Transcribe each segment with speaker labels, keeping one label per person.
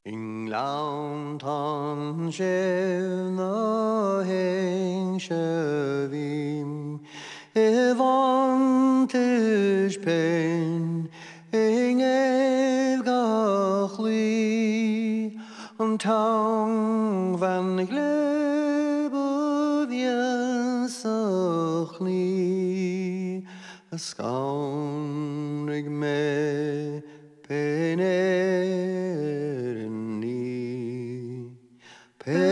Speaker 1: In launtan skjevna hängskövim vantage pen evgachli tang van glebe viesachli skaunig me penerni penerni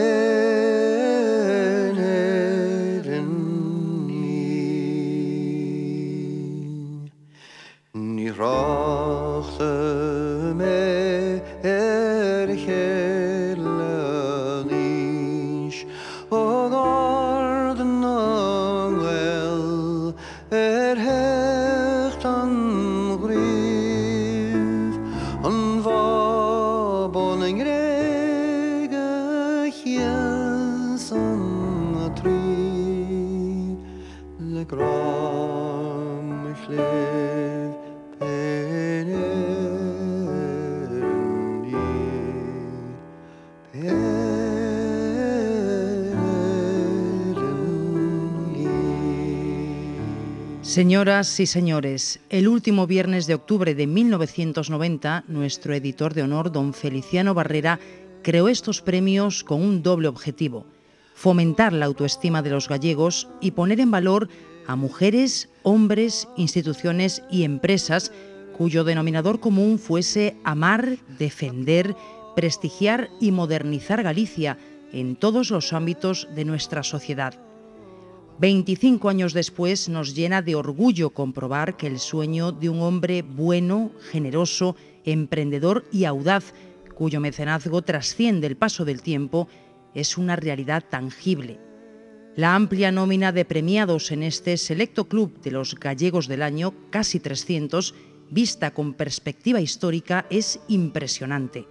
Speaker 1: ni rachte me erhelanish o garden well hecht an grief an va boning rege hies an tri le gram chlev
Speaker 2: Señoras y señores, el último viernes de octubre de 1990, nuestro editor de honor, don Feliciano Barrera, creó estos premios con un doble objetivo: fomentar la autoestima de los gallegos y poner en valor a mujeres, hombres, instituciones y empresas cuyo denominador común fuese amar, defender, prestigiar y modernizar Galicia en todos los ámbitos de nuestra sociedad. 25 años después nos llena de orgullo comprobar que el sueño de un hombre bueno, generoso, emprendedor y audaz, cuyo mecenazgo trasciende el paso del tiempo, es una realidad tangible. La amplia nómina de premiados en este selecto club de los gallegos del año, casi 300, vista con perspectiva histórica, es impresionante.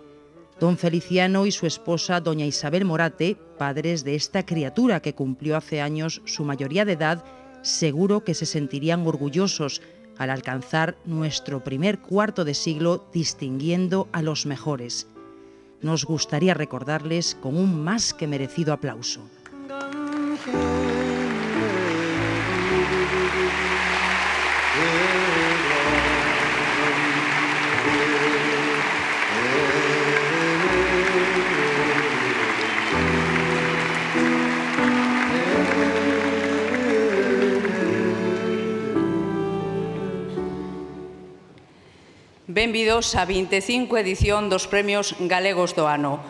Speaker 2: Don Feliciano y su esposa, doña Isabel Morate, padres de esta criatura que cumplió hace años su mayoría de edad, seguro que se sentirían orgullosos al alcanzar nuestro primer cuarto de siglo distinguiendo a los mejores. Nos gustaría recordarles con un más que merecido aplauso.
Speaker 3: Benvidos á 25 edición dos Premios Galegos do Ano.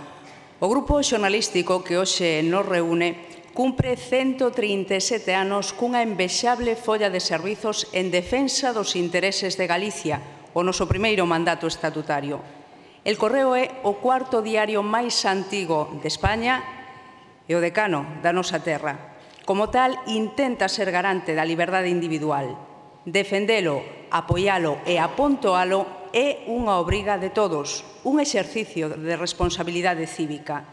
Speaker 3: O grupo xornalístico que hoxe nos reúne cumpre 137 anos cunha envexable folla de servizos en defensa dos intereses de Galicia, o noso primeiro mandato estatutario. El Correo é o cuarto diario máis antigo de España e o decano da nosa terra. Como tal, intenta ser garante da liberdade individual. Defendelo, apoialo e apontoalo é unha obriga de todos, un exercicio de responsabilidade cívica.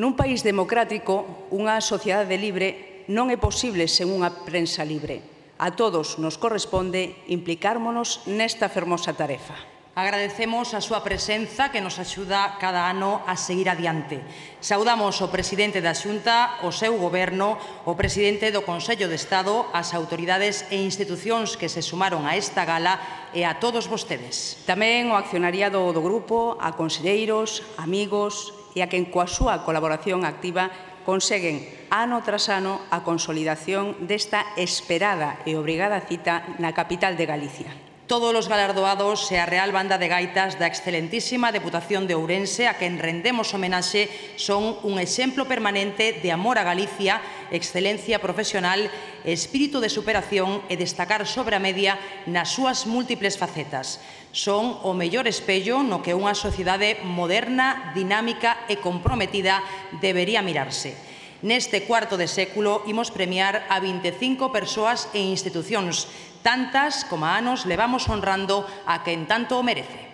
Speaker 3: Nun país democrático, unha sociedade libre non é posible sen unha prensa libre. A todos nos corresponde implicármonos nesta fermosa tarefa.
Speaker 2: Agradecemos a súa presenza que nos axuda cada ano a seguir adiante. Saudamos o presidente da Xunta, o seu goberno, o presidente do Consello de Estado, as autoridades e institucións que se sumaron a esta gala e a todos vostedes.
Speaker 3: Tamén o accionariado do grupo, a conselleiros, amigos e a quen coa súa colaboración activa conseguen ano tras ano a consolidación desta esperada e obrigada cita na capital de Galicia.
Speaker 2: Todos os galardoados e a Real Banda de Gaitas da excelentísima Deputación de Ourense, a quen rendemos homenaxe, son un exemplo permanente de amor a Galicia, excelencia profesional, espírito de superación e destacar sobre a media nas súas múltiples facetas. Son o mellor espello no que unha sociedade moderna, dinámica e comprometida debería mirarse. Neste cuarto de século imos premiar a 25 persoas e institucións, tantas como anos levamos honrando a quen tanto o merece.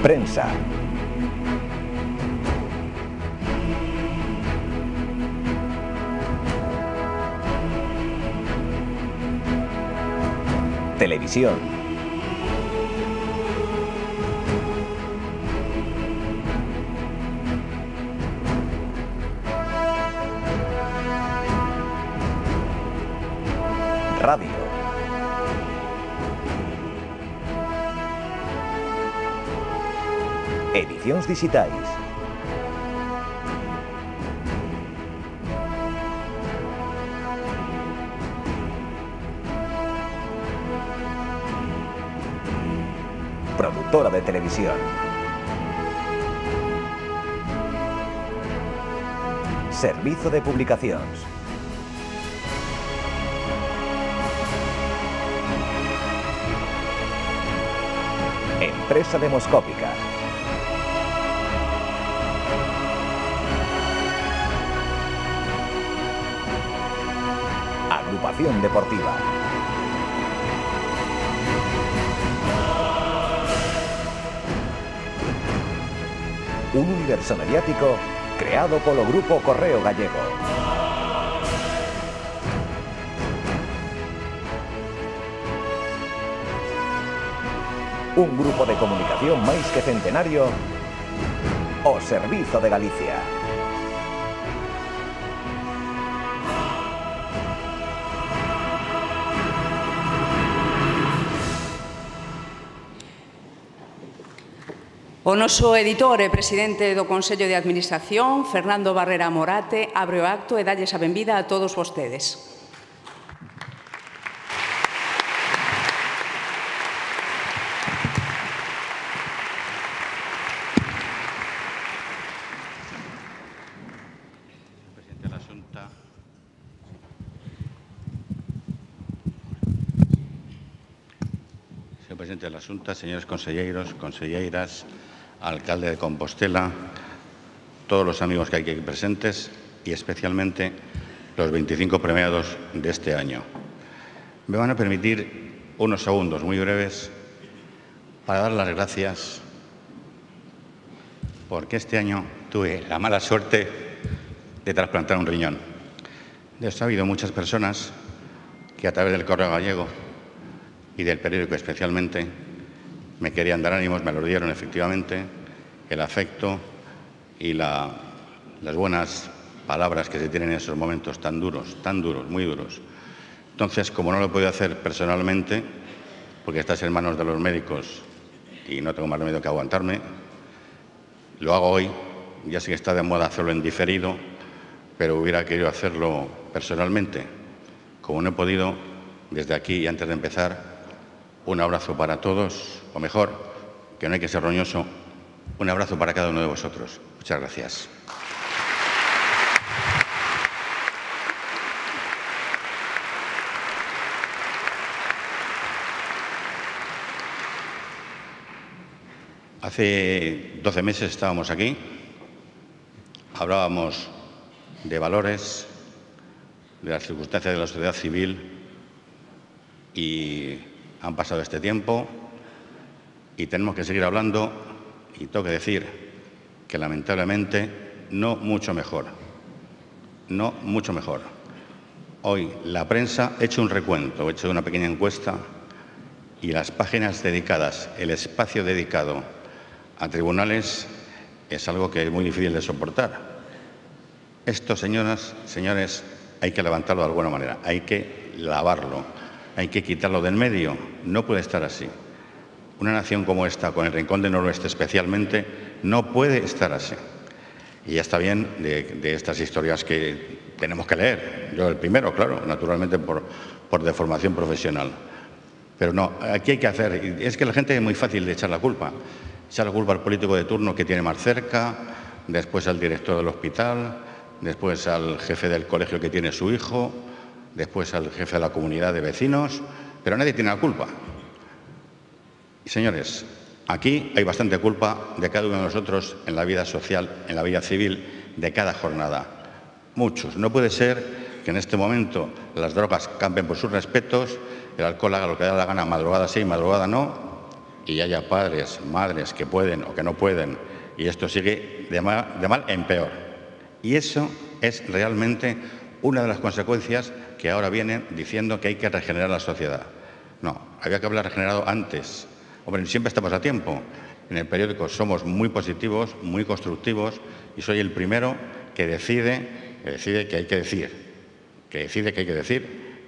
Speaker 4: Prensa. Televisión. Radio. Edicións digitais. Productora de televisión. Servizo de publicacións. Empresa demoscópica. Agrupación deportiva. Un universo mediático creado polo Grupo Correo Gallego. Un grupo de comunicación máis que centenario, o Servizo de Galicia.
Speaker 3: O noso editor e presidente do Consello de Administración, Fernando Barrera Morate, abre o acto e dalles a benvida a todos vostedes.
Speaker 5: Señor presidente de la Xunta, señores conselleiros, conselleiras, alcalde de Compostela, todos los amigos que hay aquí presentes y especialmente los 25 premiados de este año. Me van a permitir unos segundos muy breves para dar las gracias porque este año tuve la mala suerte de trasplantar un riñón. De esto ha habido muchas personas que a través del Correo Gallego y del periódico especialmente me querían dar ánimos, me los dieron efectivamente, el afecto y las buenas palabras que se tienen en esos momentos tan duros, muy duros. Entonces, como no lo he podido hacer personalmente, porque estás en manos de los médicos y no tengo más remedio que aguantarme, lo hago hoy. Ya sé que está de moda hacerlo en diferido, pero hubiera querido hacerlo personalmente. Como no he podido, desde aquí y antes de empezar, un abrazo para todos, o mejor, que no hay que ser roñoso, un abrazo para cada uno de vosotros. Muchas gracias. Hace 12 meses estábamos aquí, hablábamos de valores, de las circunstancias de la sociedad civil y han pasado este tiempo y tenemos que seguir hablando y tengo que decir que lamentablemente no mucho mejor. No mucho mejor. Hoy la prensa ha hecho un recuento, ha hecho una pequeña encuesta y las páginas dedicadas, el espacio dedicado a tribunales es algo que es muy difícil de soportar. Esto, señoras, señores, hay que levantarlo de alguna manera, hay que lavarlo, hay que quitarlo del medio. No puede estar así. Una nación como esta, con el Rincón del Noroeste especialmente, no puede estar así. Y ya está bien de estas historias que tenemos que leer. Yo el primero, claro, naturalmente por deformación profesional. Pero no, aquí hay que hacer. Es que la gente es muy fácil de echar la culpa. Echar la culpa al político de turno que tiene más cerca, después al director del hospital, después al jefe del colegio que tiene su hijo, después al jefe de la comunidad de vecinos, pero nadie tiene la culpa. Y señores, aquí hay bastante culpa de cada uno de nosotros en la vida social, en la vida civil de cada jornada. Muchos. No puede ser que en este momento las drogas campen por sus respetos, el alcohol haga lo que da la gana, madrugada sí, madrugada no, y haya padres, madres que pueden o que no pueden, y esto sigue de mal en peor. Y eso es realmente una de las consecuencias que ahora vienen diciendo que hay que regenerar la sociedad. No, había que haber regenerado antes. Hombre, siempre estamos a tiempo. En el periódico somos muy positivos, muy constructivos, y soy el primero que decide que hay que decir,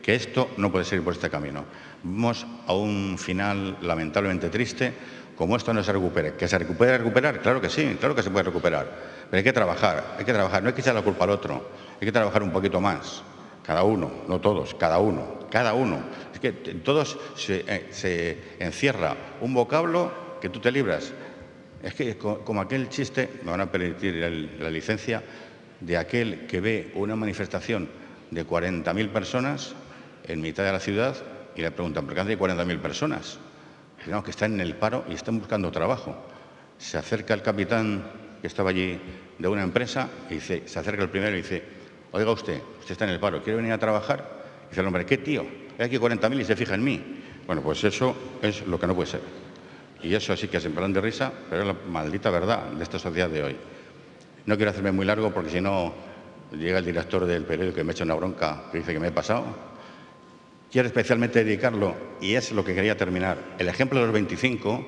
Speaker 5: que esto no puede seguir por este camino. Vamos a un final lamentablemente triste, como esto no se recupere. ¿Que se puede recuperar? Claro que sí, claro que se puede recuperar. Pero hay que trabajar, no hay que echar la culpa al otro, hay que trabajar un poquito más. Cada uno, no todos, cada uno. Es que en todos se encierra un vocablo que tú te libras. Es que como aquel chiste, me van a permitir la licencia, de aquel que ve una manifestación de 40.000 personas en mitad de la ciudad y le preguntan, ¿por qué hay 40.000 personas? Y no, que están en el paro y están buscando trabajo. Se acerca el capitán que estaba allí de una empresa y se acerca el primero y dice, oiga usted está en el paro, ¿quiere venir a trabajar? Y dice el hombre, ¿qué tío? Hay aquí 40.000 y se fija en mí. Bueno, pues eso es lo que no puede ser. Y eso sí que es en plan de risa, pero es la maldita verdad de esta sociedad de hoy. No quiero hacerme muy largo porque si no llega el director del periódico y me echa una bronca que dice que me he pasado. Quiero especialmente dedicarlo, y es lo que quería terminar. El ejemplo de los 25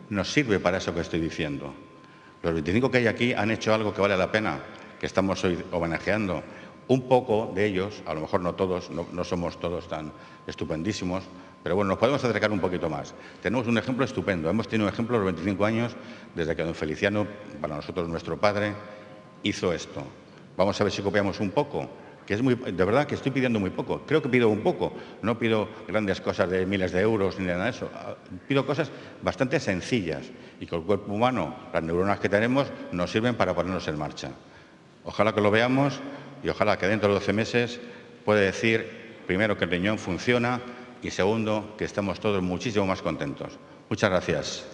Speaker 5: nos sirve para eso que estoy diciendo. Los 25 que hay aquí han hecho algo que vale la pena, que estamos hoy homenajeando. Un poco de ellos, a lo mejor no todos, no somos todos tan estupendísimos, pero bueno, nos podemos acercar un poquito más. Tenemos un ejemplo estupendo. Hemos tenido un ejemplo los 25 años desde que don Feliciano, para nosotros nuestro padre, hizo esto. Vamos a ver si copiamos un poco, que es de verdad que estoy pidiendo muy poco. Creo que pido un poco, no pido grandes cosas de miles de euros ni nada de eso. Pido cosas bastante sencillas y que el cuerpo humano, las neuronas que tenemos, nos sirven para ponernos en marcha. Ojalá que lo veamos y ojalá que dentro de 12 meses pueda decir, primero, que el riñón funciona y segundo, que estamos todos muchísimo más contentos. Muchas gracias.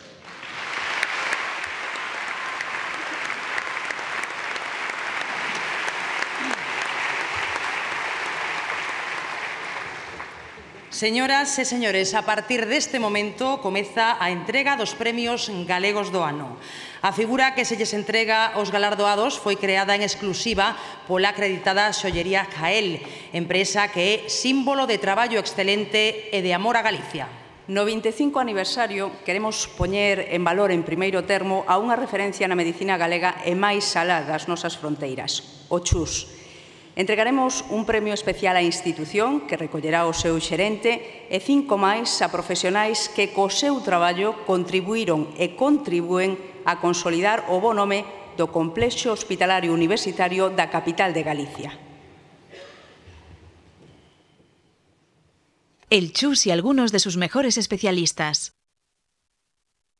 Speaker 2: Señoras e señores, a partir deste momento comeza a entrega dos premios galegos do ano. A figura que se lles entrega aos galardoados foi creada en exclusiva pola acreditada Xollería Cael, empresa que é símbolo de traballo excelente e de amor a Galicia.
Speaker 3: No 25 aniversario queremos poñer en valor en primeiro termo a unha referencia na medicina galega e máis alá das nosas fronteiras, o CHUS. Entregaremos un premio especial á institución que recollerá o seu xerente e 5 máis a profesionais que co seu traballo contribuíron e contribúen a consolidar o bo nome do Complexo Hospitalario Universitario da capital de Galicia.
Speaker 6: El CHUS y algunos de sus mejores especialistas.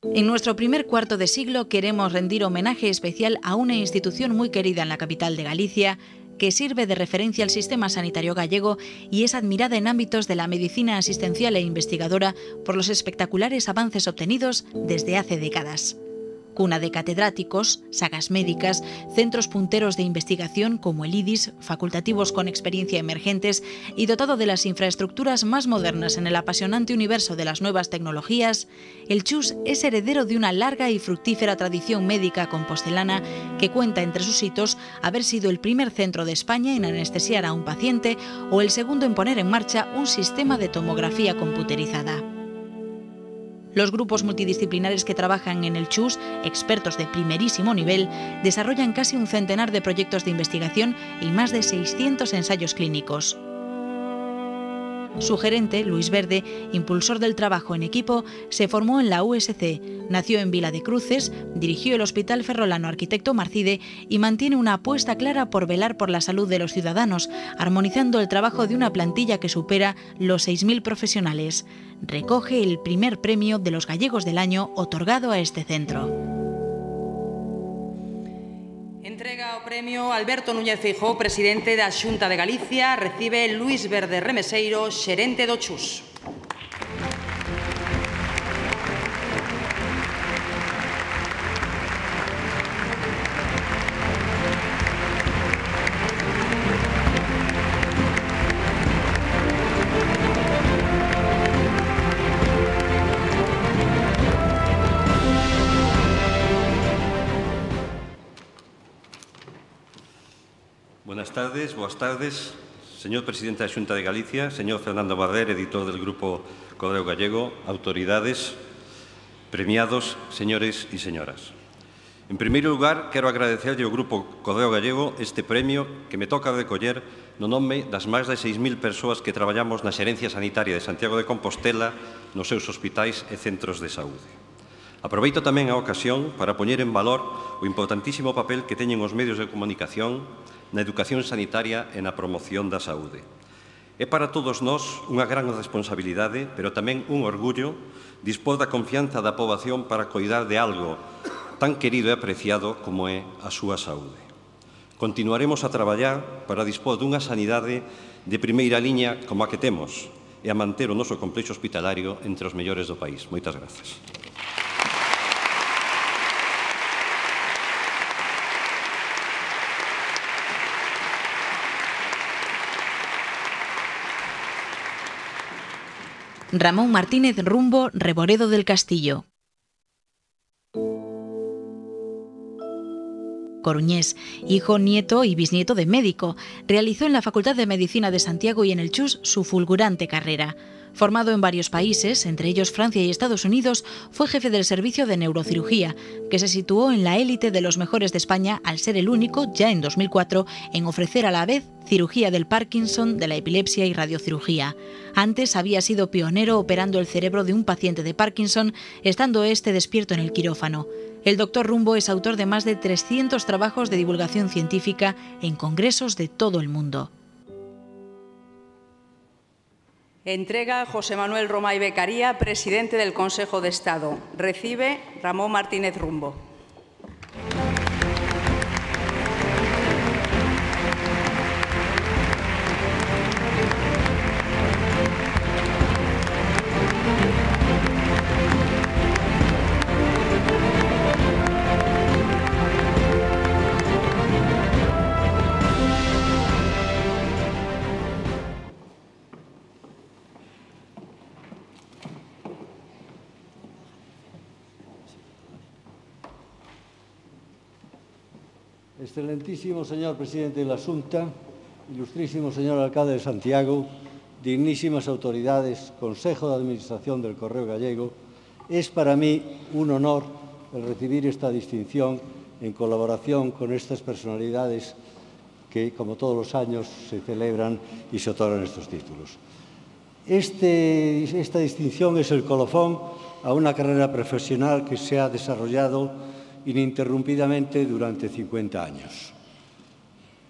Speaker 6: En nuestro primer cuarto de siglo queremos rendir homenaje especial a una institución muy querida en la capital de Galicia, que sirve de referencia al sistema sanitario gallego y es admirada en ámbitos de la medicina asistencial e investigadora por los espectaculares avances obtenidos desde hace décadas. Cuna de catedráticos, sagas médicas, centros punteros de investigación como el IDIS, facultativos con experiencia emergentes y dotado de las infraestructuras más modernas en el apasionante universo de las nuevas tecnologías, el CHUS es heredero de una larga y fructífera tradición médica compostelana que cuenta entre sus hitos haber sido el primer centro de España en anestesiar a un paciente o el segundo en poner en marcha un sistema de tomografía computerizada. Los grupos multidisciplinares que trabajan en el CHUS, expertos de primerísimo nivel, desarrollan casi un centenar de proyectos de investigación y más de 600 ensayos clínicos. Su gerente, Luis Verde, impulsor del trabajo en equipo, se formó en la USC, nació en Vila de Cruces, dirigió el Hospital Ferrolano Arquitecto Marcide y mantiene una apuesta clara por velar por la salud de los ciudadanos, armonizando el trabajo de una plantilla que supera los 6.000 profesionales. Recoge el primer premio de los gallegos del año otorgado a este centro.
Speaker 2: Entrega o premio Alberto Núñez Feijóo, presidente da Xunta de Galicia, recibe Luis Verde Remeseiro, xerente do CHUS.
Speaker 7: Buenas tardes, boas tardes, señor presidente da Xunta de Galicia, señor Fernando Barrer, editor del Grupo Correo Gallego, autoridades, premiados, señores e señoras. En primeiro lugar, quero agradecerlle ao Grupo Correo Gallego este premio que me toca recoller no nome das máis de 6.000 persoas que traballamos na Xerencia Sanitaria de Santiago de Compostela nos seus hospitais e centros de saúde. Aproveito tamén a ocasión para poñer en valor o importantísimo papel que teñen os medios de comunicación na educación sanitaria e na promoción da saúde. É para todos nós unha gran responsabilidade, pero tamén un orgullo, dispor da confianza da poboación para coidar de algo tan querido e apreciado como é a súa saúde. Continuaremos a traballar para dispor dunha sanidade de primeira liña como a que temos e a manter o noso complexo hospitalario entre os mellores do país. Moitas grazas.
Speaker 6: Ramón Martínez Rumbo, Reboredo del Castillo. Coruñés, hijo, nieto y bisnieto de médico, realizó en la Facultad de Medicina de Santiago y en el CHUS su fulgurante carrera. Formado en varios países, entre ellos Francia y Estados Unidos, fue jefe del servicio de neurocirugía, que se situó en la élite de los mejores de España al ser el único, ya en 2004, en ofrecer a la vez cirugía del Parkinson, de la epilepsia y radiocirugía. Antes había sido pionero operando el cerebro de un paciente de Parkinson, estando este despierto en el quirófano. El doctor Rumbo es autor de más de 300 trabajos de divulgación científica en congresos de todo el mundo.
Speaker 3: Entrega José Manuel Romay Beccaría, presidente del Consejo de Estado. Recibe Ramón Martínez Rumbo.
Speaker 8: Excelentísimo señor presidente de la Xunta, ilustrísimo señor alcalde de Santiago, dignísimas autoridades, Consejo de Administración del Correo Gallego, es para mí un honor el recibir esta distinción en colaboración con estas personalidades que, como todos los años, se celebran y se otorgan estos títulos. Esta distinción es el colofón a una carrera profesional que se ha desarrollado ininterrumpidamente durante 50 años.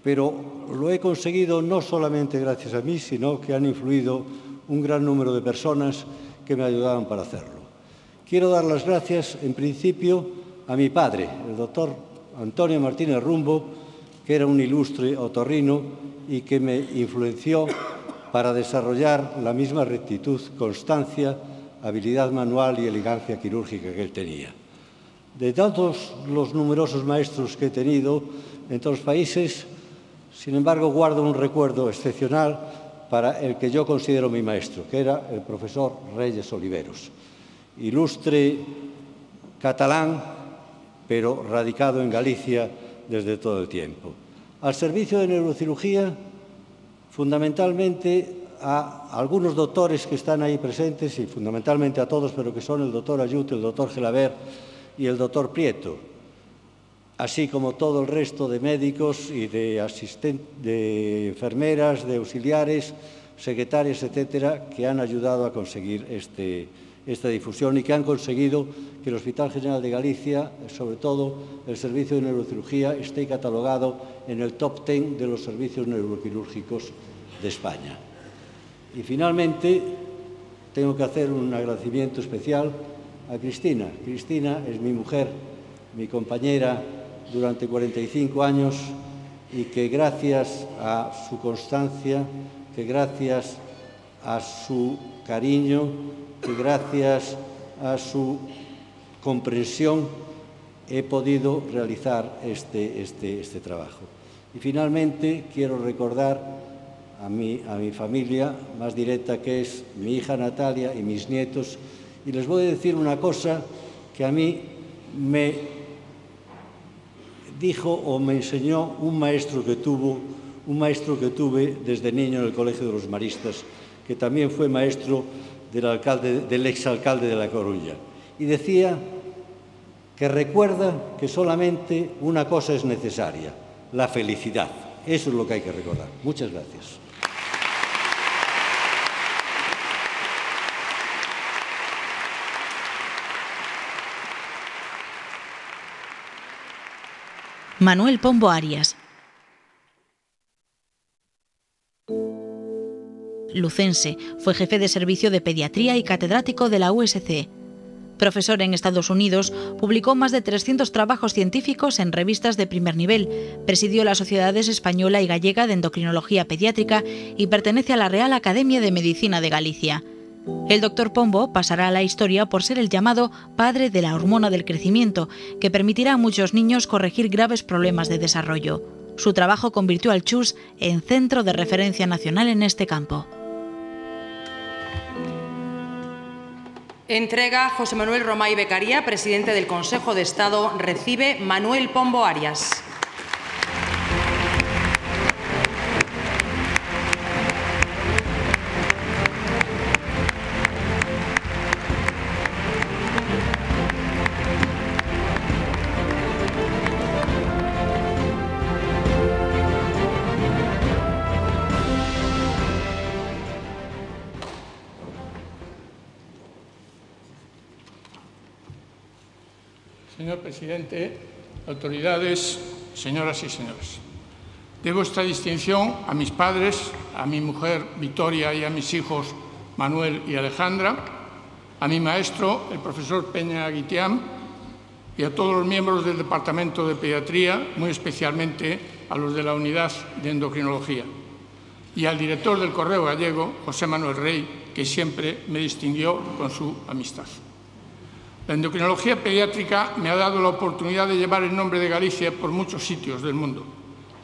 Speaker 8: Pero lo he conseguido no solamente gracias a mí, sino que han influido un gran número de personas que me ayudaban para hacerlo. Quiero dar las gracias, en principio, a mi padre, el doctor Antonio Martínez Rumbo, que era un ilustre otorrino y que me influenció para desarrollar la misma rectitud, constancia, habilidad manual y elegancia quirúrgica que él tenía. De todos los numerosos maestros que he tenido en todos los países, sin embargo, guardo un recuerdo excepcional para el que yo considero mi maestro, que era el profesor Reyes Oliveros, ilustre catalán, pero radicado en Galicia desde todo el tiempo. Al servicio de neurocirugía, fundamentalmente a algunos doctores que están ahí presentes, y fundamentalmente a todos, pero que son el doctor Ayut, el doctor Gelabert y el doctor Prieto, así como todo el resto de médicos y de enfermeras, de auxiliares, secretarias, etcétera, que han ayudado a conseguir esta difusión y que han conseguido que el Hospital General de Galicia, sobre todo el servicio de neurocirugía, esté catalogado en el top 10 de los servicios neuroquirúrgicos de España. Y finalmente, tengo que hacer un agradecimiento especial a Cristina. Cristina es mi mujer, mi compañera durante 45 años y que gracias a su constancia, que gracias a su cariño, que gracias a su comprensión he podido realizar este trabajo. Y finalmente quiero recordar a mi familia más directa, que es mi hija Natalia y mis nietos. Y les voy a decir una cosa que a mí me dijo o me enseñó un maestro que tuvo un maestro que tuve desde niño en el Colegio de los Maristas, que también fue maestro del exalcalde de La Coruña. Y decía que recuerda que solamente una cosa es necesaria, la felicidad. Eso es lo que hay que recordar. Muchas gracias.
Speaker 6: Manuel Pombo Arias. Lucense, fue jefe de servicio de pediatría y catedrático de la USC. Profesor en Estados Unidos, publicó más de 300 trabajos científicos en revistas de primer nivel, presidió las Sociedades Española y Gallega de Endocrinología Pediátrica y pertenece a la Real Academia de Medicina de Galicia. El doctor Pombo pasará a la historia por ser el llamado padre de la hormona del crecimiento, que permitirá a muchos niños corregir graves problemas de desarrollo. Su trabajo convirtió al CHUS en centro de referencia nacional en este campo.
Speaker 2: Entrega José Manuel Romay Beccaría, presidente del Consejo de Estado. Recibe Manuel Pombo Arias.
Speaker 9: Señor presidente, autoridades, señoras y señores. Debo esta distinción a mis padres, a mi mujer Victoria y a mis hijos Manuel y Alejandra, a mi maestro, el profesor Peña Guitián, y a todos los miembros del Departamento de Pediatría, muy especialmente a los de la Unidad de Endocrinología, y al director del Correo Gallego, José Manuel Rey, que siempre me distinguió con su amistad. La endocrinología pediátrica me ha dado la oportunidad de llevar el nombre de Galicia por muchos sitios del mundo.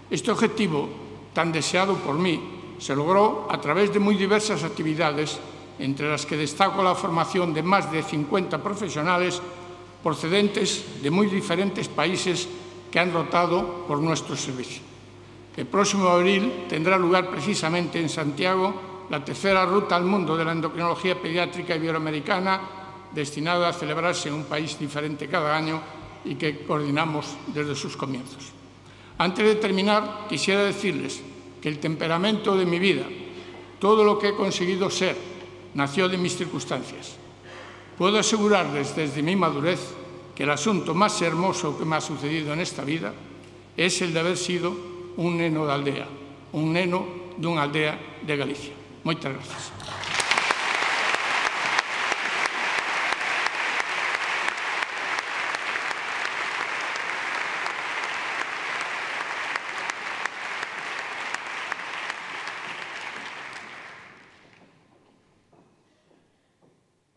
Speaker 9: Este objetivo, tan deseado por mí, se logró a través de muy diversas actividades, entre las que destaco la formación de más de 50 profesionales procedentes de muy diferentes países que han rotado por nuestro servicio. El próximo abril tendrá lugar precisamente en Santiago la tercera ruta al mundo de la endocrinología pediátrica iberoamericana, destinada a celebrarse en un país diferente cada año y que coordinamos desde sus comienzos. Antes de terminar, quisiera decirles que el temperamento de mi vida, todo lo que he conseguido ser, nació de mis circunstancias. Puedo asegurarles desde mi madurez que el asunto más hermoso que me ha sucedido en esta vida es el de haber sido un neno de aldea, un neno de una aldea de Galicia. Muchas gracias.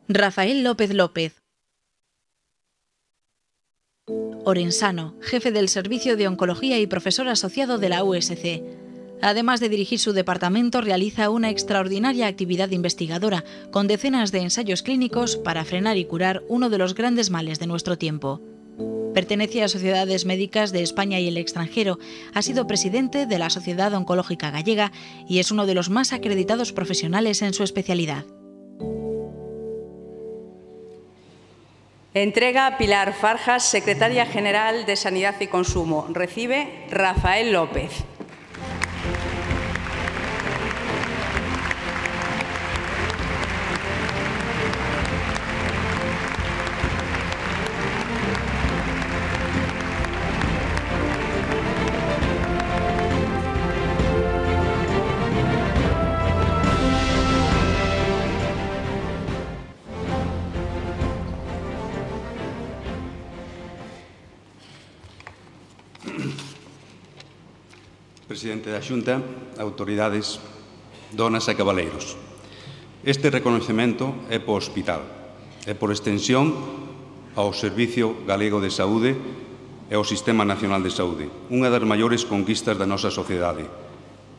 Speaker 6: Rafael López López. Orensano, jefe del Servicio de Oncología y profesor asociado de la USC. Además de dirigir su departamento, realiza una extraordinaria actividad investigadora, con decenas de ensayos clínicos para frenar y curar uno de los grandes males de nuestro tiempo. Pertenece a sociedades médicas de España y el extranjero, ha sido presidente de la Sociedad Oncológica Gallega y es uno de los más acreditados profesionales en su especialidad.
Speaker 3: Entrega Pilar Farjas, secretaria general de Sanidad y Consumo. Recibe Rafael López.
Speaker 10: Presidente da Xunta, autoridades, donas e cabaleiros. Este reconocemento é para o hospital, é por extensión ao Servicio Galego de Saúde e ao Sistema Nacional de Saúde, unha das maiores conquistas da nosa sociedade.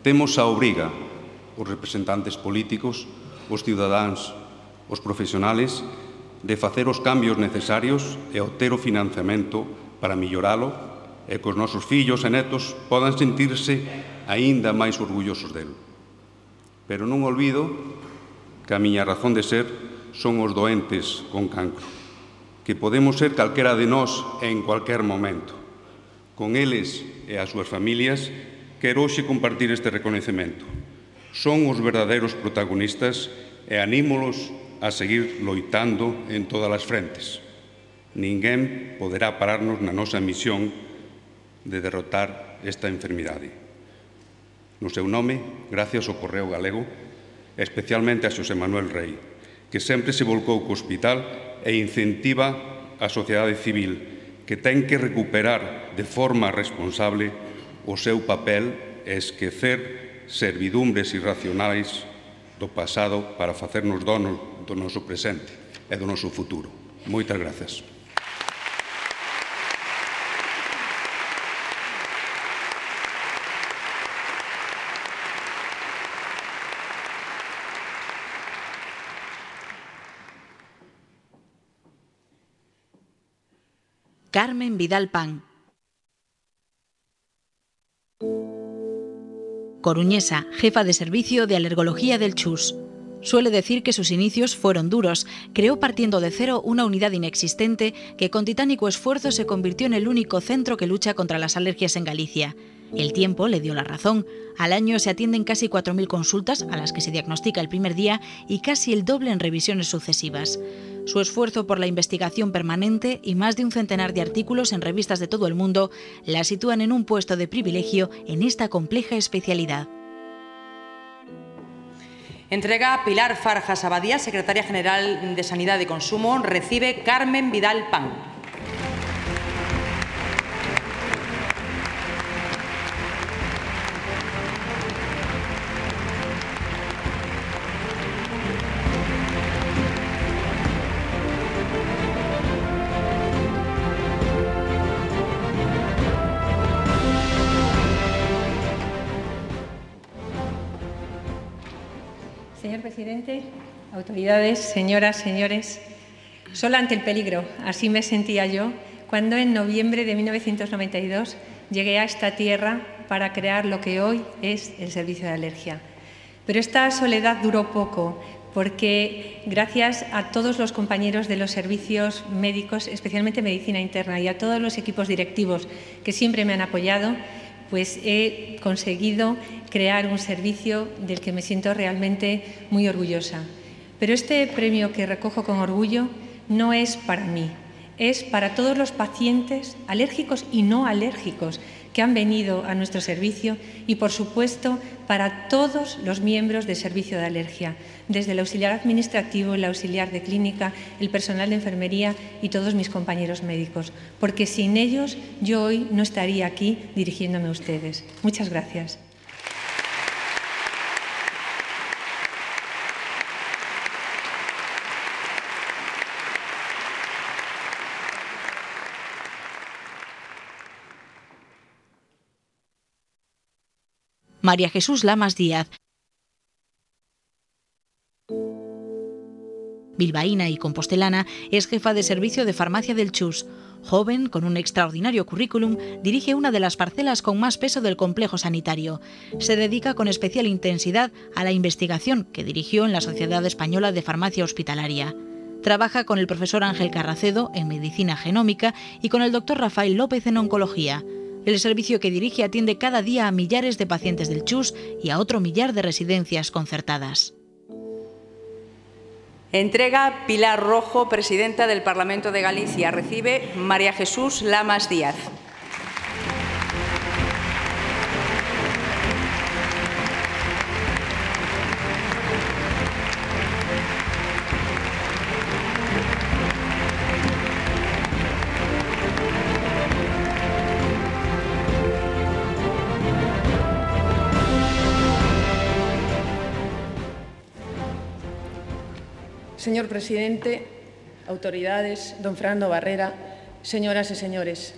Speaker 10: Temos a obriga, os representantes políticos, os cidadáns, os profesionales, de facer os cambios necesarios e obter o financiamento para melloralo e que os nosos fillos e netos podan sentirse aínda máis orgullosos dele. Pero non olvido que a miña razón de ser son os doentes con cancro, que podemos ser calquera de nós en cualquier momento. Con eles e as súas familias quero hoxe compartir este reconhecemento. Son os verdadeiros protagonistas e anímolos a seguir loitando en todas as frentes. Ninguén poderá pararnos na nosa misión de derrotar esta enfermidade. No seu nome, gracias ao Correo Galego, especialmente a Xosé Manuel Rei, que sempre se volcou co hospital e incentiva a sociedade civil, que ten que recuperar de forma responsable o seu papel e esquecer servidumbres irracionais do pasado para facernos donos do noso presente e do noso futuro. Moitas grazas.
Speaker 6: Carmen Vidal Pan. Coruñesa, jefa de servicio de alergología del CHUS. Suele decir que sus inicios fueron duros. Creó partiendo de cero una unidad inexistente que con titánico esfuerzo se convirtió en el único centro que lucha contra las alergias en Galicia. El tiempo le dio la razón. Al año se atienden casi 4.000 consultas a las que se diagnostica el primer día y casi el doble en revisiones sucesivas. Su esfuerzo por la investigación permanente y más de un centenar de artículos en revistas de todo el mundo la sitúan en un puesto de privilegio en esta compleja especialidad.
Speaker 11: Entrega Pilar Farjas Abadía, secretaria general de Sanidad y Consumo. Recibe Carmen Vidal Pan.
Speaker 12: Señor presidente, autoridades, señoras, señores, sola ante el peligro, así me sentía yo cuando en noviembre de 1992 llegué a esta tierra para crear lo que hoy es el Servicio de Alergia. Pero esta soledad duró poco porque gracias a todos los compañeros de los servicios médicos, especialmente medicina interna, y a todos los equipos directivos que siempre me han apoyado, pues he conseguido crear un servicio del que me siento realmente muy orgullosa. Pero este premio que recojo con orgullo no es para mí, es para todos los pacientes alérgicos y no alérgicos que han venido a nuestro servicio y, por supuesto, para todos los miembros del servicio de alergia, desde el auxiliar administrativo, el auxiliar de clínica, el personal de enfermería y todos mis compañeros médicos, porque sin ellos yo hoy no estaría aquí dirigiéndome a ustedes. Muchas gracias.
Speaker 6: María Jesús Lamas Díaz. Bilbaína y compostelana, es jefa de servicio de farmacia del CHUS. Joven, con un extraordinario currículum, dirige una de las parcelas con más peso del complejo sanitario. Se dedica con especial intensidad a la investigación que dirigió en la Sociedad Española de Farmacia Hospitalaria. Trabaja con el profesor Ángel Carracedo en medicina genómica y con el doctor Rafael López en oncología. El servicio que dirige atiende cada día a millares de pacientes del CHUS y a otro millar de residencias concertadas.
Speaker 3: Entrega Pilar Rojo, presidenta del Parlamento de Galicia. Recibe María Jesús Lamas Díaz.
Speaker 13: Señor presidente, autoridades, don Fernando Barrera, señoras e señores,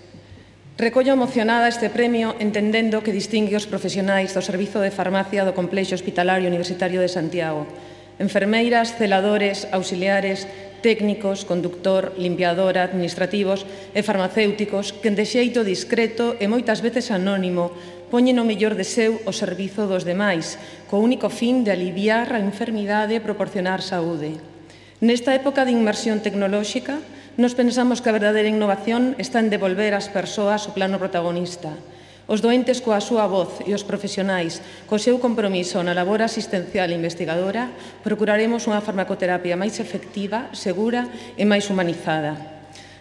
Speaker 13: recollo emocionada este premio entendendo que distingue os profesionais do Servizo de Farmacia do Complexo Hospitalario Universitario de Santiago, enfermeiras, celadores, auxiliares, técnicos, conductor, limpiadora, administrativos e farmacéuticos que de xeito discreto e moitas veces anónimo poñen o mellor de seu ao servizo dos demais, co único fin de aliviar a enfermidade e proporcionar saúde. Nesta época de inmersión tecnolóxica, nos pensamos que a verdadeira innovación está en devolver ás persoas o plano protagonista. Os doentes coa súa voz e os profesionais co seu compromiso na labor asistencial e investigadora procuraremos unha farmacoterapia máis efectiva, segura e máis humanizada.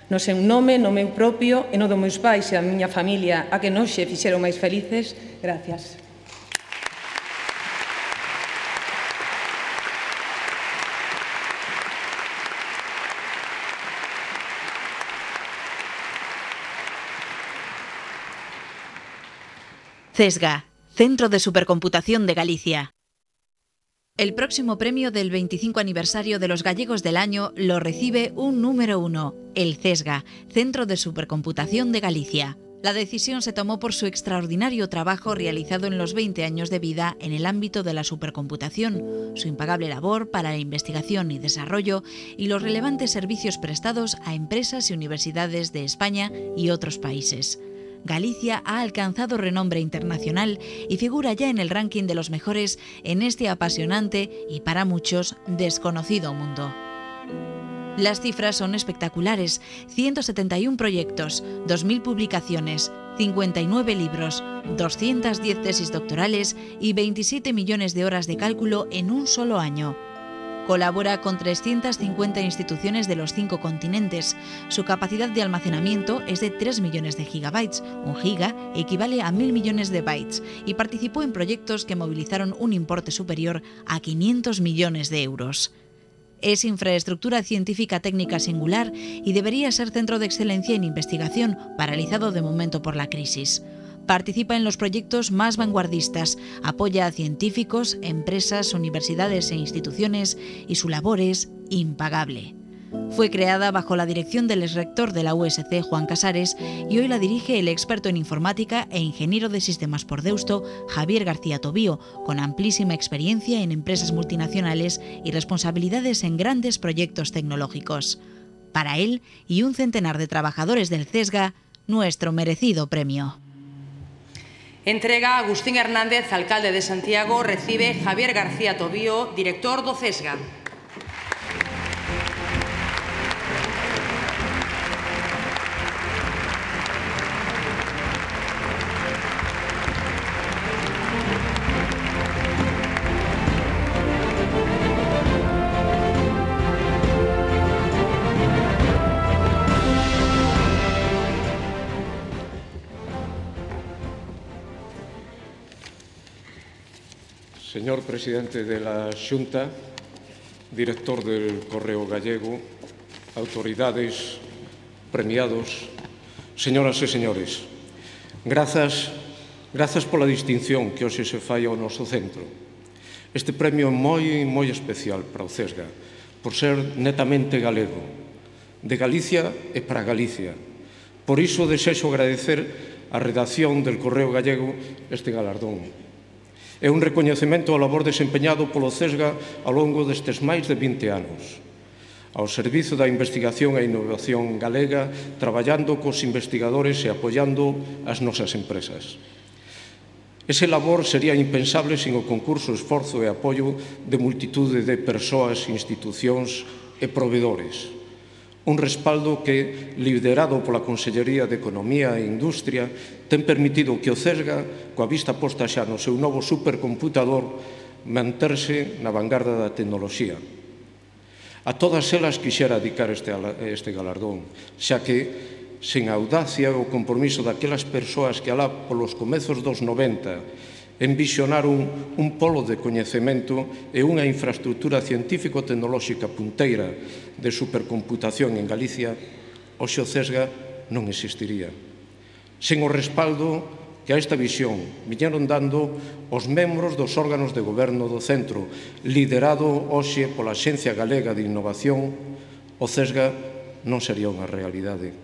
Speaker 13: No seu nome, no meu propio e no dos meus pais e a miña familia a que nos xe fixeron máis felices, gracias.
Speaker 6: CESGA, Centro de Supercomputación de Galicia. El próximo premio del 25 aniversario de los Gallegos del Año lo recibe un número 1, el CESGA, Centro de Supercomputación de Galicia. La decisión se tomó por su extraordinario trabajo realizado en los 20 años de vida en el ámbito de la supercomputación, su impagable labor para la investigación y desarrollo y los relevantes servicios prestados a empresas y universidades de España y otros países. Galicia ha alcanzado renombre internacional y figura ya en el ranking de los mejores en este apasionante y para muchos desconocido mundo. Las cifras son espectaculares: 171 proyectos, 2.000 publicaciones, 59 libros, 210 tesis doctorales y 27 millones de horas de cálculo en un solo año. Colabora con 350 instituciones de los 5 continentes. Su capacidad de almacenamiento es de 3 millones de gigabytes. Un giga equivale a 1.000 millones de bytes y participó en proyectos que movilizaron un importe superior a 500 millones de euros. Es infraestructura científica técnica singular y debería ser centro de excelencia en investigación, paralizado de momento por la crisis. Participa en los proyectos más vanguardistas, apoya a científicos, empresas, universidades e instituciones y su labor es impagable. Fue creada bajo la dirección del exrector de la USC, Juan Casares, y hoy la dirige el experto en informática e ingeniero de sistemas por Deusto, Javier García Tobío, con amplísima experiencia en empresas multinacionales y responsabilidades en grandes proyectos tecnológicos. Para él y un centenar de trabajadores del CESGA, nuestro merecido premio.
Speaker 11: Entrega Agustín Hernández, alcalde de Santiago, recibe Javier García Tobío, director do CESGA.
Speaker 14: Señor presidente de la Xunta, director del Correo Gallego, autoridades, premiados, señoras e señores, grazas pola distinción que hoxe se fai ao noso centro. Este premio é moi especial para o CESGA, por ser netamente galego, de Galicia e para Galicia. Por iso desexo agradecer á redacción del Correo Gallego este galardón. É un recoñecemento ao labor desempeñado polo CESGA ao longo destes máis de 20 anos, ao servizo da investigación e innovación galega, traballando cos investigadores e apoiando as nosas empresas. Ese labor sería impensable sin o concurso, esforzo e apoio de multitude de persoas, institucións e provedores. Un respaldo que, liderado pola Consellería de Economía e Industria, ten permitido que o CESGA, coa vista posta xa no seu novo supercomputador, manterse na vanguarda da tecnoloxía. A todas elas quixera dedicar este galardón, xa que, sen a audacia e o compromiso daquelas persoas que alá polos comezos dos 90 envisionaron un polo de coñecemento e unha infraestructura científico-tecnolóxica punteira de supercomputación en Galicia, hoxe o CESGA non existiría. Sen o respaldo que a esta visión viñeron dando os membros dos órganos de goberno do centro, liderado hoxe pola Axencia Galega de Innovación, o CESGA non sería unha realidade.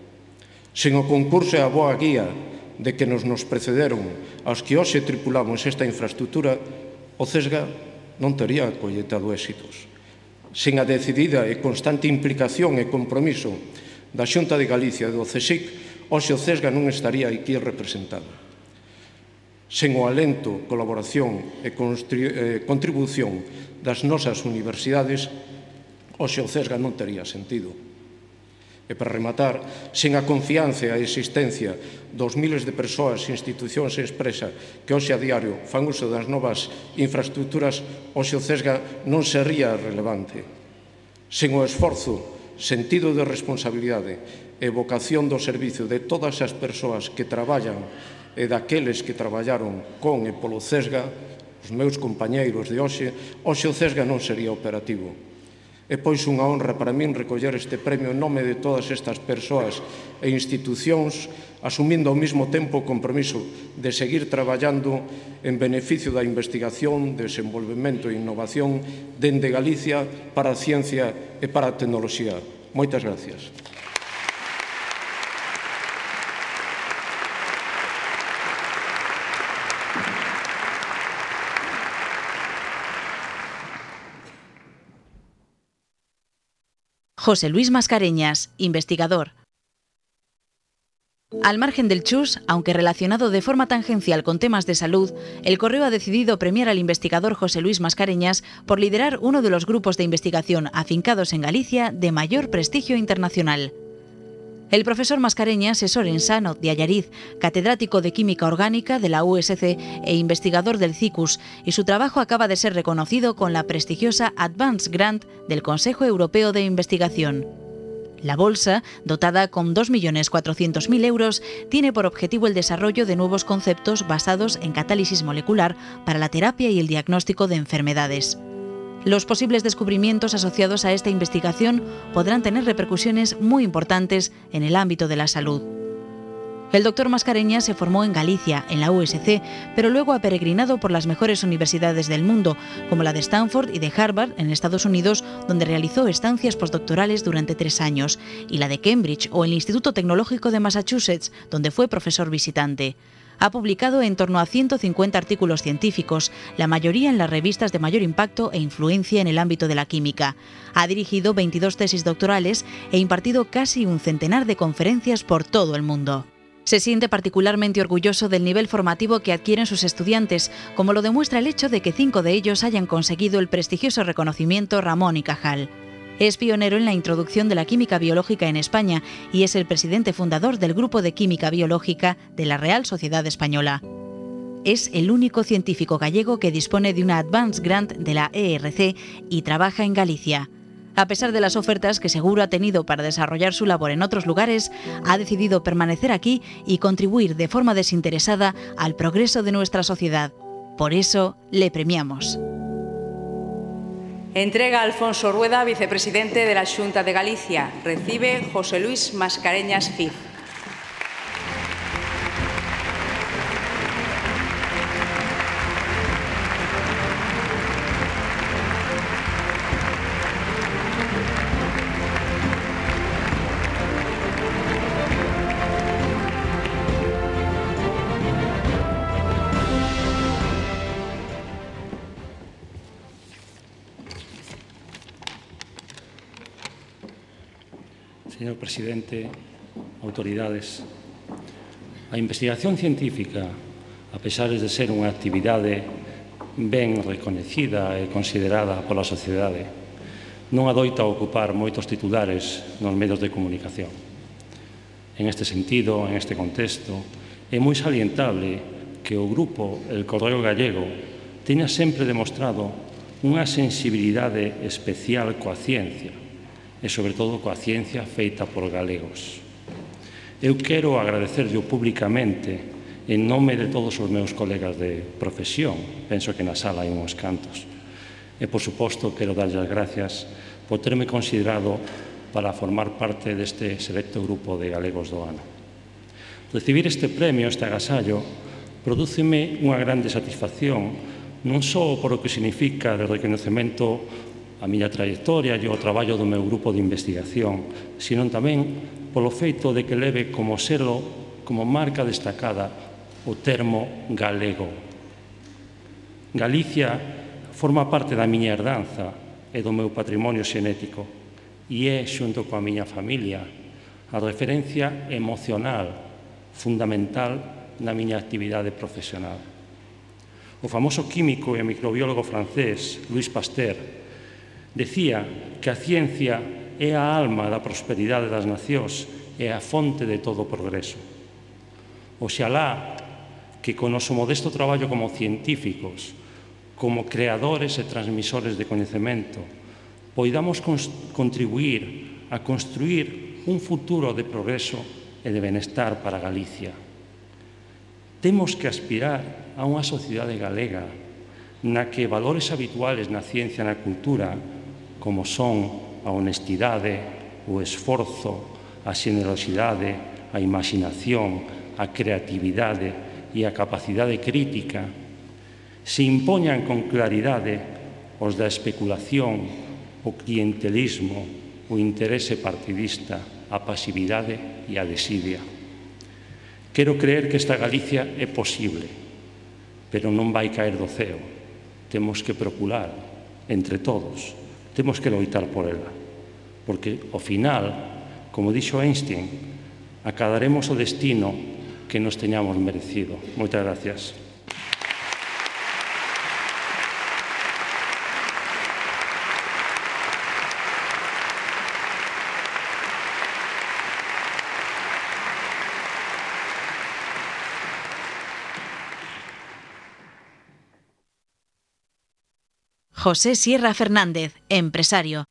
Speaker 14: Sen o concurso e a boa guía de que nos precederon aos que hoxe tripulamos esta infraestructura, o CESGA non tería colleitado éxitos. Sen a decidida e constante implicación e compromiso da Xunta de Galicia e do CSIC, hoxe o CESGA non estaría aquí representado. Sen o alento, colaboración e contribución das nosas universidades, hoxe o CESGA non tería sentido. E para rematar, sen a confianza e a existencia dos miles de persoas, institucións e expresa que hoxe a diario fan uso das novas infraestructuras, hoxe o CESGA non sería relevante. Sen o esforzo, sentido de responsabilidade e vocación do servicio de todas as persoas que traballan e daqueles que traballaron con e polo CESGA, os meus compañeiros de hoxe o CESGA non sería operativo. É pois unha honra para min recoller este premio en nome de todas estas persoas e institucións, asumindo ao mesmo tempo o compromiso de seguir traballando en beneficio da investigación, desenvolvemento e innovación dende Galicia para a ciencia e para a tecnoloxía. Moitas gracias.
Speaker 6: José Luis Mascareñas, investigador. Al margen del chus, aunque relacionado de forma tangencial con temas de salud, el Correo ha decidido premiar al investigador José Luis Mascareñas por liderar uno de los grupos de investigación afincados en Galicia de mayor prestigio internacional. El profesor Mascareñas es orensano de Allariz, catedrático de Química Orgánica de la USC e investigador del CICUS, y su trabajo acaba de ser reconocido con la prestigiosa Advanced Grant del Consejo Europeo de Investigación. La bolsa, dotada con 2.400.000 euros, tiene por objetivo el desarrollo de nuevos conceptos basados en catálisis molecular para la terapia y el diagnóstico de enfermedades. Los posibles descubrimientos asociados a esta investigación podrán tener repercusiones muy importantes en el ámbito de la salud. El doctor Mascareñas se formó en Galicia, en la USC, pero luego ha peregrinado por las mejores universidades del mundo, como la de Stanford y de Harvard, en Estados Unidos, donde realizó estancias postdoctorales durante 3 años, y la de Cambridge o el Instituto Tecnológico de Massachusetts, donde fue profesor visitante. Ha publicado en torno a 150 artículos científicos, la mayoría en las revistas de mayor impacto e influencia en el ámbito de la química. Ha dirigido 22 tesis doctorales e impartido casi un centenar de conferencias por todo el mundo. Se siente particularmente orgulloso del nivel formativo que adquieren sus estudiantes, como lo demuestra el hecho de que 5 de ellos hayan conseguido el prestigioso reconocimiento Ramón y Cajal. Es pionero en la introducción de la química biológica en España y es el presidente fundador del Grupo de Química Biológica de la Real Sociedad Española. Es el único científico gallego que dispone de una Advanced Grant de la ERC y trabaja en Galicia. A pesar de las ofertas que seguro ha tenido para desarrollar su labor en otros lugares, ha decidido permanecer aquí y contribuir de forma desinteresada al progreso de nuestra sociedad. Por eso, le premiamos.
Speaker 3: Entrega Alfonso Rueda, vicepresidente de la Xunta de Galicia. Recibe José Luis Mascareñas Cid.
Speaker 15: Señor presidente, autoridades, a investigación científica, a pesar de ser unha actividade ben recoñecida e considerada pola sociedade, non adoita ocupar moitos titulares nos medios de comunicación. En este sentido, en este contexto, é moi salientable que o grupo El Correo Gallego teña sempre demostrado unha sensibilidade especial coa ciencia, e, sobre todo, coa ciencia feita por galegos. Eu quero agradecerlle públicamente, en nome de todos os meus colegas de profesión, penso que na sala hai uns cantos, e, por suposto, quero darlle as gracias por terme considerado para formar parte deste selecto grupo de galegos do ano. Recibir este premio, este agasallo, prodúceme unha grande satisfacción, non só por o que significa de reconhecemento a miña trayectoria e o traballo do meu grupo de investigación, sino tamén polo feito de que leve como selo, como marca destacada, o termo galego. Galicia forma parte da miña herdanza e do meu patrimonio xenético e é, xunto coa miña familia, a referencia emocional fundamental na miña actividade profesional. O famoso químico e microbiólogo francés Louis Pasteur decía que a ciencia é a alma da prosperidade das nacións e a fonte de todo o progreso. Oxalá que con noso modesto traballo como científicos, como creadores e transmisores de coñecemento, poidamos contribuir a construir un futuro de progreso e de benestar para Galicia. Temos que aspirar a unha sociedade galega na que valores habituales na ciencia e na cultura, como son a honestidade, o esforzo, a xenerosidade, a imaginación, a creatividade e a capacidade crítica, se impoñan con claridade os da especulación, o clientelismo, o interese partidista, a pasividade e a desidia. Quero creer que esta Galicia é posible, pero non vai caer do ceo. Temos que procurar, entre todos, temos que loitar por ela, porque, ao final, como dixo Einstein, acadaremos o destino que nos teñamos merecido. Moitas gracias.
Speaker 6: José Sierra Fernández, empresario.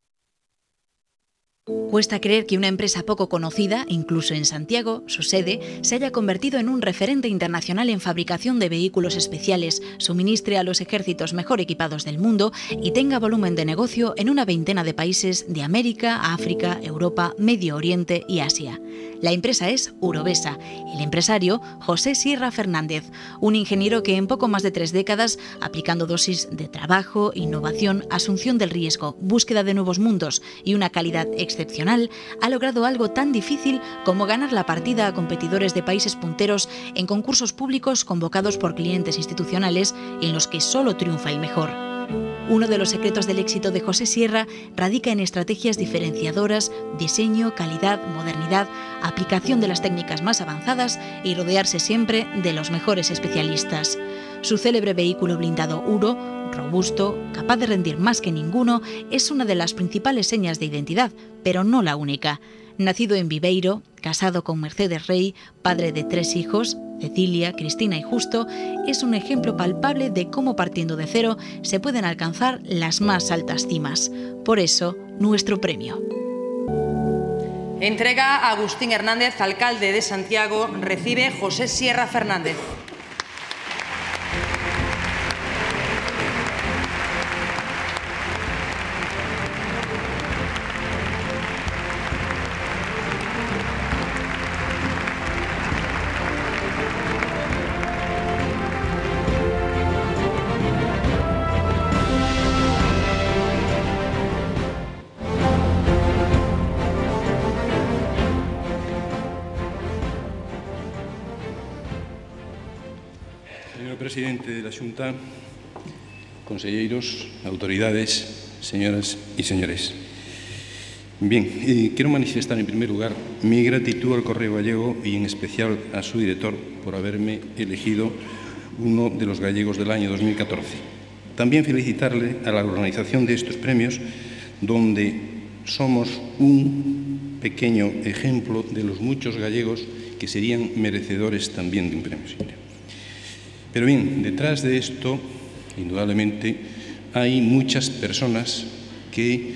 Speaker 6: Cuesta creer que una empresa poco conocida, incluso en Santiago, su sede, se haya convertido en un referente internacional en fabricación de vehículos especiales, suministre a los ejércitos mejor equipados del mundo y tenga volumen de negocio en una veintena de países de América, África, Europa, Medio Oriente y Asia. La empresa es Urobesa, el empresario José Sierra Fernández, un ingeniero que en poco más de 3 décadas, aplicando dosis de trabajo, innovación, asunción del riesgo, búsqueda de nuevos mundos y una calidad excepcional, ha logrado algo tan difícil como ganar la partida a competidores de países punteros en concursos públicos convocados por clientes institucionales en los que solo triunfa el mejor. Uno de los secretos del éxito de José Sierra radica en estrategias diferenciadoras, diseño, calidad, modernidad, aplicación de las técnicas más avanzadas y rodearse siempre de los mejores especialistas. Su célebre vehículo blindado Uro, robusto, capaz de rendir más que ninguno, es una de las principales señas de identidad, pero no la única. Nacido en Viveiro, casado con Mercedes Rey, padre de 3 hijos, Cecilia, Cristina y Justo, es un ejemplo palpable de cómo partiendo de cero se pueden alcanzar las más altas cimas. Por eso, nuestro premio.
Speaker 11: Entrega a Agustín Hernández, alcalde de Santiago, recibe José Sierra Fernández.
Speaker 10: Presidente de la Xunta, conselleiros, autoridades, señoras y señores. Bien, quiero manifestar en primer lugar mi gratitud al Correo Gallego y en especial a su director por haberme elegido uno de los gallegos del año 2014. También felicitarle a la organización de estos premios, donde somos un pequeño ejemplo de los muchos gallegos que serían merecedores también de un premio similar. Pero bien, detrás de esto, indudablemente, hay muchas personas que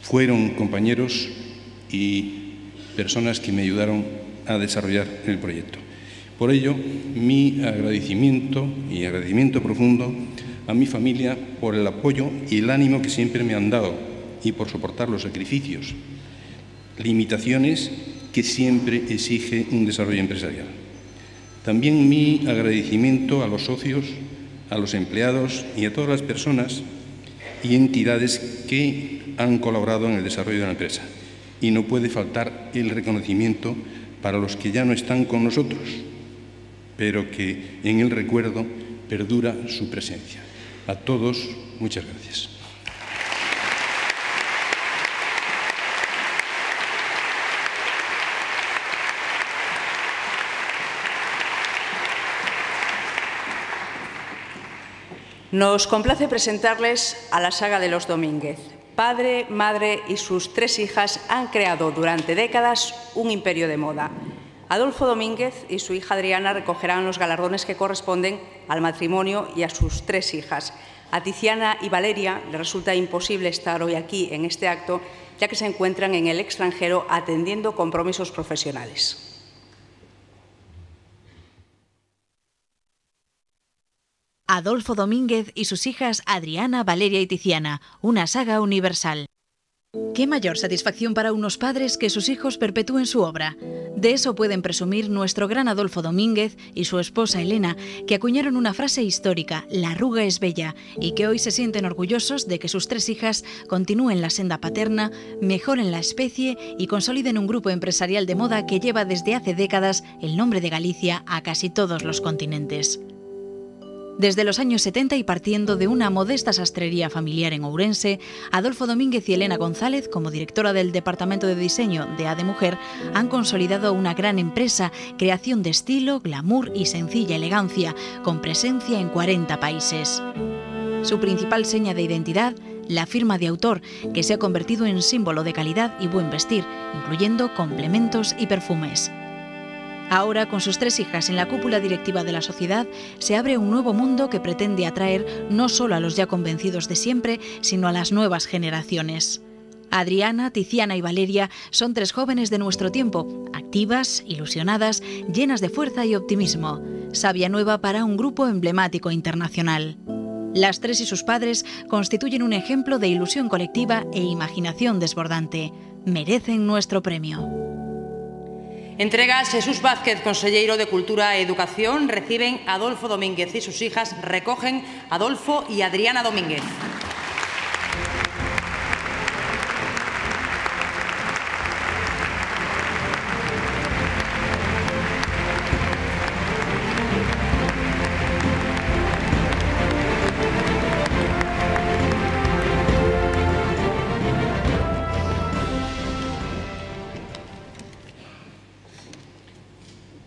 Speaker 10: fueron compañeros y personas que me ayudaron a desarrollar el proyecto. Por ello, mi agradecimiento y agradecimiento profundo a mi familia por el apoyo y el ánimo que siempre me han dado y por soportar los sacrificios, limitaciones que siempre exige un desarrollo empresarial. También mi agradecimiento a los socios, a los empleados y a todas las personas y entidades que han colaborado en el desarrollo de la empresa. Y no puede faltar el reconocimiento para los que ya no están con nosotros, pero que en el recuerdo perdura su presencia. A todos, muchas gracias.
Speaker 3: Nos complace presentarles a la saga de los Domínguez. Padre, madre y sus 3 hijas han creado durante décadas un imperio de moda. Adolfo Domínguez y su hija Adriana recogerán los galardones que corresponden al matrimonio y a sus 3 hijas. A Tiziana y Valeria les resulta imposible estar hoy aquí en este acto, ya que se encuentran en el extranjero atendiendo compromisos profesionales.
Speaker 6: Adolfo Domínguez y sus hijas Adriana, Valeria y Tiziana, una saga universal. ¿Qué mayor satisfacción para unos padres que sus hijos perpetúen su obra? De eso pueden presumir nuestro gran Adolfo Domínguez y su esposa Elena, que acuñaron una frase histórica, la arruga es bella, y que hoy se sienten orgullosos de que sus 3 hijas continúen la senda paterna, mejoren la especie y consoliden un grupo empresarial de moda que lleva desde hace décadas el nombre de Galicia a casi todos los continentes. Desde los años 70 y partiendo de una modesta sastrería familiar en Ourense, Adolfo Domínguez y Elena González, como directora del Departamento de Diseño de A de Mujer, han consolidado una gran empresa, creación de estilo, glamour y sencilla elegancia, con presencia en 40 países. Su principal seña de identidad, la firma de autor, que se ha convertido en símbolo de calidad y buen vestir, incluyendo complementos y perfumes. Ahora, con sus 3 hijas en la cúpula directiva de la sociedad, se abre un nuevo mundo que pretende atraer no solo a los ya convencidos de siempre, sino a las nuevas generaciones. Adriana, Tiziana y Valeria son 3 jóvenes de nuestro tiempo, activas, ilusionadas, llenas de fuerza y optimismo. Savia nueva para un grupo emblemático internacional. Las 3 y sus padres constituyen un ejemplo de ilusión colectiva e imaginación desbordante. Merecen nuestro premio.
Speaker 11: Entrega Jesús Vázquez, conselleiro de Cultura e Educación. Reciben Adolfo Domínguez y sus hijas. Recogen Adolfo y Adriana Domínguez.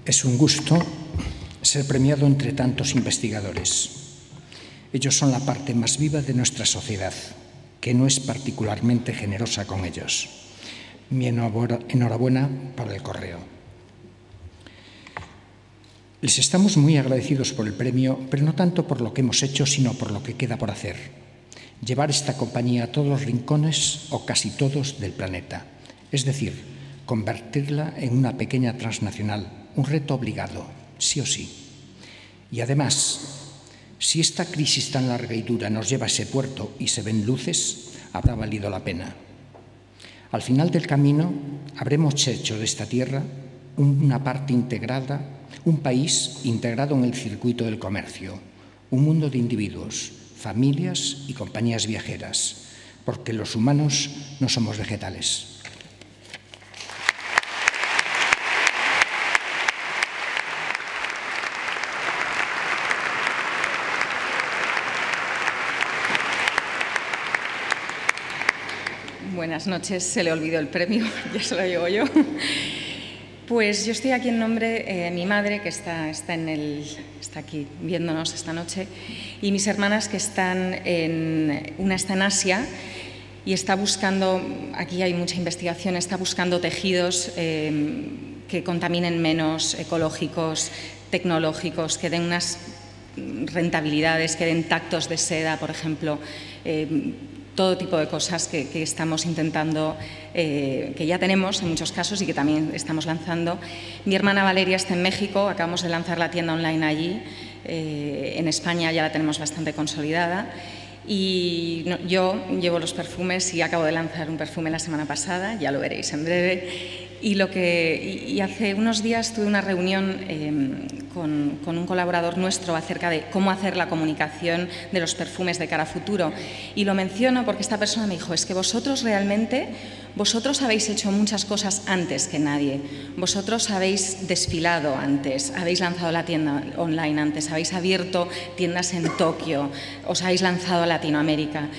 Speaker 16: Es un gusto ser premiado entre tantos investigadores. Ellos son la parte más viva de nuestra sociedad, que no es particularmente generosa con ellos. Mi enhorabuena para el Correo. Les estamos muy agradecidos por el premio, pero no tanto por lo que hemos hecho, sino por lo que queda por hacer. Llevar esta compañía a todos los rincones, o casi todos, del planeta. Es decir, convertirla en una pequeña transnacional. Un reto obligado, sí o sí. Y además, si esta crisis tan larga y dura nos lleva a ese puerto y se ven luces, habrá valido la pena. Al final del camino, habremos hecho de esta tierra una parte integrada, un país integrado en el circuito del comercio, un mundo de individuos, familias y compañías viajeras, porque los humanos no somos vegetales.
Speaker 17: Buenas noches, se le olvidó el premio, ya se lo llevo yo. Pues yo estoy aquí en nombre de mi madre, que está aquí viéndonos esta noche, y mis hermanas, que una está en Asia y está buscando, aquí hay mucha investigación, está buscando tejidos que contaminen menos, ecológicos, tecnológicos, que den unas rentabilidades, que den tactos de seda, por ejemplo, todo tipo de cosas que estamos intentando, que ya tenemos en muchos casos y que también estamos lanzando. Mi hermana Valeria está en México, acabamos de lanzar la tienda online allí, en España ya la tenemos bastante consolidada. Y yo llevo los perfumes y acabo de lanzar un perfume la semana pasada, ya lo veréis en breve. Y hace unos días tuve una reunión con un colaborador nuestro acerca de cómo hacer la comunicación de los perfumes de cara a futuro. Y lo menciono porque esta persona me dijo, es que vosotros habéis hecho muchas cosas antes que nadie. Vosotros habéis desfilado antes, habéis lanzado la tienda online antes, habéis abierto tiendas en Tokio, os habéis lanzado a Latinoamérica.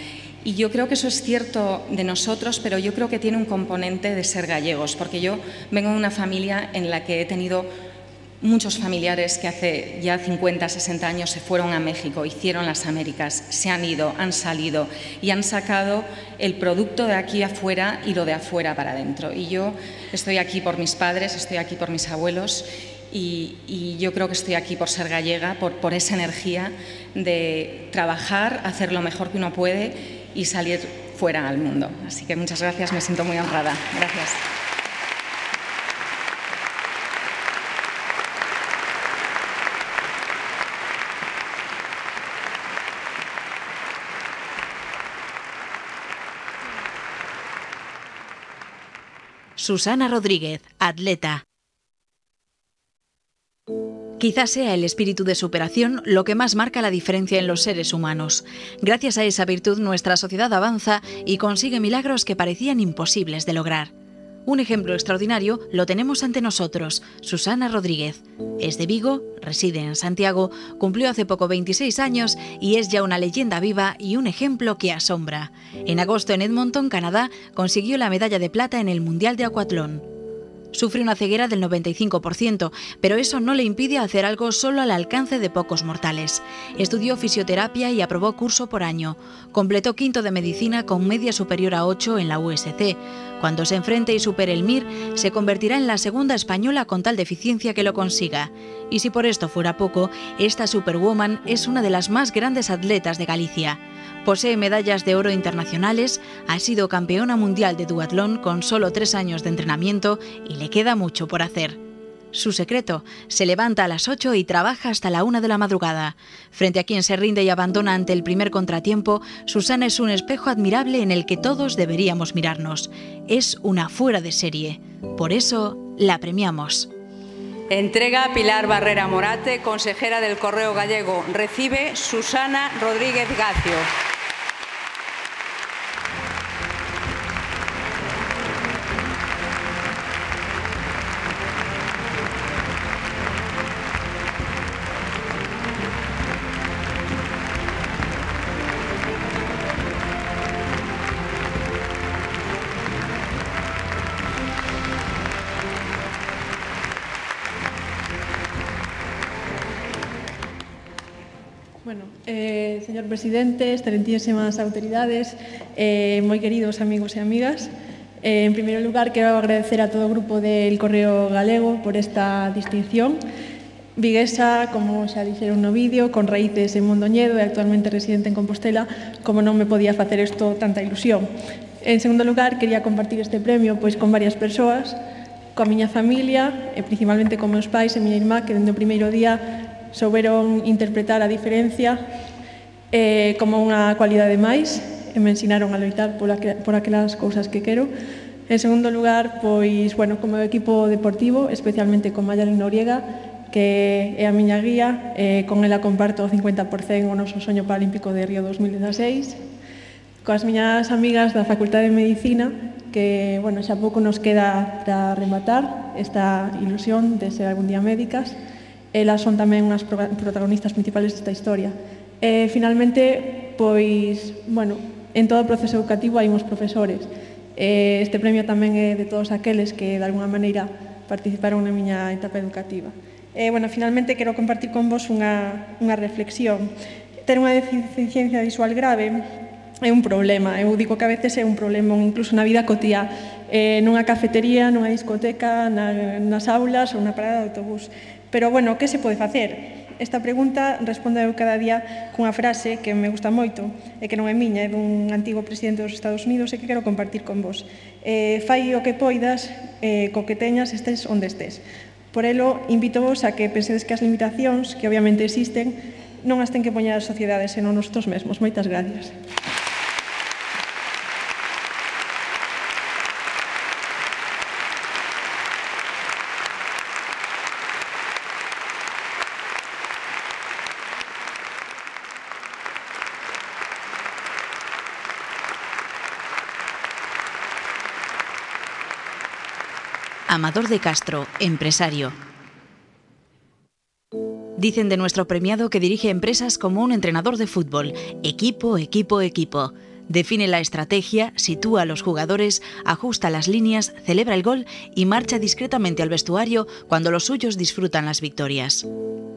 Speaker 17: Y yo creo que eso es cierto de nosotros, pero yo creo que tiene un componente de ser gallegos, porque yo vengo de una familia en la que he tenido muchos familiares que hace ya 50, 60 años se fueron a México, hicieron las Américas, se han ido, han salido y han sacado el producto de aquí afuera y lo de afuera para adentro. Y yo estoy aquí por mis padres, estoy aquí por mis abuelos y yo creo que estoy aquí por ser gallega, por esa energía de trabajar, hacer lo mejor que uno puede y salir fuera al mundo. Así que muchas gracias, me siento muy honrada. Gracias.
Speaker 6: Susana Rodríguez, atleta. Quizás sea el espíritu de superación lo que más marca la diferencia en los seres humanos. Gracias a esa virtud nuestra sociedad avanza y consigue milagros que parecían imposibles de lograr. Un ejemplo extraordinario lo tenemos ante nosotros, Susana Rodríguez. Es de Vigo, reside en Santiago, cumplió hace poco 26 años y es ya una leyenda viva y un ejemplo que asombra. En agosto en Edmonton, Canadá, consiguió la medalla de plata en el Mundial de Acuatlón. Sufre una ceguera del 95%, pero eso no le impide hacer algo solo al alcance de pocos mortales. Estudió fisioterapia y aprobó curso por año. Completó quinto de medicina con media superior a 8 en la USC. Cuando se enfrente y supere el MIR, se convertirá en la segunda española con tal deficiencia que lo consiga. Y si por esto fuera poco, esta Superwoman es una de las más grandes atletas de Galicia. Posee medallas de oro internacionales, ha sido campeona mundial de duatlón con solo 3 años de entrenamiento y le queda mucho por hacer. Su secreto: se levanta a las 8 y trabaja hasta la 1 de la madrugada. Frente a quien se rinde y abandona ante el primer contratiempo, Susana es un espejo admirable en el que todos deberíamos mirarnos. Es una fuera de serie. Por eso la premiamos.
Speaker 3: Entrega Pilar Barrera Morate, consejera del Correo Gallego. Recibe Susana Rodríguez Gacio.
Speaker 18: Bueno, señor presidente, excelentísimas autoridades, moi queridos amigos e amigas, en primeiro lugar quero agradecer a todo o grupo del Correo Galego por esta distinción. Viguesa, como xa dixeron no vídeo, con raíces en Mondoñedo e actualmente residente en Compostela, como non me podía facer isto tanta ilusión. En segundo lugar, quería compartir este premio pois con varias persoas, coa miña familia, e principalmente con meus pais e miña irmá, que dende o primeiro día souberon interpretar a diferencia como unha cualidade máis e me ensinaron a loitar por aquelas cousas que quero. En segundo lugar, pois, bueno, como equipo deportivo, especialmente con Mayalín Noriega, que é a miña guía, con ela comparto o 50% o noso soño paralímpico de Río 2016. Coas miñas amigas da Facultade de Medicina, que, bueno, xa pouco nos queda para rematar esta ilusión de ser algún día médicas. Elas son tamén unhas protagonistas principales desta historia. Finalmente, pois, bueno, en todo o proceso educativo hai uns profesores. Este premio tamén é de todos aqueles que, de alguna maneira, participaron na miña etapa educativa. Bueno, finalmente, quero compartir con vos unha reflexión. Ter unha deficiencia visual grave é un problema. Eu digo que a veces é un problema incluso na vida cotiá, nunha cafetería, nunha discoteca, nas aulas ou na parada de autobús. Pero, bueno, que se pode facer? Esta pregunta respondo eu cada día cunha frase que me gusta moito e que non é miña, é dun antigo presidente dos Estados Unidos e que quero compartir con vos. Fai o que poidas, co que teñas, estés onde estés. Por elo, invito vos a que pensedes que as limitacións, que obviamente existen, non as ten que poñer as sociedades, senón nosotros mesmos. Moitas gracias.
Speaker 6: Amador de Castro, empresario. Dicen de nuestro premiado que dirige empresas como un entrenador de fútbol. Equipo, equipo, equipo. Define la estrategia, sitúa a los jugadores, ajusta las líneas, celebra el gol y marcha discretamente al vestuario cuando los suyos disfrutan las victorias.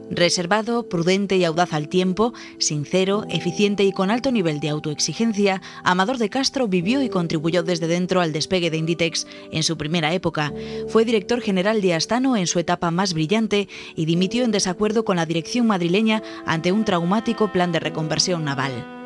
Speaker 6: Reservado, prudente y audaz al tiempo, sincero, eficiente y con alto nivel de autoexigencia, Amador de Castro vivió y contribuyó desde dentro al despegue de Inditex en su primera época. Fue director general de Astano en su etapa más brillante y dimitió en desacuerdo con la dirección madrileña ante un traumático plan de reconversión naval.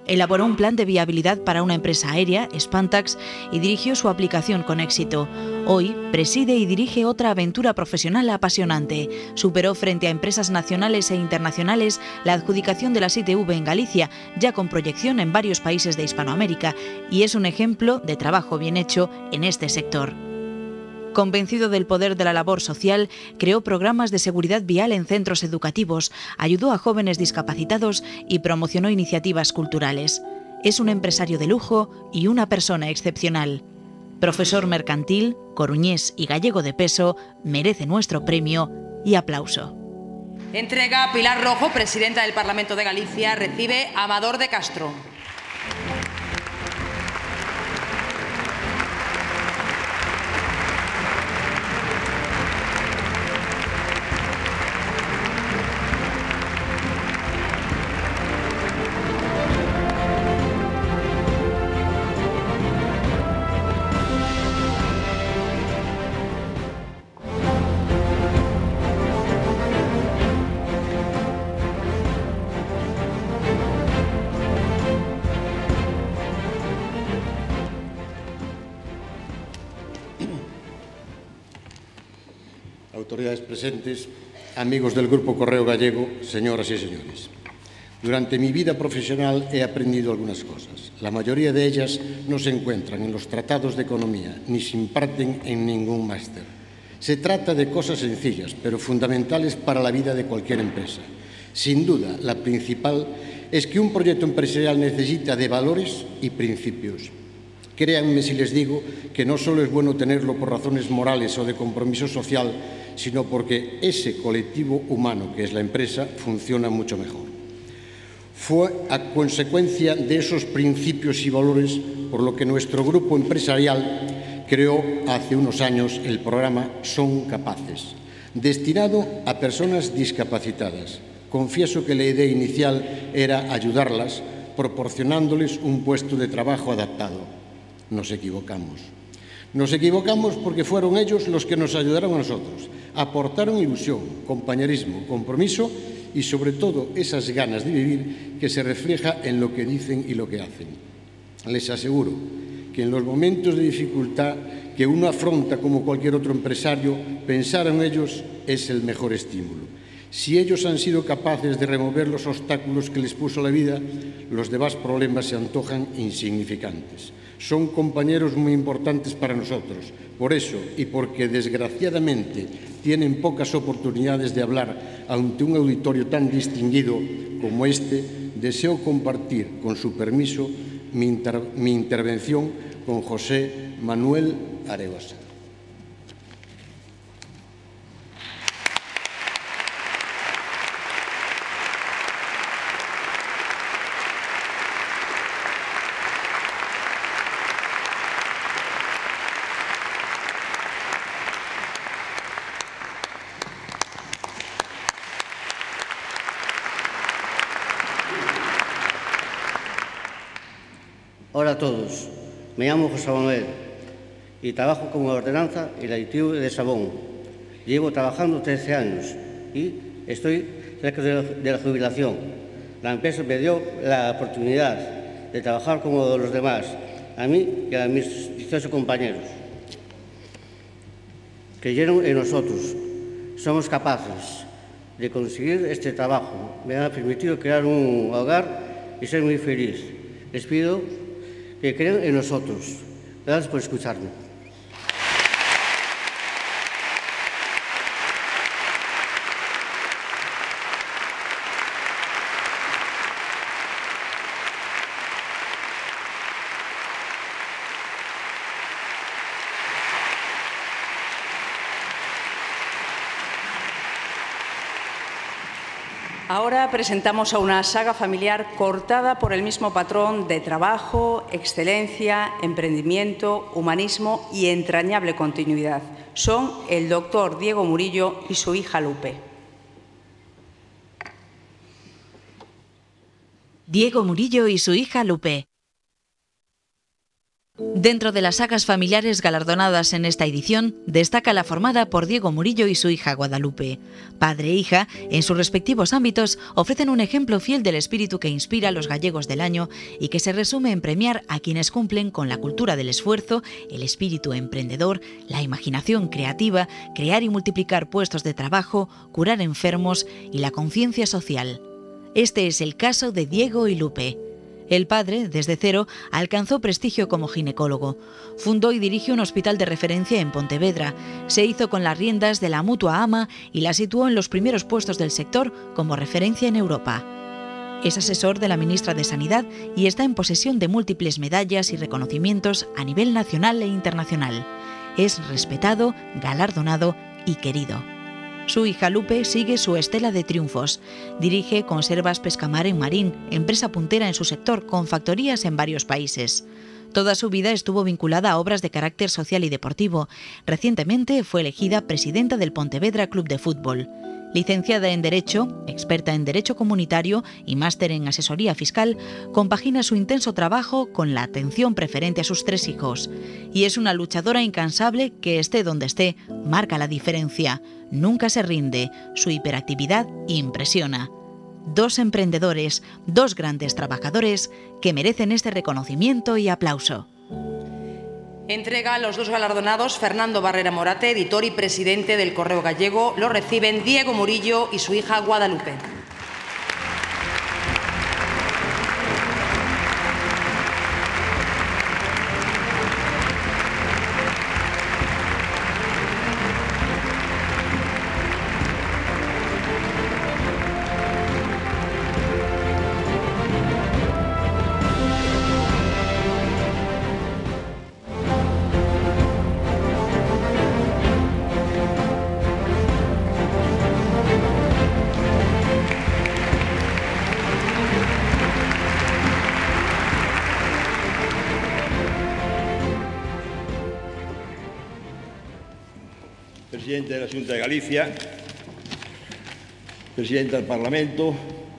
Speaker 6: Elaboró un plan de viabilidad para una empresa aérea, Spantax, y dirigió su aplicación con éxito. Hoy preside y dirige otra aventura profesional apasionante. Superó frente a empresas nacionales e internacionales la adjudicación de las ITV en Galicia, ya con proyección en varios países de Hispanoamérica, y es un ejemplo de trabajo bien hecho en este sector. Convencido del poder de la labor social, creó programas de seguridad vial en centros educativos, ayudó a jóvenes discapacitados y promocionó iniciativas culturales. Es un empresario de lujo y una persona excepcional. Profesor mercantil, coruñés y gallego de peso, merece nuestro premio y aplauso.
Speaker 11: Entrega Pilar Rojo, presidenta del Parlamento de Galicia, recibe Amador de Castro.
Speaker 19: Autoridades presentes, amigos del Grupo Correo Gallego, señoras y señores. Durante mi vida profesional he aprendido algunas cosas. La mayoría de ellas no se encuentran en los tratados de economía ni se imparten en ningún máster. Se trata de cosas sencillas, pero fundamentales para la vida de cualquier empresa. Sin duda, la principal es que un proyecto empresarial necesita de valores y principios. Créanme si les digo que no solo es bueno tenerlo por razones morales o de compromiso social, sino porque ese colectivo humano que es la empresa funciona mucho mejor. Fue a consecuencia de esos principios y valores por lo que nuestro grupo empresarial creó hace unos años el programa Son Capaces, destinado a personas discapacitadas. Confieso que la idea inicial era ayudarlas proporcionándoles un puesto de trabajo adaptado. Nos equivocamos. Nos equivocamos porque fueron ellos los que nos ayudaron a nosotros. Aportaron ilusión, compañerismo, compromiso y sobre todo esas ganas de vivir que se refleja en lo que dicen y lo que hacen. Les aseguro que en los momentos de dificultad que uno afronta como cualquier otro empresario, pensar en ellos es el mejor estímulo. Si ellos han sido capaces de remover los obstáculos que les puso la vida, los demás problemas se antojan insignificantes. Son compañeros muy importantes para nosotros. Por eso, y porque desgraciadamente tienen pocas oportunidades de hablar ante un auditorio tan distinguido como este, deseo compartir, con su permiso, mi intervención con José Manuel Aregosa.
Speaker 20: Hola a todos, me llamo José Manuel y trabajo como ordenanza en la ITV de Sabón. Llevo trabajando 13 años y estoy cerca de la jubilación. La empresa me dio la oportunidad de trabajar como los demás, a mí y a mis 18 compañeros. Creyeron en nosotros, somos capaces de conseguir este trabajo. Me ha permitido crear un hogar y ser muy feliz. Les pido que crean en nosotros. Gracias por escucharme.
Speaker 3: Ahora presentamos a una saga familiar cortada por el mismo patrón de trabajo, excelencia, emprendimiento, humanismo y entrañable continuidad. Son el doctor Diego Murillo y su hija Lupe.
Speaker 6: Diego Murillo y su hija Lupe. Dentro de las sagas familiares galardonadas en esta edición, destaca la formada por Diego Murillo y su hija Guadalupe. Padre e hija, en sus respectivos ámbitos, ofrecen un ejemplo fiel del espíritu que inspira a los gallegos del año y que se resume en premiar a quienes cumplen con la cultura del esfuerzo, el espíritu emprendedor, la imaginación creativa, crear y multiplicar puestos de trabajo, curar enfermos y la conciencia social. Este es el caso de Diego y Lupe. El padre, desde cero, alcanzó prestigio como ginecólogo. Fundó y dirige un hospital de referencia en Pontevedra. Se hizo con las riendas de la Mutua Ama y la situó en los primeros puestos del sector como referencia en Europa. Es asesor de la ministra de Sanidad y está en posesión de múltiples medallas y reconocimientos a nivel nacional e internacional. Es respetado, galardonado y querido. Su hija Lupe sigue su estela de triunfos. Dirige Conservas Pescamar en Marín, empresa puntera en su sector, con factorías en varios países. Toda su vida estuvo vinculada a obras de carácter social y deportivo. Recientemente fue elegida presidenta del Pontevedra Club de Fútbol. Licenciada en Derecho, experta en Derecho Comunitario y máster en Asesoría Fiscal, compagina su intenso trabajo con la atención preferente a sus 3 hijos. Y es una luchadora incansable que, esté donde esté, marca la diferencia. Nunca se rinde, su hiperactividad impresiona. 2 emprendedores, 2 grandes trabajadores que merecen este reconocimiento y aplauso.
Speaker 11: Entrega a los 2 galardonados Fernando Barrera Morate, editor y presidente del Correo Gallego. Lo reciben Diego Murillo y su hija Guadalupe.
Speaker 21: Presidente de la Xunta de Galicia, Presidente del Parlamento,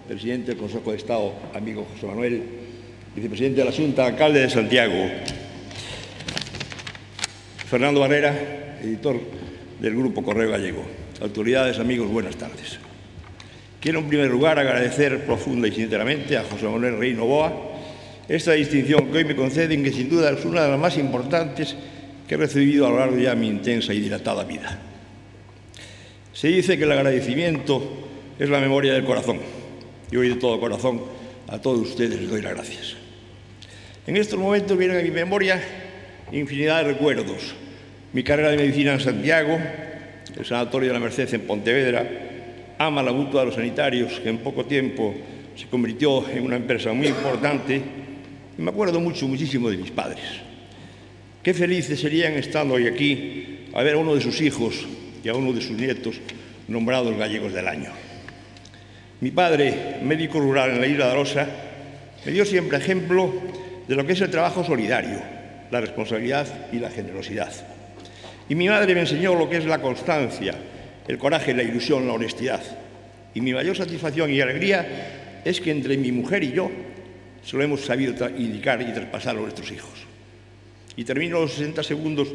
Speaker 21: Presidente del Consejo de Estado, amigo José Manuel, Vicepresidente de la Xunta, Alcalde de Santiago, Fernando Barrera, editor del Grupo Correo Gallego, autoridades, amigos, buenas tardes. Quiero en primer lugar agradecer profunda y sinceramente a José Manuel Rey Novoa esta distinción que hoy me conceden, que sin duda es una de las más importantes que he recibido a lo largo ya de mi intensa y dilatada vida. Se dice que el agradecimiento es la memoria del corazón. Y hoy de todo corazón a todos ustedes les doy las gracias. En estos momentos vienen a mi memoria infinidad de recuerdos. Mi carrera de medicina en Santiago, el Sanatorio de la Merced en Pontevedra, AMA, la Mutua de los Sanitarios, que en poco tiempo se convirtió en una empresa muy importante. Y me acuerdo muchísimo de mis padres. Qué felices serían estando hoy aquí a ver a uno de sus hijos y a uno de sus nietos nombrados gallegos del año. Mi padre, médico rural en la isla de Arosa, me dio siempre ejemplo de lo que es el trabajo solidario, la responsabilidad y la generosidad. Y mi madre me enseñó lo que es la constancia, el coraje, la ilusión, la honestidad. Y mi mayor satisfacción y alegría es que entre mi mujer y yo se lo hemos sabido indicar y traspasar a nuestros hijos. Y termino los 60 segundos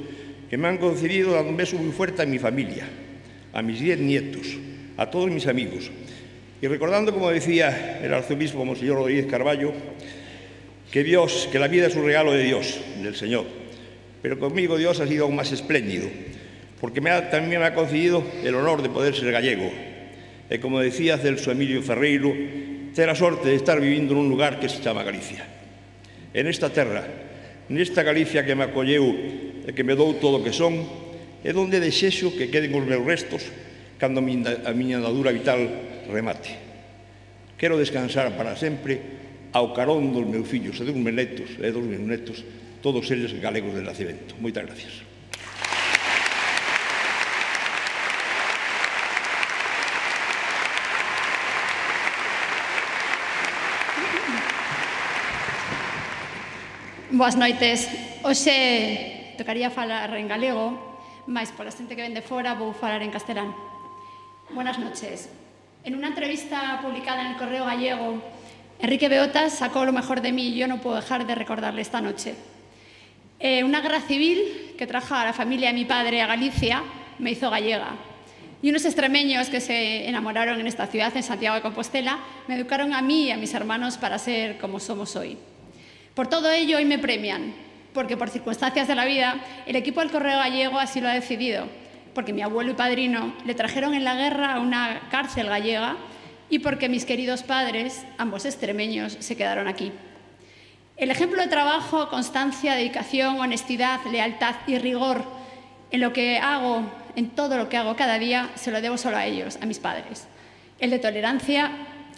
Speaker 21: que me han concedido dando un beso muy fuerte a mi familia, a mis 10 nietos, a todos mis amigos. Y recordando, como decía el arzobispo Monseñor Rodríguez Carballo, que la vida es un regalo de Dios, del Señor. Pero conmigo Dios ha sido aún más espléndido, porque también me ha concedido el honor de poder ser gallego. Y como decía Celso Emilio Ferreiro, tengo la sorte de estar viviendo en un lugar que se llama Galicia. En esta terra, nesta Galicia que me acolleu e que me dou todo o que son, é onde desexo que queden os meus restos cando a miña andadura vital remate. Quero descansar para sempre ao carón dos meus fillos e dos meus netos, todos eles galegos de nacimento. Moitas gracias.
Speaker 1: Boas noites. Hoxe tocaría falar en galego, mas pola xente que ven de fora vou falar en castelán. Buenas noches. En una entrevista publicada en el Correo Gallego, Enrique Beotas sacó lo mejor de mí y yo no puedo dejar de recordarle esta noche. Una guerra civil que trajo a la familia de mi padre a Galicia me hizo gallega. Y unos extremeños que se enamoraron en esta ciudad, en Santiago de Compostela, me educaron a mí y a mis hermanos para ser como somos hoy. Por todo ello, hoy me premian, porque por circunstancias de la vida, el equipo del Correo Gallego así lo ha decidido, porque mi abuelo y padrino le trajeron en la guerra a una cárcel gallega y porque mis queridos padres, ambos extremeños, se quedaron aquí. El ejemplo de trabajo, constancia, dedicación, honestidad, lealtad y rigor en lo que hago, en todo lo que hago cada día, se lo debo solo a ellos, a mis padres. El de tolerancia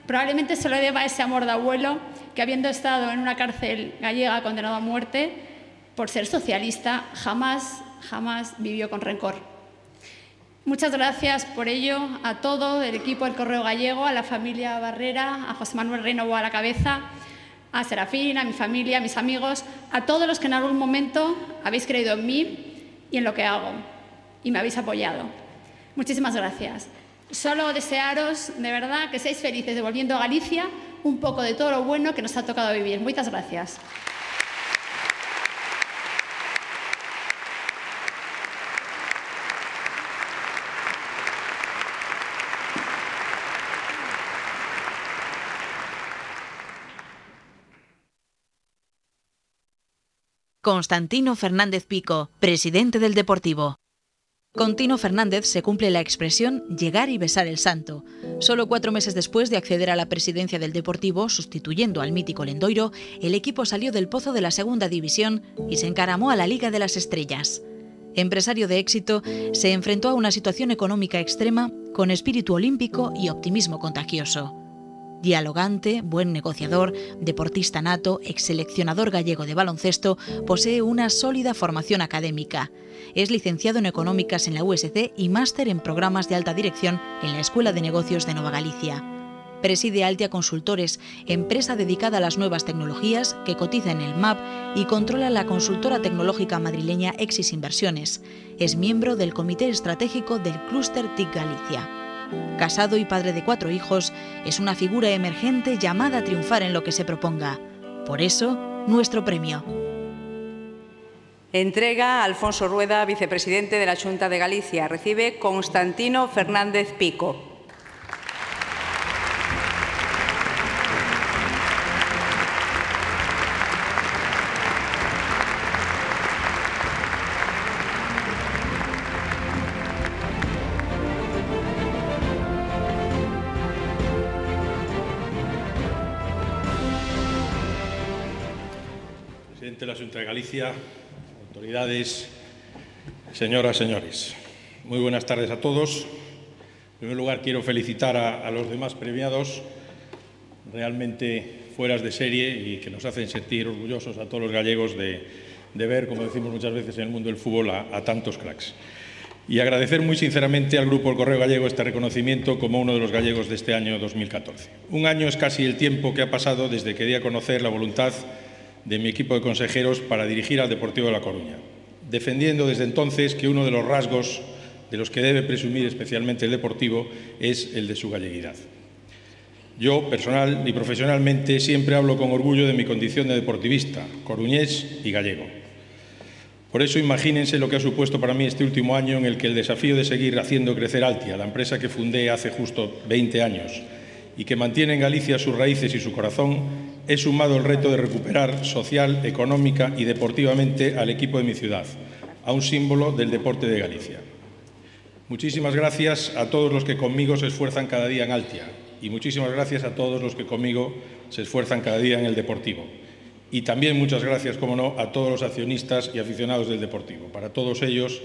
Speaker 1: probablemente se lo deba a ese amor de abuelo que, habiendo estado en una cárcel gallega condenado a muerte por ser socialista, jamás vivió con rencor. Muchas gracias por ello a todo el equipo del Correo Gallego, a la familia Barrera, a José Manuel Rey Novoa a la cabeza, a Serafín, a mi familia, a mis amigos, a todos los que en algún momento habéis creído en mí y en lo que hago y me habéis apoyado. Muchísimas gracias. Solo desearos, de verdad, que seáis felices devolviendo a Galicia un poco de todo lo bueno que nos ha tocado vivir. Muchas gracias.
Speaker 6: Constantino Fernández Pico, presidente del Deportivo. Con Tino Fernández se cumple la expresión llegar y besar el santo. Solo 4 meses después de acceder a la presidencia del Deportivo, sustituyendo al mítico Lendoiro, el equipo salió del pozo de la segunda división y se encaramó a la Liga de las Estrellas. Empresario de éxito, se enfrentó a una situación económica extrema con espíritu olímpico y optimismo contagioso. Dialogante, buen negociador, deportista nato, exseleccionador gallego de baloncesto, posee una sólida formación académica. Es licenciado en Económicas en la USC y máster en Programas de Alta Dirección en la Escuela de Negocios de Nova Galicia. Preside Altia Consultores, empresa dedicada a las nuevas tecnologías que cotiza en el MAP y controla la consultora tecnológica madrileña Exis Inversiones. Es miembro del Comité Estratégico del Clúster TIC Galicia. Casado y padre de 4 hijos, es una figura emergente llamada a triunfar en lo que se proponga. Por eso, nuestro premio.
Speaker 3: Entrega a Alfonso Rueda, vicepresidente de la Xunta de Galicia. Recibe Constantino Fernández Pico.
Speaker 14: Presidente de la Xunta de Galicia, autoridades, señoras, señores. Muy buenas tardes a todos. En primer lugar, quiero felicitar a los demás premiados, realmente fueras de serie y que nos hacen sentir orgullosos a todos los gallegos de ver, como decimos muchas veces en el mundo del fútbol, a tantos cracks. Y agradecer muy sinceramente al Grupo El Correo Gallego este reconocimiento como uno de los gallegos de este año 2014. Un año es casi el tiempo que ha pasado desde que di a conocer la voluntad de mi equipo de consejeros para dirigir al Deportivo de La Coruña, defendiendo desde entonces que uno de los rasgos de los que debe presumir especialmente el Deportivo es el de su galleguidad. Yo, personal y profesionalmente, siempre hablo con orgullo de mi condición de deportivista, coruñés y gallego. Por eso imagínense lo que ha supuesto para mí este último año en el que el desafío de seguir haciendo crecer Altia, la empresa que fundé hace justo 20 años y que mantiene en Galicia sus raíces y su corazón, he sumado el reto de recuperar social, económica y deportivamente al equipo de mi ciudad, a un símbolo del deporte de Galicia. Muchísimas gracias a todos los que conmigo se esfuerzan cada día en Altia y muchísimas gracias a todos los que conmigo se esfuerzan cada día en el Deportivo. Y también muchas gracias, como no, a todos los accionistas y aficionados del Deportivo. Para todos ellos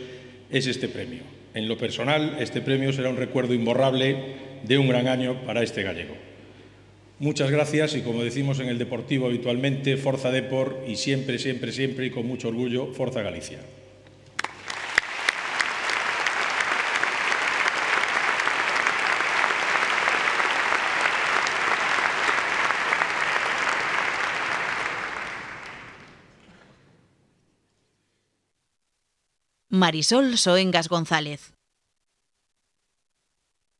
Speaker 14: es este premio. En lo personal, este premio será un recuerdo imborrable de un gran año para este gallego. Muchas gracias y, como decimos en el Deportivo habitualmente, Forza Depor y siempre, siempre, siempre y con mucho orgullo, Forza Galicia.
Speaker 6: Marisol Soengas González.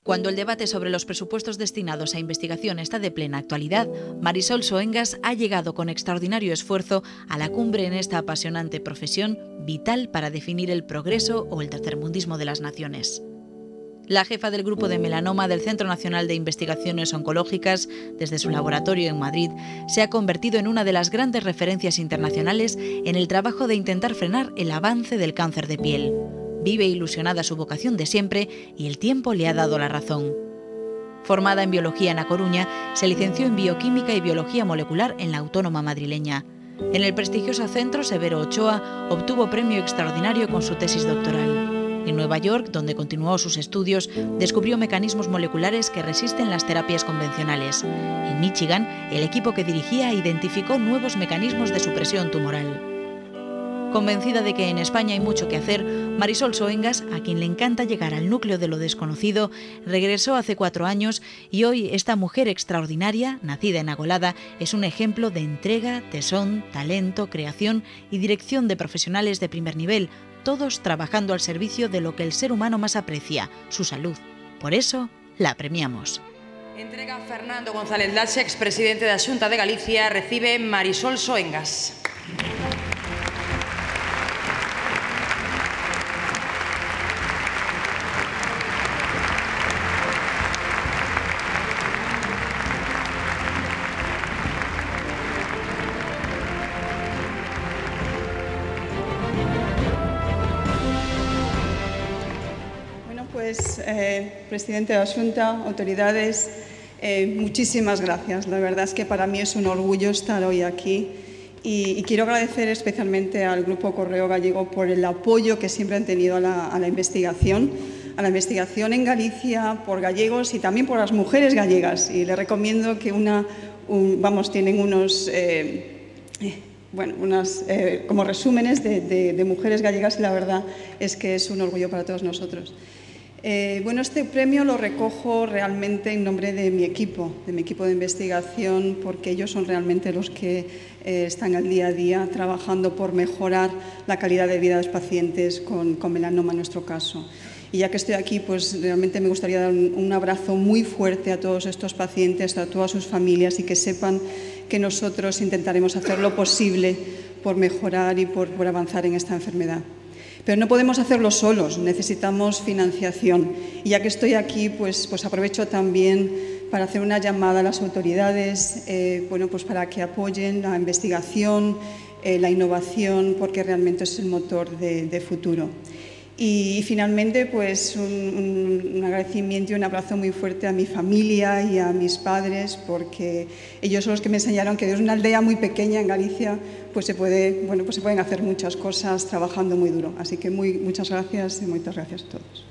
Speaker 6: Cuando el debate sobre los presupuestos destinados a investigación está de plena actualidad, Marisol Soengas ha llegado con extraordinario esfuerzo a la cumbre en esta apasionante profesión vital para definir el progreso o el tercermundismo de las naciones. La jefa del grupo de melanoma del Centro Nacional de Investigaciones Oncológicas, desde su laboratorio en Madrid, se ha convertido en una de las grandes referencias internacionales en el trabajo de intentar frenar el avance del cáncer de piel. Vive ilusionada su vocación de siempre y el tiempo le ha dado la razón. Formada en biología en A Coruña, se licenció en bioquímica y biología molecular en la Autónoma madrileña. En el prestigioso Centro Severo Ochoa obtuvo premio extraordinario con su tesis doctoral. En Nueva York, donde continuó sus estudios, descubrió mecanismos moleculares que resisten las terapias convencionales. En Michigan, el equipo que dirigía identificó nuevos mecanismos de supresión tumoral. Convencida de que en España hay mucho que hacer, Marisol Soengas, a quien le encanta llegar al núcleo de lo desconocido, regresó hace 4 años y hoy esta mujer extraordinaria, nacida en Agolada, es un ejemplo de entrega, tesón, talento, creación y dirección de profesionales de primer nivel, todos trabajando al servicio de lo que el ser humano más aprecia, su salud. Por eso, la premiamos.
Speaker 11: Entrega Fernando González Laxe, expresidente da Xunta de Galicia, recibe Marisol Soengas.
Speaker 4: Presidente de la Xunta, autoridades, muchísimas gracias. La verdad es que para mí es un orgullo estar hoy aquí y quiero agradecer especialmente al Grupo Correo Gallego por el apoyo que siempre han tenido a la investigación en Galicia, por gallegos y también por las mujeres gallegas. Y les recomiendo que tienen unos... como resúmenes de mujeres gallegas y la verdad es que es un orgullo para todos nosotros. Este premio lo recojo realmente en nombre de mi equipo de investigación, porque ellos son realmente los que están al día a día trabajando por mejorar la calidad de vida de los pacientes con melanoma en nuestro caso. Y ya que estoy aquí, pues realmente me gustaría dar un abrazo muy fuerte a todos estos pacientes, a todas sus familias y que sepan que nosotros intentaremos hacer lo posible por mejorar y por avanzar en esta enfermedad. Pero no podemos hacerlo solos, necesitamos financiación. Y ya que estoy aquí, pues aprovecho también para hacer una llamada a las autoridades, para que apoyen la investigación, la innovación, porque realmente es el motor de futuro. Y finalmente, pues un agradecimiento y un abrazo muy fuerte a mi familia y a mis padres, porque ellos son los que me enseñaron que desde una aldea muy pequeña en Galicia pues se pueden hacer muchas cosas trabajando muy duro. Así que muchas gracias y muchas gracias a todos.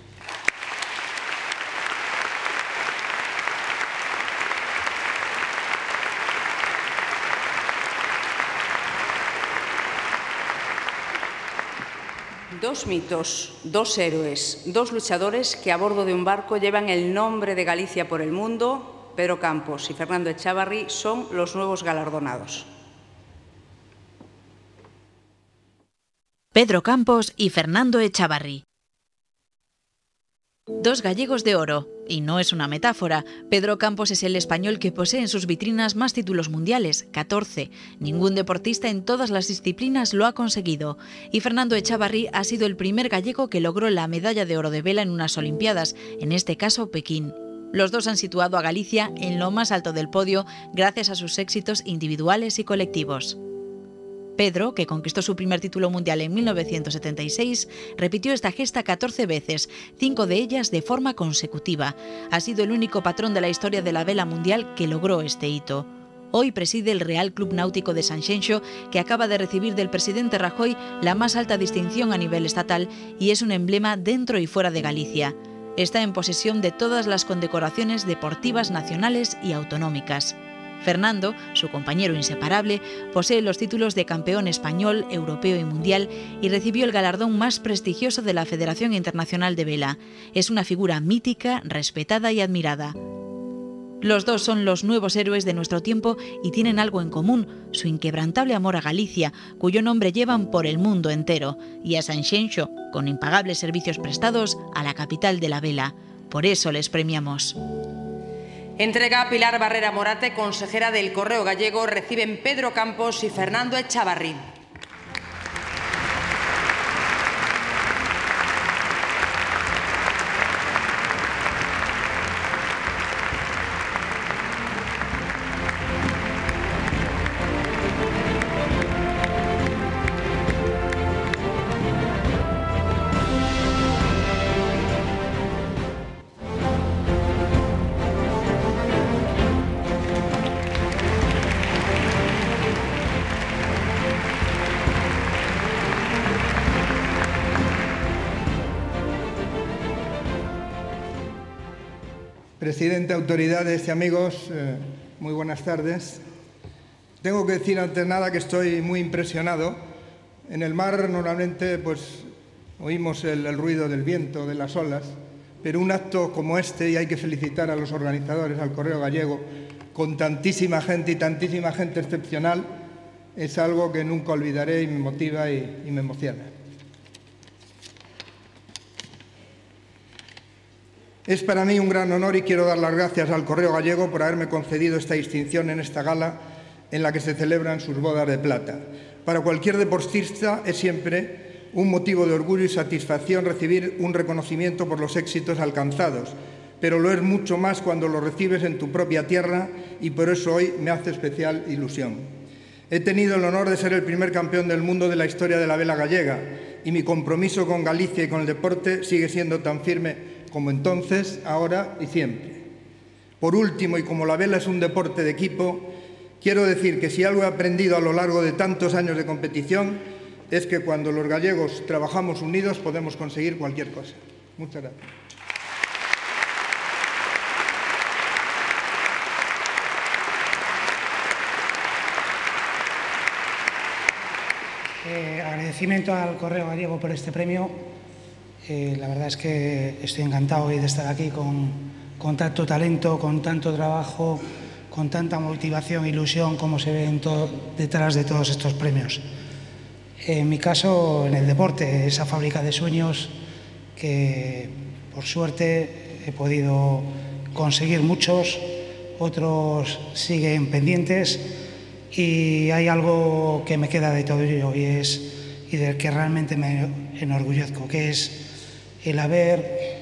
Speaker 3: Dos mitos, dos héroes, dos luchadores que a bordo de un barco llevan el nombre de Galicia por el mundo. Pedro Campos y Fernando Echavarri son los nuevos galardonados.
Speaker 6: Pedro Campos y Fernando Echavarri. Dos gallegos de oro. Y no es una metáfora. Pedro Campos es el español que posee en sus vitrinas más títulos mundiales, 14. Ningún deportista en todas las disciplinas lo ha conseguido. Y Fernando Echavarri ha sido el primer gallego que logró la medalla de oro de vela en unas Olimpiadas, en este caso Pekín. Los dos han situado a Galicia en lo más alto del podio gracias a sus éxitos individuales y colectivos. Pedro, que conquistó su primer título mundial en 1976, repitió esta gesta 14 veces, 5 de ellas de forma consecutiva. Ha sido el único patrón de la historia de la vela mundial que logró este hito. Hoy preside el Real Club Náutico de Sanxenxo, que acaba de recibir del presidente Rajoy la más alta distinción a nivel estatal y es un emblema dentro y fuera de Galicia. Está en posesión de todas las condecoraciones deportivas nacionales y autonómicas. Fernando, su compañero inseparable, posee los títulos de campeón español, europeo y mundial y recibió el galardón más prestigioso de la Federación Internacional de Vela. Es una figura mítica, respetada y admirada. Los dos son los nuevos héroes de nuestro tiempo y tienen algo en común, su inquebrantable amor a Galicia, cuyo nombre llevan por el mundo entero, y a Sanxenxo, con impagables servicios prestados a la capital de la vela. Por eso les premiamos.
Speaker 11: Entrega Pilar Barrera Morate, consejera del Correo Gallego. Reciben Pedro Campos y Fernando Echavarri.
Speaker 5: Presidente, autoridades y amigos, muy buenas tardes. Tengo que decir antes nada que estoy muy impresionado. En el mar normalmente pues, oímos el ruido del viento, de las olas, pero un acto como este, y hay que felicitar a los organizadores, al Correo Gallego, con tantísima gente y tantísima gente excepcional, es algo que nunca olvidaré y me motiva y me emociona. Es para mí un gran honor y quiero dar las gracias al Correo Gallego por haberme concedido esta distinción en esta gala en la que se celebran sus bodas de plata. Para cualquier deportista es siempre un motivo de orgullo y satisfacción recibir un reconocimiento por los éxitos alcanzados, pero lo es mucho más cuando lo recibes en tu propia tierra y por eso hoy me hace especial ilusión. He tenido el honor de ser el primer campeón del mundo de la historia de la vela gallega y mi compromiso con Galicia y con el deporte sigue siendo tan firme como entonces, ahora y siempre. Por último, y como la vela es un deporte de equipo, quiero decir que si algo he aprendido a lo largo de tantos años de competición es que cuando los gallegos trabajamos unidos podemos conseguir cualquier cosa. Muchas gracias.
Speaker 22: Agradecimiento al Correo Gallego por este premio. La verdad es que estoy encantado hoy de estar aquí con tanto talento, con tanto trabajo, con tanta motivación e ilusión como se ve detrás de todos estos premios. En mi caso, en el deporte, esa fábrica de sueños que, por suerte, he podido conseguir muchos, otros siguen pendientes y hay algo que me queda de todo ello y del que realmente me enorgullezco, que es el haber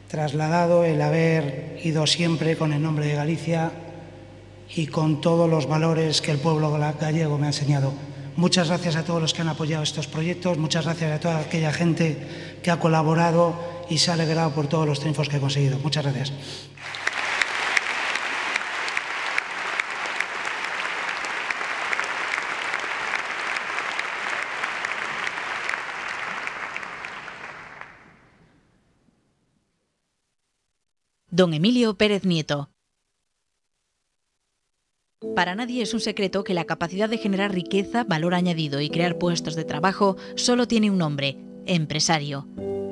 Speaker 22: trasladado, el haber ido siempre con el nombre de Galicia y con todos los valores que el pueblo gallego me ha enseñado. Muchas gracias a todos los que han apoyado estos proyectos, muchas gracias a toda aquella gente que ha colaborado y se ha alegrado por todos los triunfos que he conseguido. Muchas gracias.
Speaker 6: Don Emilio Pérez Nieto. Para nadie es un secreto que la capacidad de generar riqueza, valor añadido y crear puestos de trabajo solo tiene un nombre: empresario.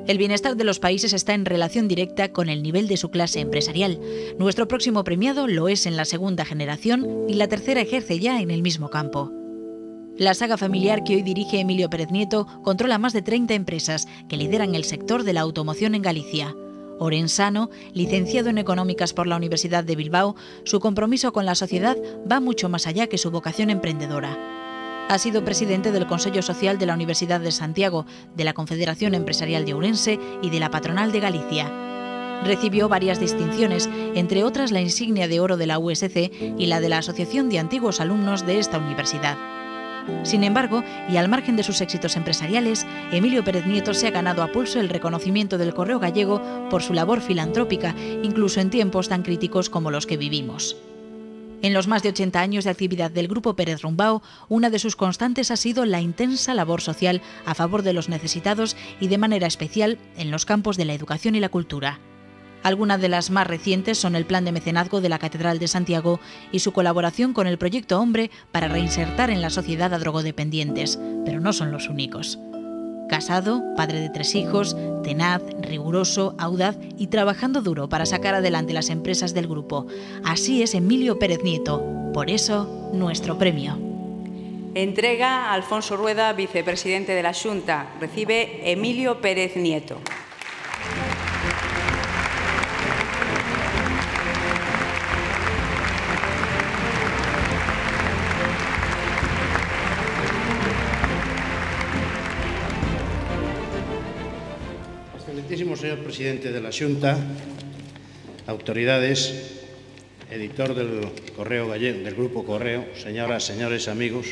Speaker 6: El bienestar de los países está en relación directa con el nivel de su clase empresarial. Nuestro próximo premiado lo es en la segunda generación y la tercera ejerce ya en el mismo campo. La saga familiar que hoy dirige Emilio Pérez Nieto controla más de 30 empresas que lideran el sector de la automoción en Galicia. Orensano, licenciado en Económicas por la Universidad de Bilbao, su compromiso con la sociedad va mucho más allá que su vocación emprendedora. Ha sido presidente del Consejo Social de la Universidad de Santiago, de la Confederación Empresarial de Ourense y de la Patronal de Galicia. Recibió varias distinciones, entre otras la insignia de oro de la USC y la de la Asociación de Antiguos Alumnos de esta universidad. Sin embargo, y al margen de sus éxitos empresariales, Emilio Pérez Nieto se ha ganado a pulso el reconocimiento del Correo Gallego por su labor filantrópica, incluso en tiempos tan críticos como los que vivimos. En los más de 80 años de actividad del Grupo Pérez Rumbao, una de sus constantes ha sido la intensa labor social a favor de los necesitados y de manera especial en los campos de la educación y la cultura. Algunas de las más recientes son el plan de mecenazgo de la Catedral de Santiago y su colaboración con el Proyecto Hombre para reinsertar en la sociedad a drogodependientes, pero no son los únicos. Casado, padre de 3 hijos, tenaz, riguroso, audaz y trabajando duro para sacar adelante las empresas del grupo. Así es Emilio Pérez Nieto. Por eso, nuestro premio.
Speaker 3: Entrega a Alfonso Rueda, vicepresidente de la Xunta. Recibe Emilio Pérez Nieto.
Speaker 19: Excelentísimo señor presidente de la Xunta, autoridades, editor del Correo Gallego, del Grupo Correo, señoras, señores, amigos.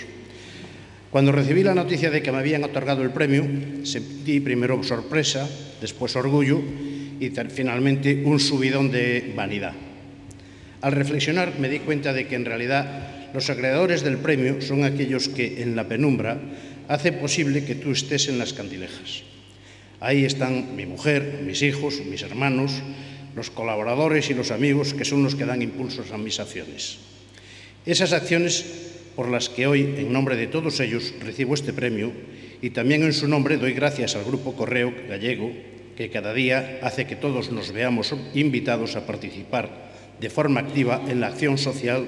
Speaker 19: Cuando recibí la noticia de que me habían otorgado el premio, sentí primero sorpresa, después orgullo y finalmente un subidón de vanidad. Al reflexionar me di cuenta de que en realidad los acreedores del premio son aquellos que en la penumbra hacen posible que tú estés en las candilejas. Ahí están mi mujer, mis hijos, mis hermanos, los colaboradores y los amigos que son los que dan impulsos a mis acciones. Esas acciones por las que hoy, en nombre de todos ellos, recibo este premio y también en su nombre doy gracias al Grupo Correo Gallego, que cada día hace que todos nos veamos invitados a participar de forma activa en la acción social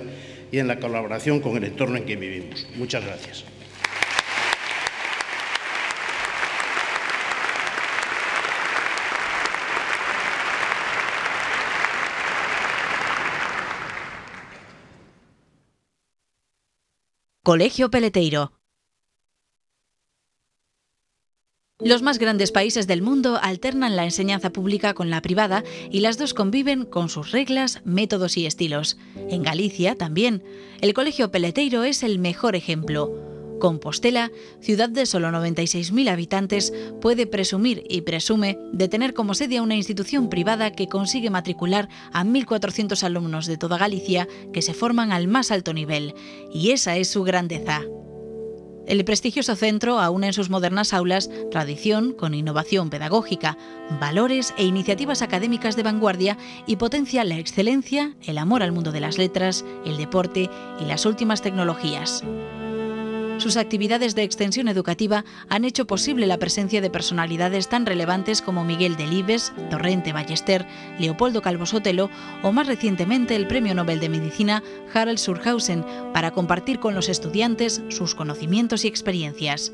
Speaker 19: y en la colaboración con el entorno en que vivimos. Muchas gracias.
Speaker 6: Colegio Peleteiro. Los más grandes países del mundo alternan la enseñanza pública con la privada y las dos conviven con sus reglas, métodos y estilos. En Galicia también. El Colegio Peleteiro es el mejor ejemplo. Compostela, ciudad de solo 96.000 habitantes, puede presumir y presume de tener como sede a una institución privada que consigue matricular a 1.400 alumnos de toda Galicia que se forman al más alto nivel. Y esa es su grandeza. El prestigioso centro aúna en sus modernas aulas tradición con innovación pedagógica, valores e iniciativas académicas de vanguardia y potencia la excelencia, el amor al mundo de las letras, el deporte y las últimas tecnologías. Sus actividades de extensión educativa han hecho posible la presencia de personalidades tan relevantes como Miguel Delibes, Torrente Ballester, Leopoldo Calvo Sotelo o más recientemente el Premio Nobel de Medicina Harald Surhausen para compartir con los estudiantes sus conocimientos y experiencias.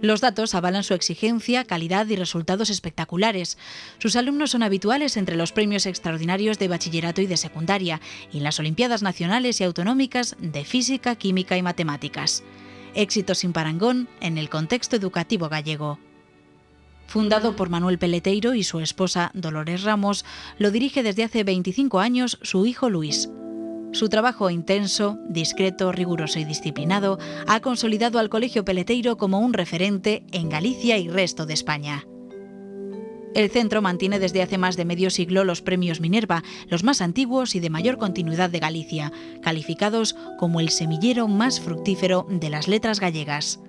Speaker 6: Los datos avalan su exigencia, calidad y resultados espectaculares. Sus alumnos son habituales entre los premios extraordinarios de bachillerato y de secundaria y en las Olimpiadas Nacionales y Autonómicas de Física, Química y Matemáticas. Éxito sin parangón en el contexto educativo gallego. Fundado por Manuel Peleteiro y su esposa Dolores Ramos, lo dirige desde hace 25 años su hijo Luis. Su trabajo intenso, discreto, riguroso y disciplinado ha consolidado al Colegio Peleteiro como un referente en Galicia y resto de España. El centro mantiene desde hace más de medio siglo los premios Minerva, los más antiguos y de mayor continuidad de Galicia, calificados como el semillero más fructífero de las letras gallegas.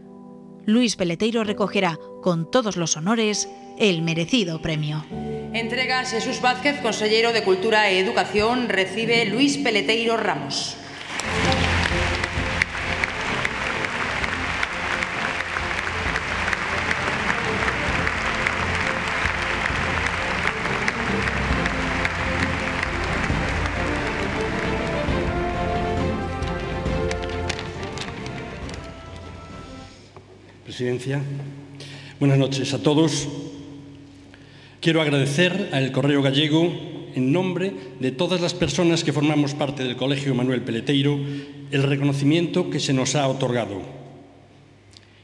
Speaker 6: Luis Peleteiro recogerá, con todos los honores, el merecido premio.
Speaker 11: Entrega Jesús Vázquez, consellero de Cultura e Educación, recibe Luis Peleteiro Ramos.
Speaker 7: Presidencia, buenas noches a todos. Quiero agradecer al Correo Gallego, en nombre de todas las personas que formamos parte del Colegio Manuel Peleteiro, el reconocimiento que se nos ha otorgado.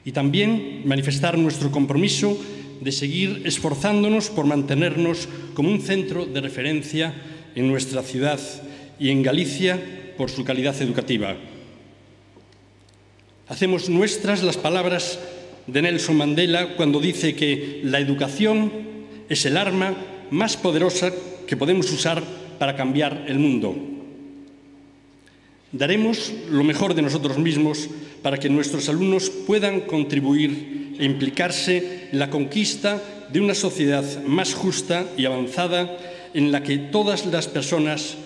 Speaker 7: Y también manifestar nuestro compromiso de seguir esforzándonos por mantenernos como un centro de referencia en nuestra ciudad y en Galicia por su calidad educativa. Hacemos nuestras las palabras de Nelson Mandela cuando dice que la educación es el arma más poderosa que podemos usar para cambiar el mundo. Daremos lo mejor de nosotros mismos para que nuestros alumnos puedan contribuir e implicarse en la conquista de una sociedad más justa y avanzada en la que todas las personas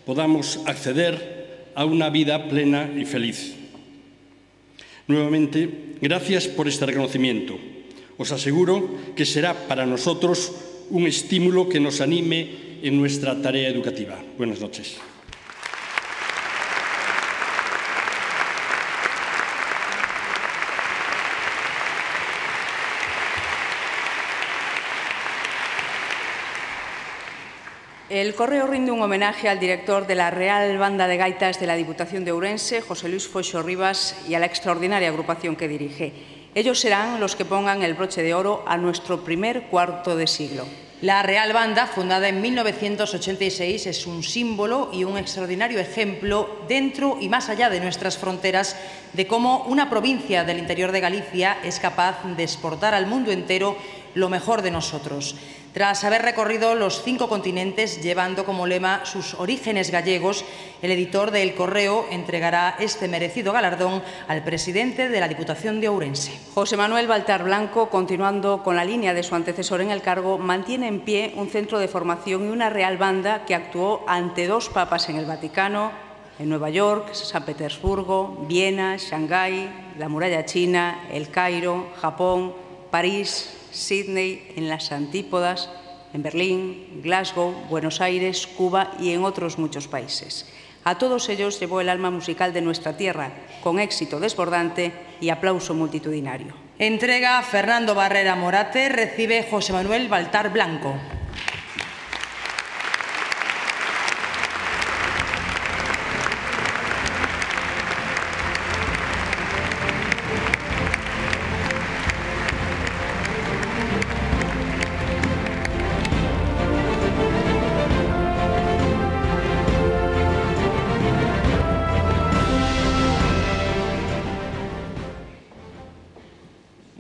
Speaker 7: podamos acceder a una vida plena y feliz. Nuevamente, gracias por este reconocimiento. Os aseguro que será para nosotros un estímulo que nos anime en nuestra tarea educativa. Buenas noches.
Speaker 3: El Correo rinde un homenaje al director de la Real Banda de Gaitas de la Diputación de Ourense, José Luis Foxo Rivas, y a la extraordinaria agrupación que dirige. Ellos serán los que pongan el broche de oro a nuestro primer cuarto de siglo.
Speaker 11: La Real Banda, fundada en 1986, es un símbolo y un extraordinario ejemplo dentro y más allá de nuestras fronteras de cómo una provincia del interior de Galicia es capaz de exportar al mundo entero lo mejor de nosotros. Tras haber recorrido los 5 continentes llevando como lema sus orígenes gallegos, el editor de El Correo entregará este merecido galardón al presidente de la Diputación de Ourense.
Speaker 3: José Manuel Baltar Blanco, continuando con la línea de su antecesor en el cargo, mantiene en pie un centro de formación y una Real Banda que actuó ante 2 papas en el Vaticano, en Nueva York, San Petersburgo, Viena, Shanghái, la Muralla China, El Cairo, Japón, París, Sídney, en las Antípodas, en Berlín, Glasgow, Buenos Aires, Cuba y en otros muchos países. A todos ellos llevó el alma musical de nuestra tierra, con éxito desbordante y aplauso multitudinario.
Speaker 11: Entrega Fernando Barrera Morate, recibe José Manuel Baltar Blanco.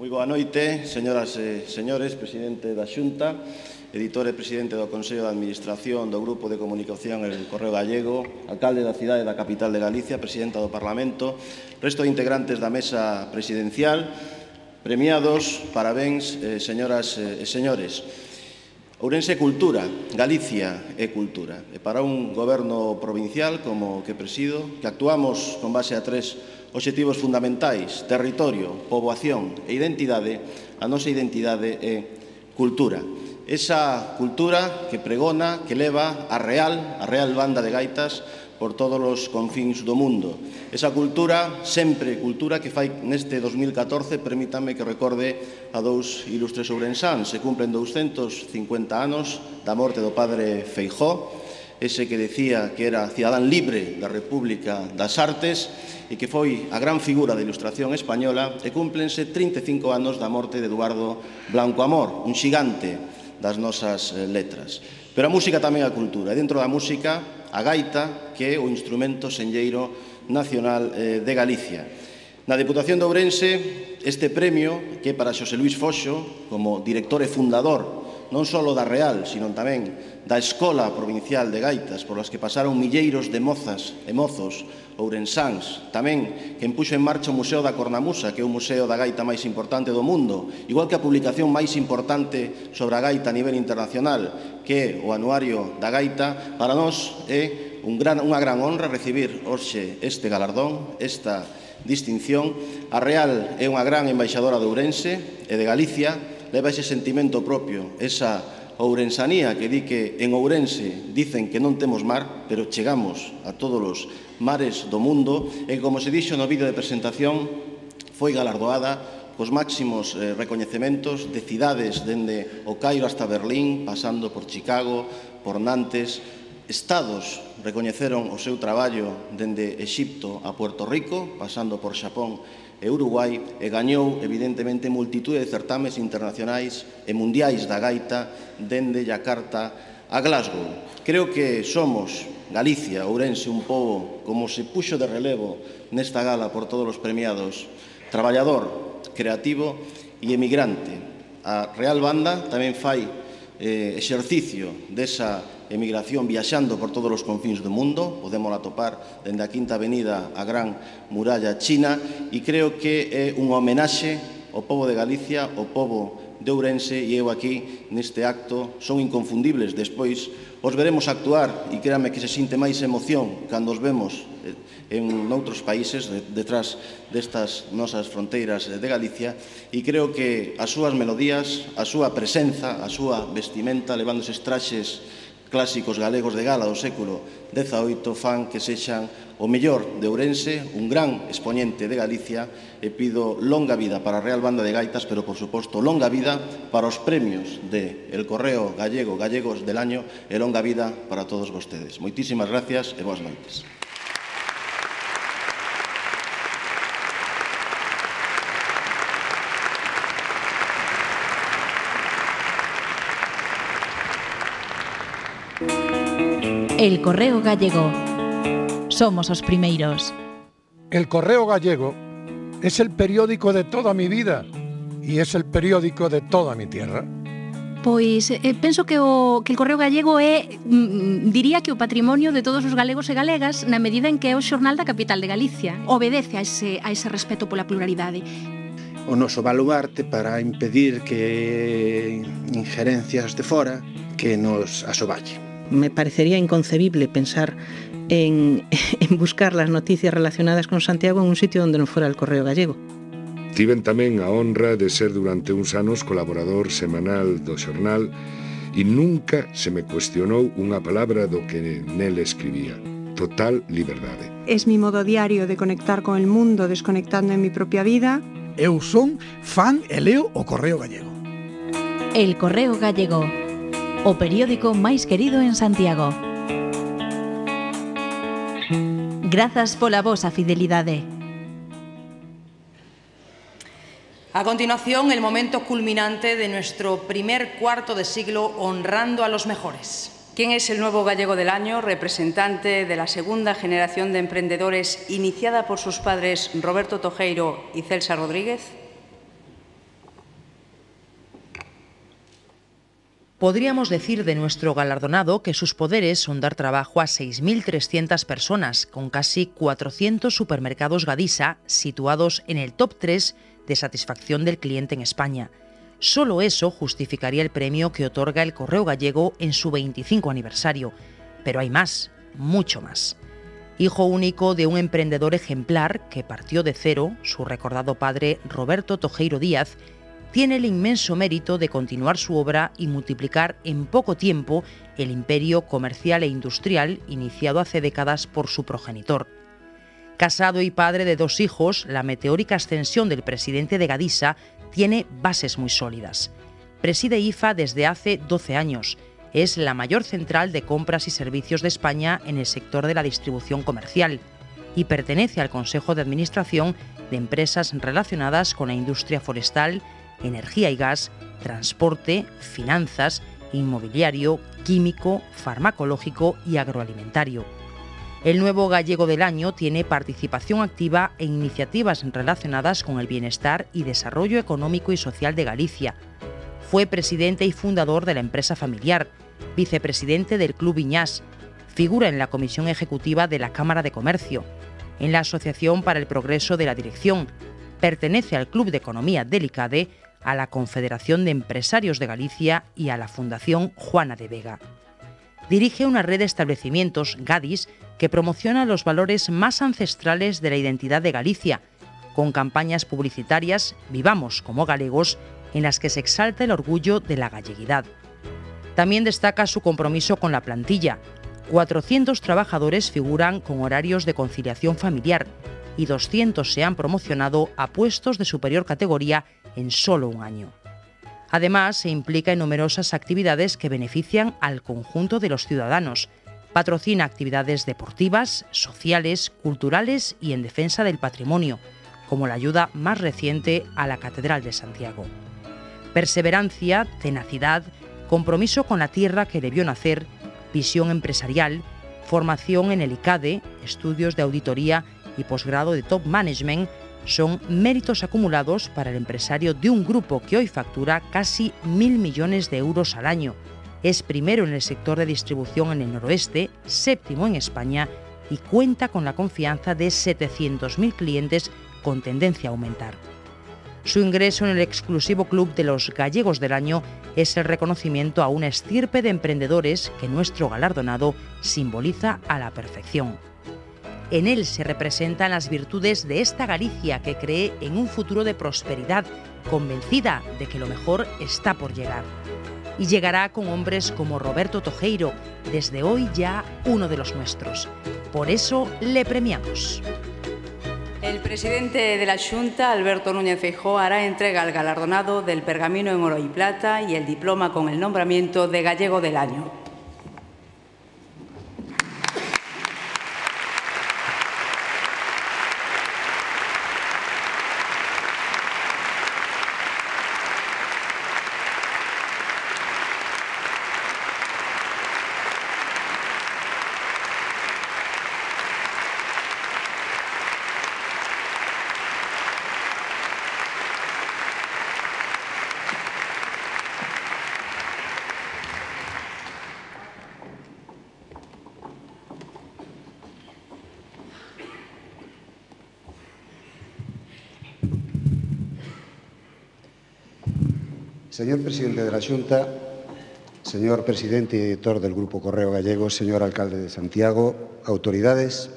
Speaker 2: Boa noite, señoras e señores, presidente da Xunta, editor e presidente do Consello de Administración do Grupo de Comunicación El Correo Gallego, alcalde da cidade da capital de Galicia, presidenta do Parlamento, resto de integrantes da mesa presidencial, premiados, parabéns, señoras e señores. Ourense é cultura, Galicia é cultura. E para un goberno provincial como o que presido, que actuamos con base a 3 obxectivos fundamentais: territorio, poboación e identidade, a nosa identidade é cultura. Esa cultura que pregona, que leva a Real Banda de Gaitas por todos os confíns do mundo. Esa cultura, sempre cultura, que fai neste 2014, permítame que recorde a 2 ilustres ourensáns. Se cumplen 250 anos da morte do padre Feijóo, ese que decía que era cidadán libre da República das Artes e que foi a gran figura da Ilustración española, e cúmplense 35 anos da morte de Eduardo Blanco Amor, un xigante das nosas letras. Pero a música tamén é a cultura, e dentro da música a gaita, que é o instrumento senlleiro nacional de Galicia. Na Deputación de Ourense, este premio, que é para Xosé Luis Foxo, como director e fundador non só da Real, sino tamén da Escola Provincial de Gaitas, por as que pasaron milleiros de mozas e mozos ourensáns, tamén que empuxo en marcha o Museo da Cornamusa, que é o museo da gaita máis importante do mundo, igual que a publicación máis importante sobre a gaita a nivel internacional, que é o Anuario da Gaita. Para nós é unha gran honra recibir hoxe este galardón, esta distinción. A Real é unha gran embaixadora de Ourense e de Galicia, leva ese sentimento propio, esa ourensanía que di que en Ourense dicen que non temos mar, pero chegamos a todos os mares do mundo, e como se dixo no vídeo de presentación, foi galardoada cos máximos recoñecementos de cidades dende o Cairo hasta Berlín, pasando por Chicago, por Nantes. Estados recoñeceron o seu traballo dende Exipto a Puerto Rico, pasando por Xapón e Uruguai, e gañou, evidentemente, multitude de certames internacionais e mundiais da gaita dende Yakarta a Glasgow. Creo que somos, Galicia, Ourense, un pobo, como se puxo de relevo nesta gala por todos os premiados, traballador, creativo e emigrante. A Real Banda tamén fai exercicio desa emigración viaxando por todos os confíns do mundo. Podemos atopar dende a Quinta Avenida a Gran Muralla China, e creo que é unha homenaxe ao pobo de Galicia, ao pobo de Ourense, e eu aquí neste acto son inconfundibles. Despois Os veremos actuar e créame que se sinte máis emoción cando os vemos en outros países detrás destas nosas fronteiras de Galicia, e creo que as súas melodías, a súa presenza, a súa vestimenta, levando eses traxes clásicos galegos de gala do século XVIII, fan que sexan o mellor de Ourense, un gran exponente de Galicia, e pido longa vida para a Real Banda de Gaitas, pero, por suposto, longa vida para os premios de El Correo Gallego Gallegos del Año e longa vida para todos vostedes. Moitísimas gracias e boas noites.
Speaker 6: El Correo Gallego. Somos os primeiros.
Speaker 8: El Correo Gallego es el periódico de toda mi vida y es el periódico de toda mi tierra.
Speaker 9: Pois penso que el Correo Gallego é, diría que o patrimonio de todos os galegos e galegas na medida en que é o xornal da capital de Galicia. Obedece a ese respeto pola pluralidade.
Speaker 23: O noso baluarte para impedir que injerencias de fora que nos asoballe.
Speaker 24: Me parecería inconcebible pensar en buscar las noticias relacionadas con Santiago en un sitio donde non fora el Correo Gallego.
Speaker 25: Tiven tamén a honra de ser durante uns anos colaborador semanal do xornal e nunca se me cuestionou unha palabra do que nel escribía. Total liberdade.
Speaker 26: Es mi modo diario de conectar con el mundo desconectando en mi propia vida.
Speaker 27: Eu son fan e leo o Correo Gallego.
Speaker 6: El Correo Gallego, o periódico máis querido en Santiago. Grazas pola vosa fidelidade.
Speaker 11: A continuación, el momento culminante de nuestro primer cuarto de siglo honrando a los mejores.
Speaker 3: ¿Quién es el nuevo gallego del año? Representante de la segunda generación de emprendedores iniciada por sus padres Roberto Tojeiro y Celsa Rodríguez.
Speaker 11: Podríamos decir de nuestro galardonado que sus poderes son dar trabajo a 6.300 personas, con casi 400 supermercados Gadisa situados en el top 3 de satisfacción del cliente en España. Solo eso justificaría el premio que otorga el Correo Gallego en su 25 aniversario. Pero hay más, mucho más. Hijo único de un emprendedor ejemplar que partió de cero, su recordado padre Roberto Tojeiro Díaz, tiene el inmenso mérito de continuar su obra y multiplicar en poco tiempo el imperio comercial e industrial iniciado hace décadas por su progenitor. Casado y padre de 2 hijos, la meteórica ascensión del presidente de Gadisa tiene bases muy sólidas. Preside IFA desde hace 12 años. Es la mayor central de compras y servicios de España en el sector de la distribución comercial y pertenece al Consejo de Administración de empresas relacionadas con la industria forestal, energía y gas, transporte, finanzas, inmobiliario, químico, farmacológico y agroalimentario. El nuevo gallego del año tiene participación activa en iniciativas relacionadas con el bienestar y desarrollo económico y social de Galicia. Fue presidente y fundador de la empresa familiar, vicepresidente del Club Viñás, figura en la Comisión Ejecutiva de la Cámara de Comercio, en la Asociación para el Progreso de la Dirección, pertenece al Club de Economía del ICADE, a la Confederación de Empresarios de Galicia y a la Fundación Juana de Vega. Dirige una red de establecimientos, Gadis, que promociona los valores más ancestrales de la identidad de Galicia, con campañas publicitarias Vivamos como galegos, en las que se exalta el orgullo de la galleguidad. También destaca su compromiso con la plantilla. 400 trabajadores figuran con horarios de conciliación familiar y 200 se han promocionado a puestos de superior categoría en solo un año. Además, se implica en numerosas actividades que benefician al conjunto de los ciudadanos. Patrocina actividades deportivas, sociales, culturales y en defensa del patrimonio, como la ayuda más reciente a la Catedral de Santiago. Perseverancia, tenacidad, compromiso con la tierra que le vio nacer, visión empresarial, formación en el ICADE, estudios de auditoría y posgrado de top management son méritos acumulados para el empresario de un grupo que hoy factura casi 1.000 millones de euros al año. Es primero en el sector de distribución en el noroeste, séptimo en España y cuenta con la confianza de 700.000 clientes con tendencia a aumentar. Su ingreso en el exclusivo club de los gallegos del año es el reconocimiento a una estirpe de emprendedores que nuestro galardonado simboliza a la perfección. En él se representan las virtudes de esta Galicia que cree en un futuro de prosperidad, convencida de que lo mejor está por llegar. Y llegará con hombres como Roberto Tojeiro, desde hoy ya uno de los nuestros. Por eso le premiamos.
Speaker 3: El presidente de la Xunta, Alberto Núñez Feijóo, hará entrega al galardonado del pergamino en oro y plata y el diploma con el nombramiento de Gallego del Año.
Speaker 10: Señor presidente de la Xunta, señor presidente y editor del Grupo Correo Gallego, señor alcalde de Santiago, autoridades,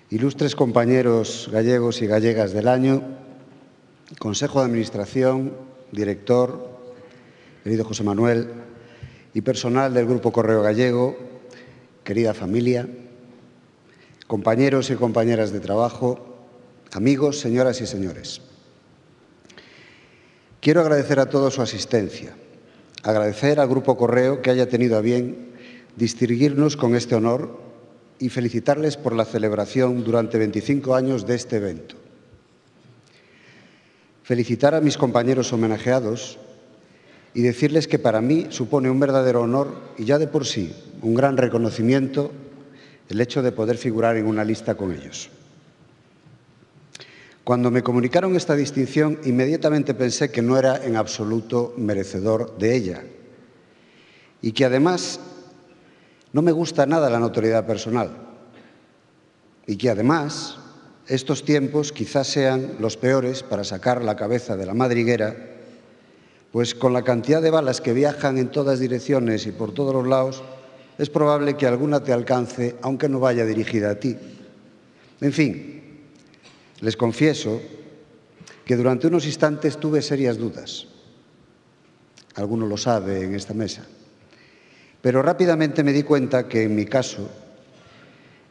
Speaker 10: ilustres compañeros gallegos y gallegas del año, Consejo de Administración, director, querido José Manuel, y personal del Grupo Correo Gallego, querida familia, compañeros y compañeras de trabajo, amigos, señoras y señores. Quiero agradecer a todos su asistencia, agradecer al Grupo Correo que haya tenido a bien distinguirnos con este honor y felicitarles por la celebración durante 25 años de este evento. Felicitar a mis compañeros homenajeados y decirles que para mí supone un verdadero honor y ya de por sí un gran reconocimiento el hecho de poder figurar en una lista con ellos. Cuando me comunicaron esta distinción, inmediatamente pensé que no era en absoluto merecedor de ella y que además no me gusta nada la notoriedad personal y que además estos tiempos quizás sean los peores para sacar la cabeza de la madriguera, pues con la cantidad de balas que viajan en todas direcciones y por todos los lados, es probable que alguna te alcance, aunque no vaya dirigida a ti. En fin, les confieso que durante unos instantes tuve serias dudas. Alguno lo sabe en esta mesa. Pero rápidamente me di cuenta que, en mi caso,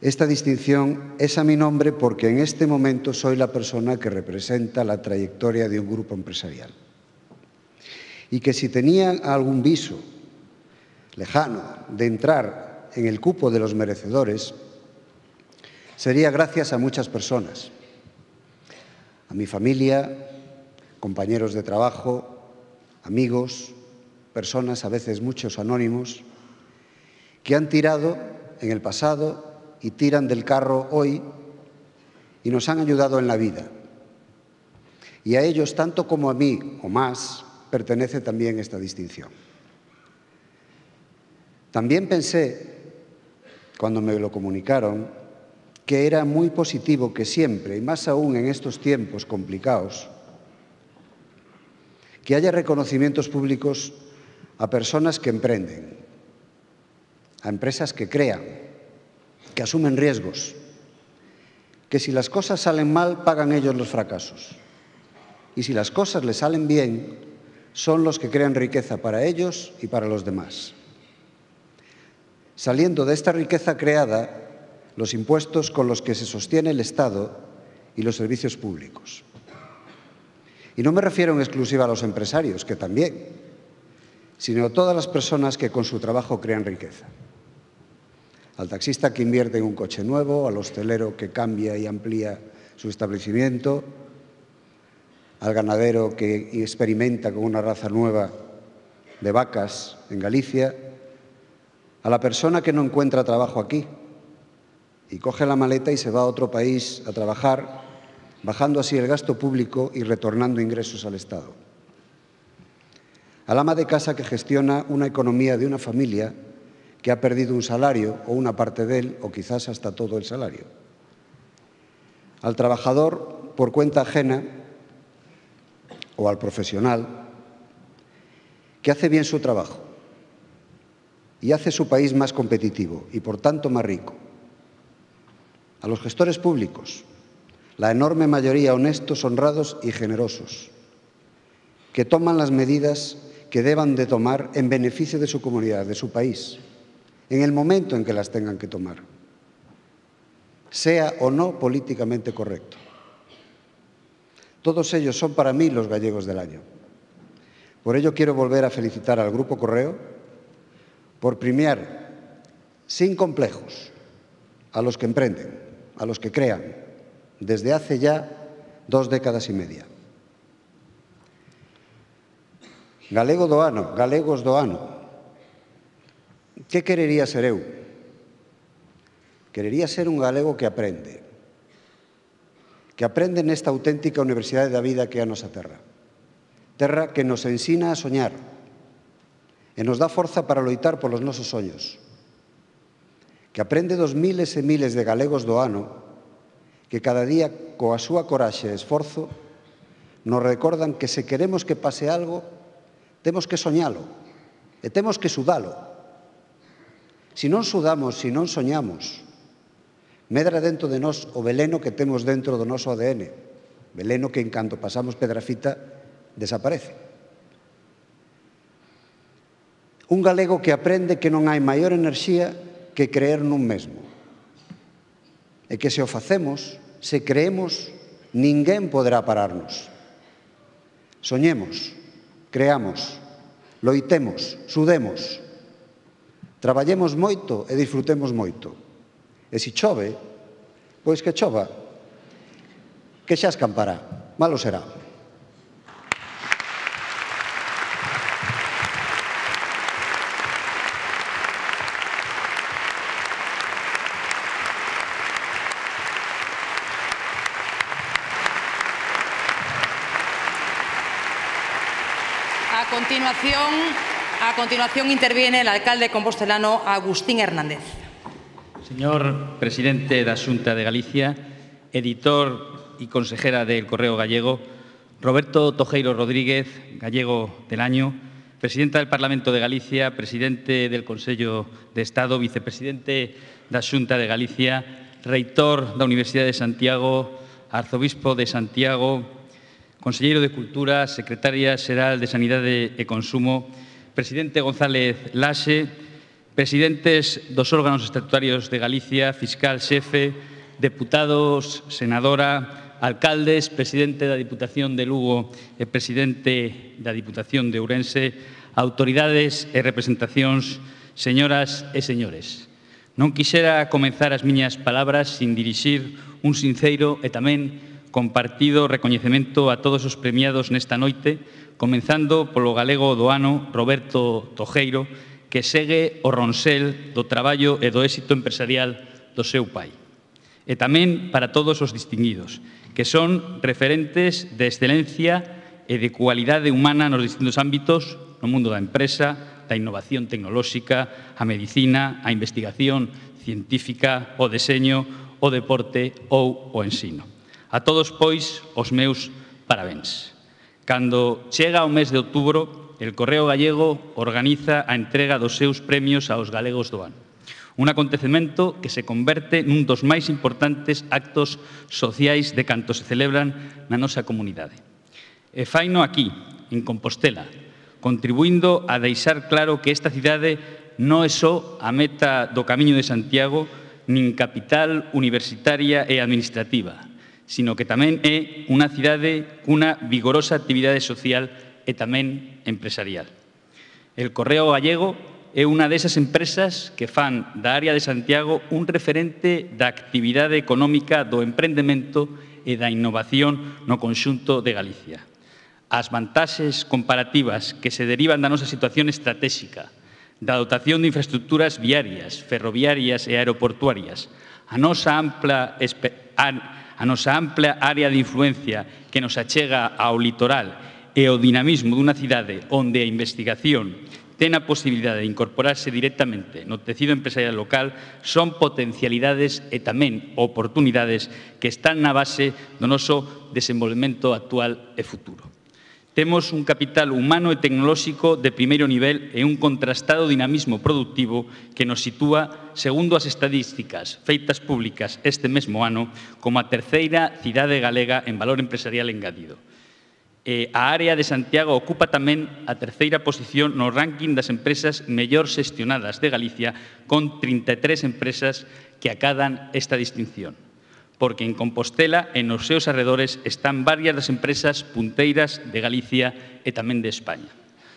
Speaker 10: esta distinción es a mi nombre porque en este momento soy la persona que representa la trayectoria de un grupo empresarial. Y que si tenían algún viso lejano de entrar en el cupo de los merecedores, sería gracias a muchas personas. A mi familia, compañeros de trabajo, amigos, personas, a veces muchos anónimos, que han tirado en el pasado y tiran del carro hoy y nos han ayudado en la vida. Y a ellos, tanto como a mí o más, pertenece también esta distinción. También pensé, cuando me lo comunicaron, que era muy positivo que siempre, y más aún en estos tiempos complicados, que haya reconocimientos públicos a personas que emprenden, a empresas que crean, que asumen riesgos, que si las cosas salen mal, pagan ellos los fracasos. Y si las cosas les salen bien, son los que crean riqueza para ellos y para los demás. Saliendo de esta riqueza creada, los impuestos con los que se sostiene el Estado y los servicios públicos. Y no me refiero en exclusiva a los empresarios, que también, sino a todas las personas que con su trabajo crean riqueza. Al taxista que invierte en un coche nuevo, al hostelero que cambia y amplía su establecimiento, al ganadero que experimenta con una raza nueva de vacas en Galicia, a la persona que no encuentra trabajo aquí y coge la maleta y se va a otro país a trabajar, bajando así el gasto público y retornando ingresos al Estado. Al ama de casa que gestiona una economía de una familia que ha perdido un salario o una parte de él, o quizás hasta todo el salario. Al trabajador por cuenta ajena o al profesional que hace bien su trabajo y hace su país más competitivo y, por tanto, más rico. A los gestores públicos, la enorme mayoría honestos, honrados y generosos, que toman las medidas que deban de tomar en beneficio de su comunidad, de su país, en el momento en que las tengan que tomar, sea o no políticamente correcto. Todos ellos son para mí los gallegos del año. Por ello quiero volver a felicitar al Grupo Correo por premiar sin complejos a los que emprenden, a los que crean, desde hace ya 2 décadas y media. Galegos do ano. Que querería ser eu? Querería ser un galego que aprende nesta auténtica universidade da vida que é a nosa terra. Terra que nos ensina a soñar e nos dá forza para loitar polos nosos soños. Que aprende dos miles e miles de galegos do ano que cada día, coa súa coraxe e esforzo, nos recordan que se queremos que pase algo, temos que soñalo e temos que sudalo. Se non sudamos, se non soñamos, medra dentro de nós o veleno que temos dentro do noso ADN, veleno que en canto pasamos Pedrafita desaparece. Un galego que aprende que non hai maior enerxía que creer nun mesmo e que se o facemos, se creemos, ninguén poderá pararnos. Soñemos, creamos, loitemos, sudemos, traballemos moito e disfrutemos moito. E se chove, pois que chova, que xa escampará, malo será.
Speaker 11: A continuación interviene el alcalde compostelano Agustín Hernández.
Speaker 12: Señor presidente da Xunta de Galicia, editor y consejera del Correo Gallego, Roberto Tojeiro Rodríguez, gallego del año, presidenta del Parlamento de Galicia, presidente del Consello de Estado, vicepresidente da Xunta de Galicia, reitor da Universidade de Santiago, arzobispo de Santiago, conselleiro de Cultura, secretaria xeral de Sanidade e Consumo, presidente González Laxe, presidentes dos órganos estatutarios de Galicia, fiscal xefe, deputados, senadora, alcaldes, presidente da Diputación de Lugo e presidente da Diputación de Ourense, autoridades e representacións, señoras e señores. Non quixera comenzar as miñas palabras sin dirixir un sinceiro e tamén compartido recoñecemento a todos os premiados nesta noite, comenzando polo galego do ano Roberto Tojeiro, que segue o ronsel do traballo e do éxito empresarial do seu pai. E tamén para todos os distinguidos, que son referentes de excelencia e de cualidade humana nos distintos ámbitos, no mundo da empresa, da innovación tecnolóxica, a medicina, a investigación científica, o deseño, o deporte ou o ensino. A todos, pois, os meus parabéns. Cando chega o mes de outubro, el Correo Gallego organiza a entrega dos seus premios aos galegos do ano. Un acontecemento que se converte nun dos máis importantes actos sociais de canto se celebran na nosa comunidade. E faino aquí, en Compostela, contribuindo a deixar claro que esta cidade non é só a meta do Camiño de Santiago, nin capital universitaria e administrativa, sino que tamén é unha cidade cunha vigorosa actividade social e tamén empresarial. El Correo Gallego é unha desas empresas que fan da área de Santiago un referente da actividade económica do emprendemento e da innovación no conxunto de Galicia. As vantaxes comparativas que se derivan da nosa situación estratégica, da dotación de infraestructuras viarias, ferroviarias e aeroportuarias, a nosa ampla área de influencia que nos achega ao litoral e o dinamismo dunha cidade onde a investigación ten a posibilidade de incorporarse directamente no tecido empresarial local son potencialidades e tamén oportunidades que están na base do noso desenvolvemento actual e futuro. Temos un capital humano e tecnolóxico de primeiro nivel e un contrastado dinamismo productivo que nos sitúa, segundo as estadísticas feitas públicas este mesmo ano, como a terceira cidade galega en valor empresarial engadido. A área de Santiago ocupa tamén a terceira posición no ranking das empresas mellor xestionadas de Galicia, con 33 empresas que acadan esta distinción. Porque en Compostela e nos seus arredores están varias das empresas punteiras de Galicia e tamén de España.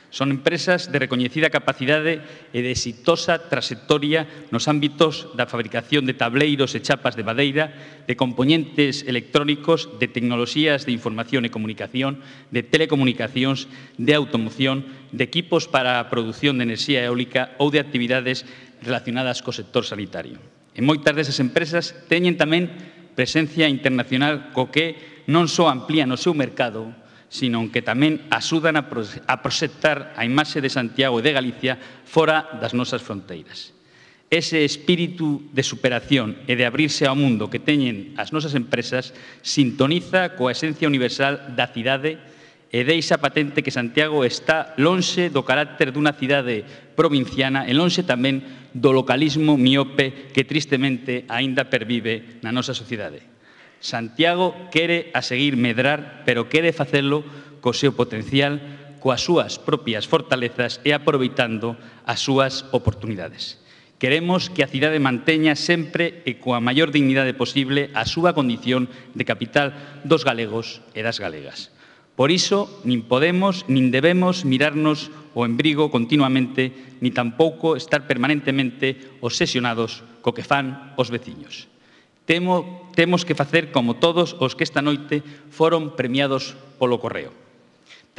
Speaker 12: Son empresas de recoñecida capacidade e de exitosa trayectoria nos ámbitos da fabricación de tableiros e chapas de madeira, de componentes electrónicos, de tecnoloxías de información e comunicación, de telecomunicacións, de automoción, de equipos para a produción de enerxía eólica ou de actividades relacionadas co sector sanitario. E moitas desas empresas teñen tamén presencia internacional co que non só amplían o seu mercado, sino que tamén axudan a proxectar a imaxe de Santiago e de Galicia fora das nosas fronteiras. Ese espírito de superación e de abrirse ao mundo que teñen as nosas empresas sintoniza coa esencia universal da cidade e deixa patente que Santiago está lonxe do carácter dunha cidade provinciana e lonxe tamén do localismo miope que tristemente aínda pervive na nosa sociedade. Santiago quere a seguir medrar, pero quere facelo co seu potencial, coas súas propias fortalezas e aproveitando as súas oportunidades. Queremos que a cidade manteña sempre e coa maior dignidade posible a súa condición de capital dos galegos e das galegas. Por iso, nin podemos, nin debemos mirarnos o embrigo continuamente, ni tampouco estar permanentemente obsesionados co que fan os veciños. Temos que facer como todos os que esta noite foron premiados polo Correo.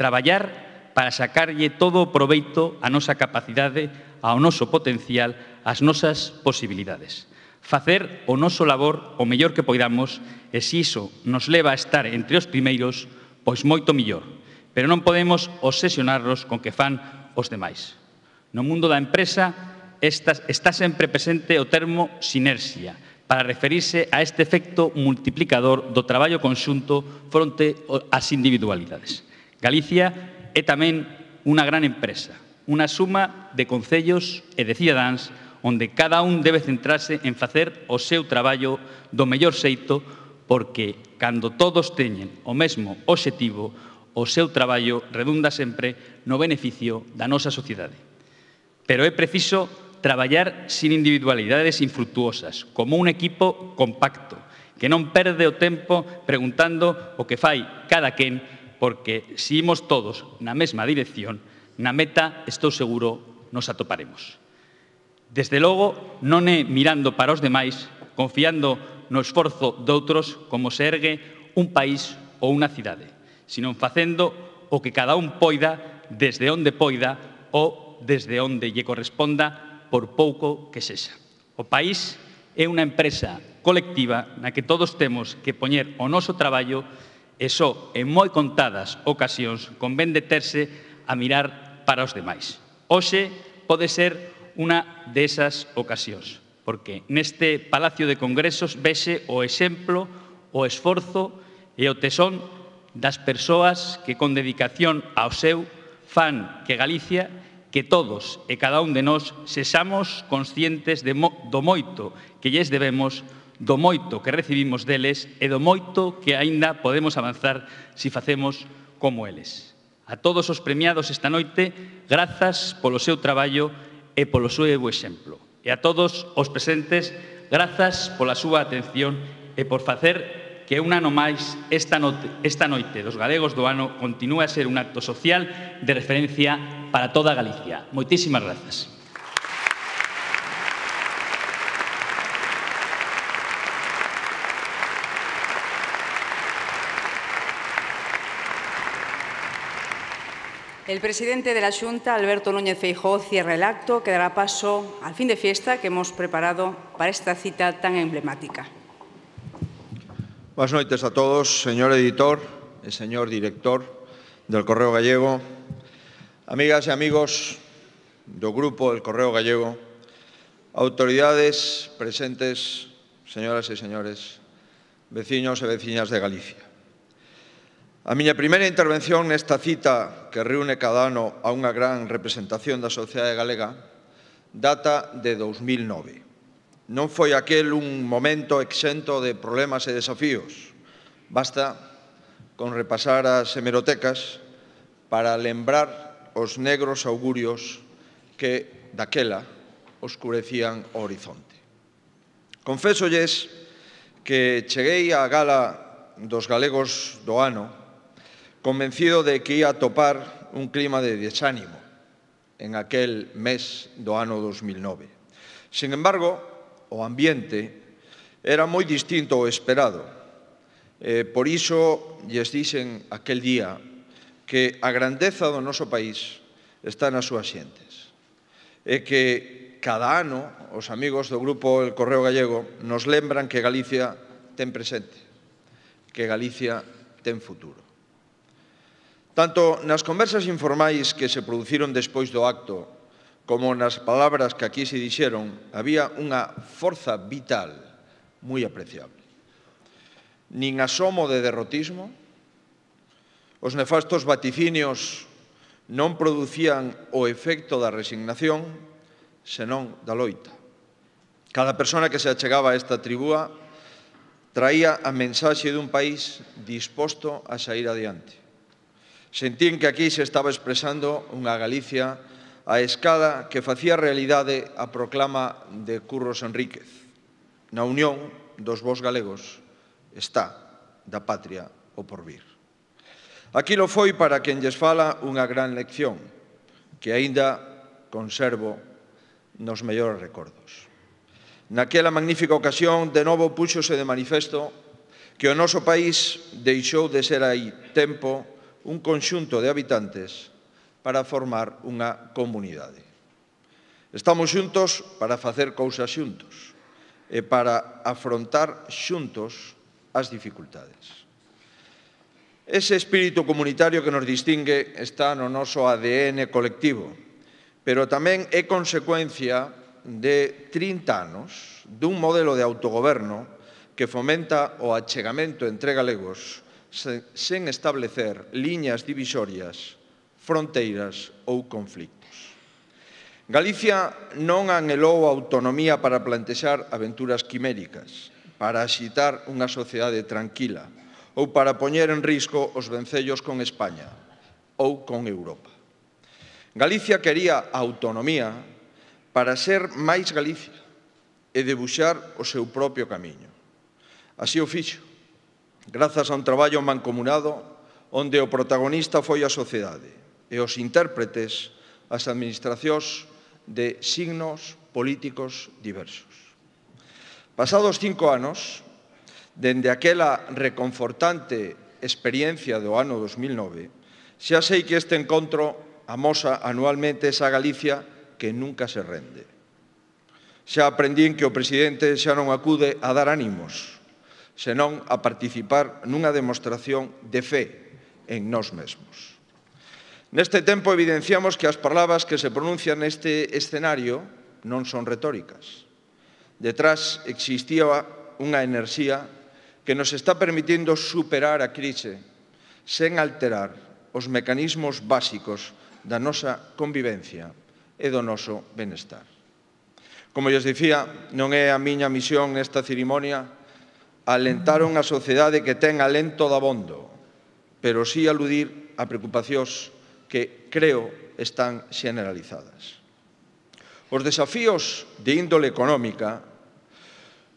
Speaker 12: Traballar para sacarlle todo o proveito á nosa capacidade, ao noso potencial, ás nosas posibilidades. Facer o noso labor o mellor que poidamos e se iso nos leva a estar entre os primeiros, pois moito millor. Pero non podemos obsesionarnos con que fan os demais. No mundo da empresa está sempre presente o termo sinerxia, para referirse a este efecto multiplicador do traballo conxunto fronte ás individualidades. Galicia é tamén unha gran empresa, unha suma de concellos e de cidadáns onde cada un debe centrarse en facer o seu traballo do mellor xeito, porque cando todos teñen o mesmo obxectivo, o seu traballo redunda sempre no beneficio da nosa sociedade. Pero é preciso traballar sin individualidades infructuosas, como un equipo compacto, que non perde o tempo preguntando o que fai cada quen, porque se imos todos na mesma dirección, na meta, estou seguro, nos atoparemos. Desde logo, non é mirando para os demais, confiando no esforzo doutros como se ergue un país ou unha cidade, sino facendo o que cada un poida, desde onde poida ou desde onde lle corresponda, por pouco que sexa. O país é unha empresa colectiva na que todos temos que poñer o noso traballo e só en moi contadas ocasións convén deterse a mirar para os demais. Hoxe pode ser unha desas ocasións, porque neste Palacio de Congresos vexe o exemplo, o esforzo e o tesón das persoas que con dedicación ao seu fan que Galicia, que todos e cada un de nós sexamos conscientes do moito que lles debemos, do moito que recibimos deles e do moito que aínda podemos avanzar se facemos como eles. A todos os premiados esta noite, grazas polo seu traballo e polo seu exemplo. E a todos os presentes, grazas pola súa atención e por facer que un ano máis esta noite dos galegos do ano continúe a ser un acto social de referencia para toda Galicia. Moitísimas grazas.
Speaker 3: El presidente de la Xunta, Alberto Núñez Feijóo, cierra el acto que dará paso al fin de fiesta que hemos preparado para esta cita tan emblemática.
Speaker 13: Boas noites a todos, señor editor e señor director del Correo Gallego, amigas e amigos do Grupo del Correo Gallego, autoridades presentes, señoras e señores, veciños e veciñas de Galicia. A miña primeira intervención nesta cita que reúne cada ano a unha gran representación da sociedade galega data de 2009. Non foi aquel un momento exento de problemas e desafíos. Basta con repasar as hemerotecas para lembrar os negros augurios que daquela oscurecían o horizonte. Confésolles que cheguei á gala dos galegos do ano convencido de que ia atopar un clima de desánimo en aquel mes do ano 2009. Sin embargo, o ambiente era moi distinto ao esperado. Por iso lles dixen aquel día que a grandeza do noso país está nas súas xentes e que cada ano os amigos do Grupo El Correo Gallego nos lembran que Galicia ten presente, que Galicia ten futuro. Tanto nas conversas informais que se produciron despois do acto como nas palabras que aquí se dixeron, había unha forza vital moi apreciable. Nin asomo de derrotismo, os nefastos vaticinios non producían o efecto da resignación, senón da loita. Cada persona que se achegaba a esta tribúa traía a mensaxe dun país disposto a sair adiante. Sentín que aquí se estaba expresando unha Galicia a escala que facía realidade a proclama de Curros Enríquez. Na unión dos vós galegos está da patria o porvir. Aquilo foi para quen lles fala unha gran lección que aínda conservo nos mellores recordos. Naquela magnífica ocasión, de novo púxose de manifesto que o noso país deixou de ser hai tempo un conxunto de habitantes para formar unha comunidade. Estamos xuntos para facer cousas xuntos e para afrontar xuntos as dificultades. Ese espírito comunitario que nos distingue está no noso ADN colectivo, pero tamén é consecuencia de 30 anos dun modelo de autogoberno que fomenta o achegamento entre galegos sen establecer liñas divisorias, fronteiras ou conflictos. Galicia non anhelou a autonomía para plantexar aventuras quiméricas, para axitar unha sociedade tranquila ou para poñer en risco os vencellos con España ou con Europa. Galicia quería autonomía para ser máis Galicia e debuxar o seu propio camiño. Así o fixo, grazas a un traballo mancomunado onde o protagonista foi a sociedade e os intérpretes as administracións de signos políticos diversos. Pasados 5 anos, dende aquela reconfortante experiencia do ano 2009, xa sei que este encontro amosa anualmente esa Galicia que nunca se rende. Xa aprendín que o presidente xa non acude a dar ánimos, senón a participar nunha demostración de fe en nós mesmos. Neste tempo evidenciamos que as palabras que se pronuncian neste escenario non son retóricas. Detrás existía unha enerxía que nos está permitindo superar a crise sen alterar os mecanismos básicos da nosa convivencia e do noso benestar. Como lles dicía, non é a miña misión nesta cerimonia alentar unha sociedade que ten alento dabondo, pero sí aludir a preocupacións que creo están xeneralizadas. Os desafíos de índole económica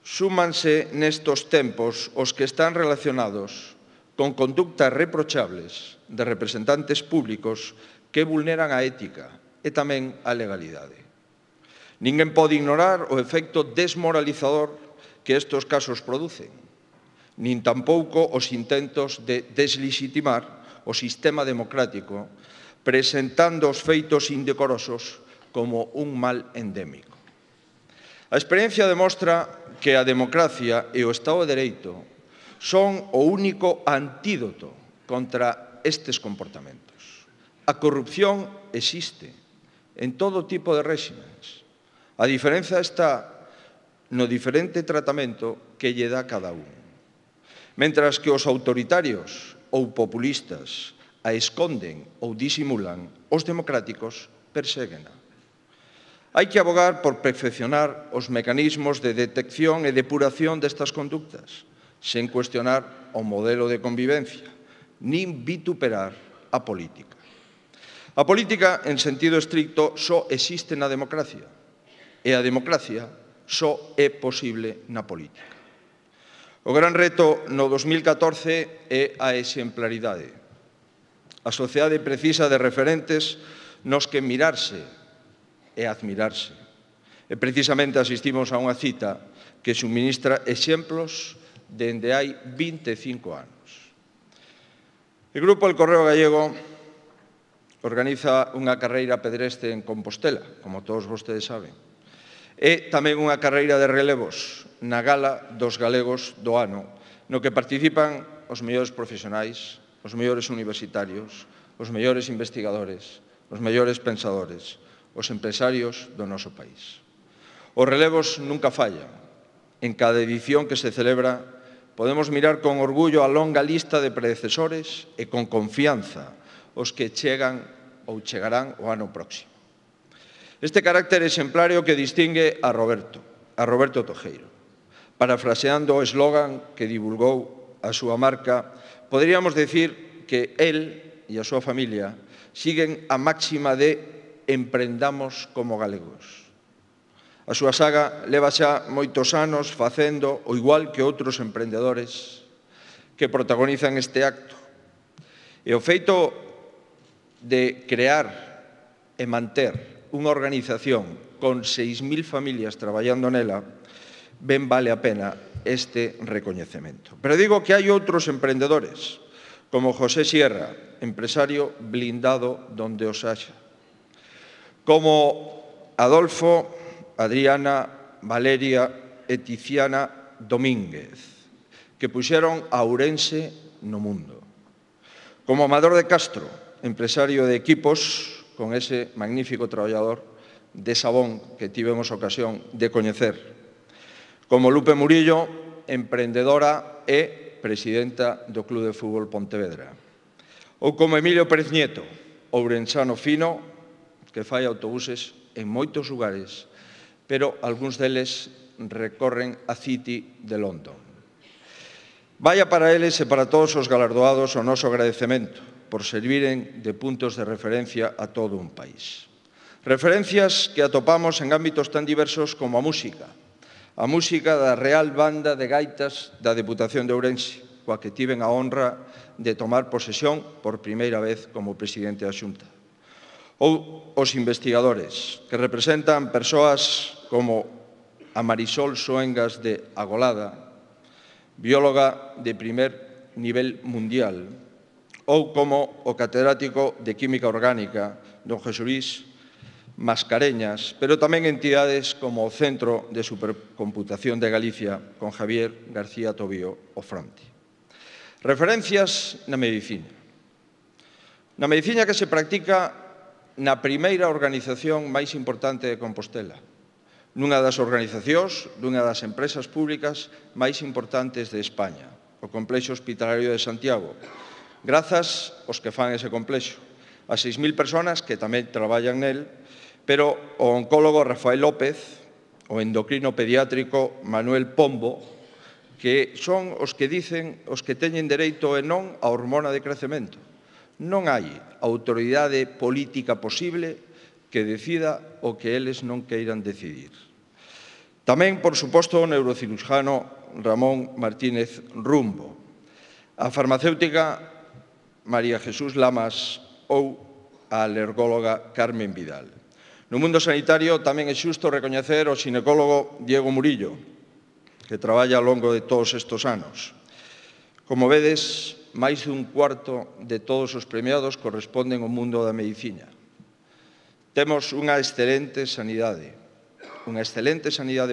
Speaker 13: súmanse nestos tempos os que están relacionados con conductas reprochables de representantes públicos que vulneran a ética e tamén a legalidade. Ninguén pode ignorar o efecto desmoralizador que estes casos producen, nin tampouco os intentos de deslegitimar o sistema democrático presentando os feitos indecorosos como un mal endémico. A experiencia demostra que a democracia e o Estado de Dereito son o único antídoto contra estes comportamentos. A corrupción existe en todo tipo de réximes. A diferenza está no diferente tratamento que lle dá cada un. Mentras que os autoritarios ou populistas a esconden ou disimulan, os democráticos perséguena. Hai que abogar por perfeccionar os mecanismos de detección e depuración destas conductas, sen cuestionar o modelo de convivencia, nin vituperar a política. A política, en sentido estricto, só existe na democracia, e a democracia só é posible na política. O gran reto no 2014 é a exemplaridade. A sociedade precisa de referentes nos que mirarse e admirarse. E precisamente asistimos a unha cita que suministra exemplos dende hai 25 anos. O Grupo El Correo Gallego organiza unha carreira pedestre en Compostela, como todos vostedes saben. E tamén unha carreira de relevos na Gala dos Galegos do Ano, no que participan os mellores profesionais, os mellores universitarios, os mellores investigadores, os mellores pensadores, os empresarios do noso país. Os relevos nunca fallan. En cada edición que se celebra, podemos mirar con orgullo a longa lista de predecesores e con confianza os que chegan ou chegarán o ano próximo. Este carácter exemplario que distingue a Roberto Tojeiro. Parafraseando o eslogan que divulgou a súa marca, poderíamos decir que el e a súa familia siguen a máxima de emprendamos como galegos. A súa saga leva xa moitos anos facendo o igual que outros emprendedores que protagonizan este acto. E o feito de crear e manter unha organización con 6.000 familias traballando nela, ben vale a pena este recoñecemento. Pero digo que hai outros emprendedores, como José Sierra, empresario blindado donde os haxa, como Adolfo, Adriana, Valeria e Tiziana Domínguez, que puxeron a Ourense no mundo. Como Amador de Castro, empresario de equipos, con ese magnífico traballador de Sabón que tivemos ocasión de coñecer. Como Lupe Murillo, emprendedora e presidenta do Club de Fútbol Pontevedra. Ou como Emilio Pérez Nieto, ourensano fino, que fai autobuses en moitos lugares, pero algúns deles recorren a City de London. Vaya para eles e para todos os galardoados o noso agradecemento por serviren de puntos de referencia a todo un país. Referencias que atopamos en ámbitos tan diversos como a música da Real Banda de Gaitas da Deputación de Ourense, coa que tiven a honra de tomar posesión por primeira vez como presidente da Xunta. Ou os investigadores, que representan persoas como a Marisol Soengas de Agolada, bióloga de primer nivel mundial, ou como o catedrático de Química Orgánica, don José Luis Mascareñas, pero tamén entidades como o Centro de Supercomputación de Galicia, con Javier García Tobío Ofronte. Referencias na medicina. Na medicina que se practica na primeira organización máis importante de Compostela, nunha das organizacións, dunha das empresas públicas máis importantes de España, o Complexo Hospitalario de Santiago, grazas aos que fan ese complexo, a 6.000 persoas que tamén traballan nel, pero o oncólogo Rafael López, o endocrino pediátrico Manuel Pombo, que son os que dicen os que teñen dereito e non a hormona de crecemento. Non hai autoridade política posible que decida o que eles non queiran decidir. Tamén, por suposto, o neurocirujano Ramón Martínez Rumbo, a farmacéutica María Jesús Lamas ou a alergóloga Carmen Vidal. No mundo sanitario tamén é xusto recoñecer o xinecólogo Diego Murillo, que traballa ao longo de todos estes anos. Como vedes, máis dun cuarto de todos os premiados corresponden ao mundo da medicina. Temos unha excelente sanidade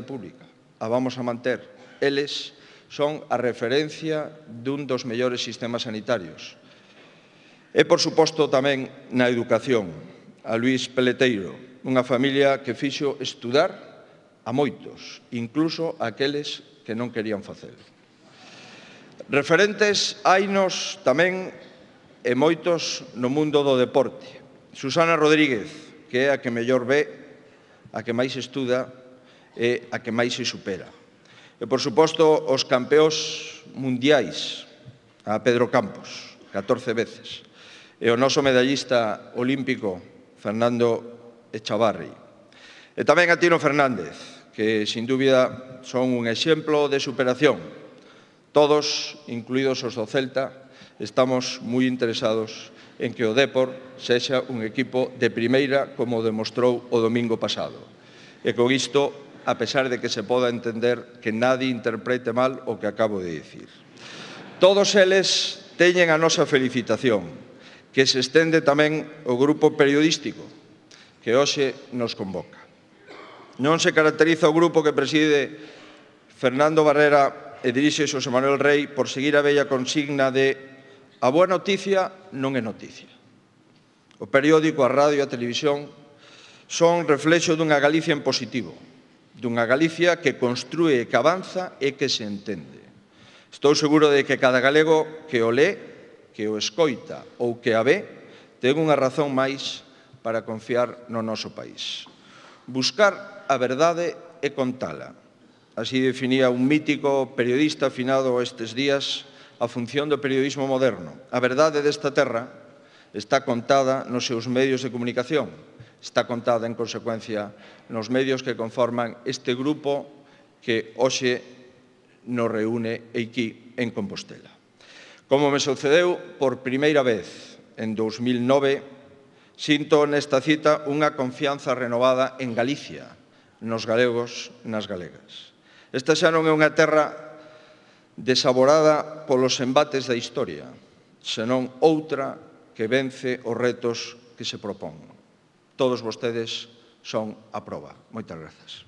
Speaker 13: pública. A vamos a manter. Eles son a referencia dun dos mellores sistemas sanitarios. E, por suposto, tamén na educación. A Luís Peleteiro, unha familia que fixo estudar a moitos, incluso aqueles que non querían facelo. Referentes hainos tamén e moitos no mundo do deporte. Susana Rodríguez, que é a que mellor ve, a que máis estuda e a que máis se supera. E, por suposto, os campeóns mundiais, a Pedro Campos, 14 veces, e o noso medallista olímpico, Fernando Echavarri. E tamén a Tino Fernández, que, sin dúbida, son un exemplo de superación. Todos, incluídos os do Celta, estamos moi interesados en que o Dépor sexa un equipo de primeira, como demostrou o domingo pasado. E con isto, a pesar de que se poda entender que nadie interprete mal o que acabo de dicir. Todos eles teñen a nosa felicitación, que se estende tamén ao grupo periodístico que hoxe nos convoca. Non se caracteriza o grupo que preside Fernando Barrera e dirixe Xosé Manuel Rei por seguir a bella consigna de a boa noticia non é noticia. O periódico, a radio e a televisión son reflexo dunha Galicia en positivo, dunha Galicia que construe, que avanza e que se entende. Estou seguro de que cada galego que o lé, que o escoita ou que a ve, ten unha razón máis para confiar no noso país. Buscar a verdade e contala. Así definía un mítico periodista afinado estes días a función do periodismo moderno. A verdade desta terra está contada nos seus medios de comunicación, está contada, en consecuencia, nos medios que conforman este grupo que hoxe nos reúne aquí en Compostela. Como me sucedeu por primeira vez en 2009, sinto nesta cita unha confianza renovada en Galicia, nos galegos, nas galegas. Esta xa non é unha terra desaborada polos embates da historia, senón outra que vence os retos que se propón. Todos vostedes son a proba. Moitas grazas.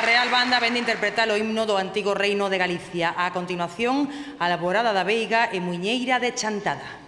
Speaker 11: Real Banda vende interpretar o himno do antigo Reino de Galicia. A continuación, a Laborada da Veiga e Muiñeira de Chantada.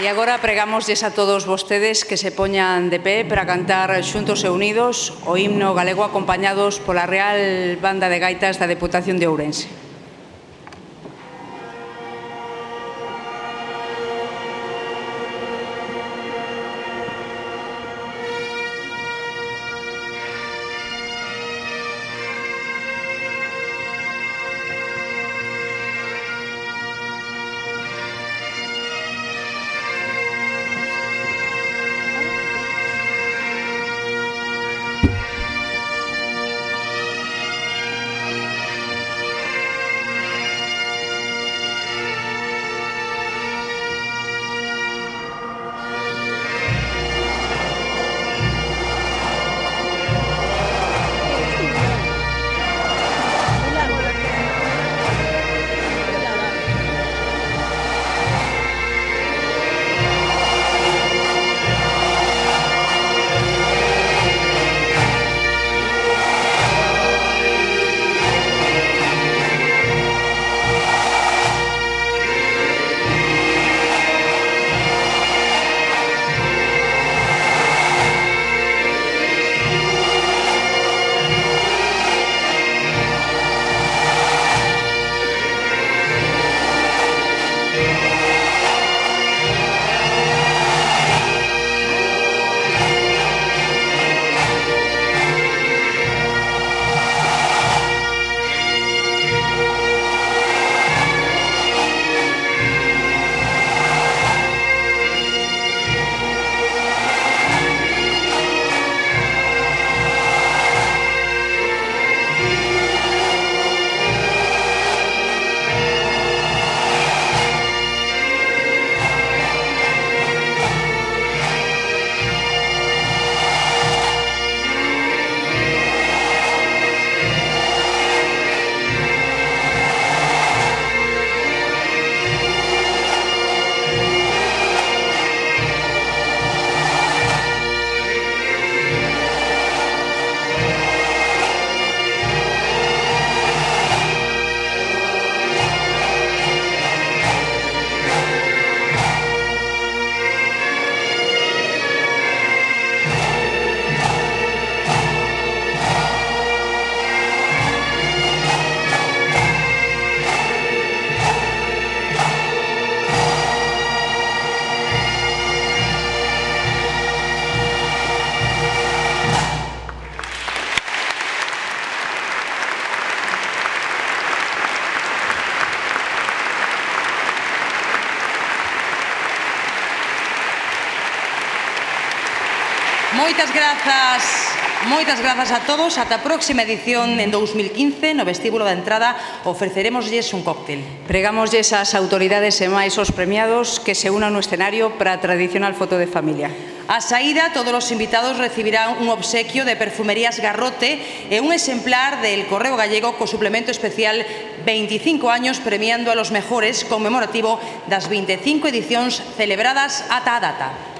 Speaker 3: E agora pregámoslles a todos vostedes que se poñan de pé para cantar xuntos e unidos o himno galego acompañados pola Real Banda de Gaitas da Deputación de Ourense.
Speaker 11: Moitas grazas a todos. Ata a próxima edición en 2015, no vestíbulo da entrada, ofreceremosles un cóctel.
Speaker 3: Pregámoslles ás autoridades e máis os premiados que se unan no escenario para a tradicional foto de familia.
Speaker 11: A saída, todos os invitados recibirán un obsequio de Perfumerías Garrote e un exemplar del Correo Gallego co suplemento especial 25 años premiando a los mejores conmemorativo das 25 edicións celebradas ata a data.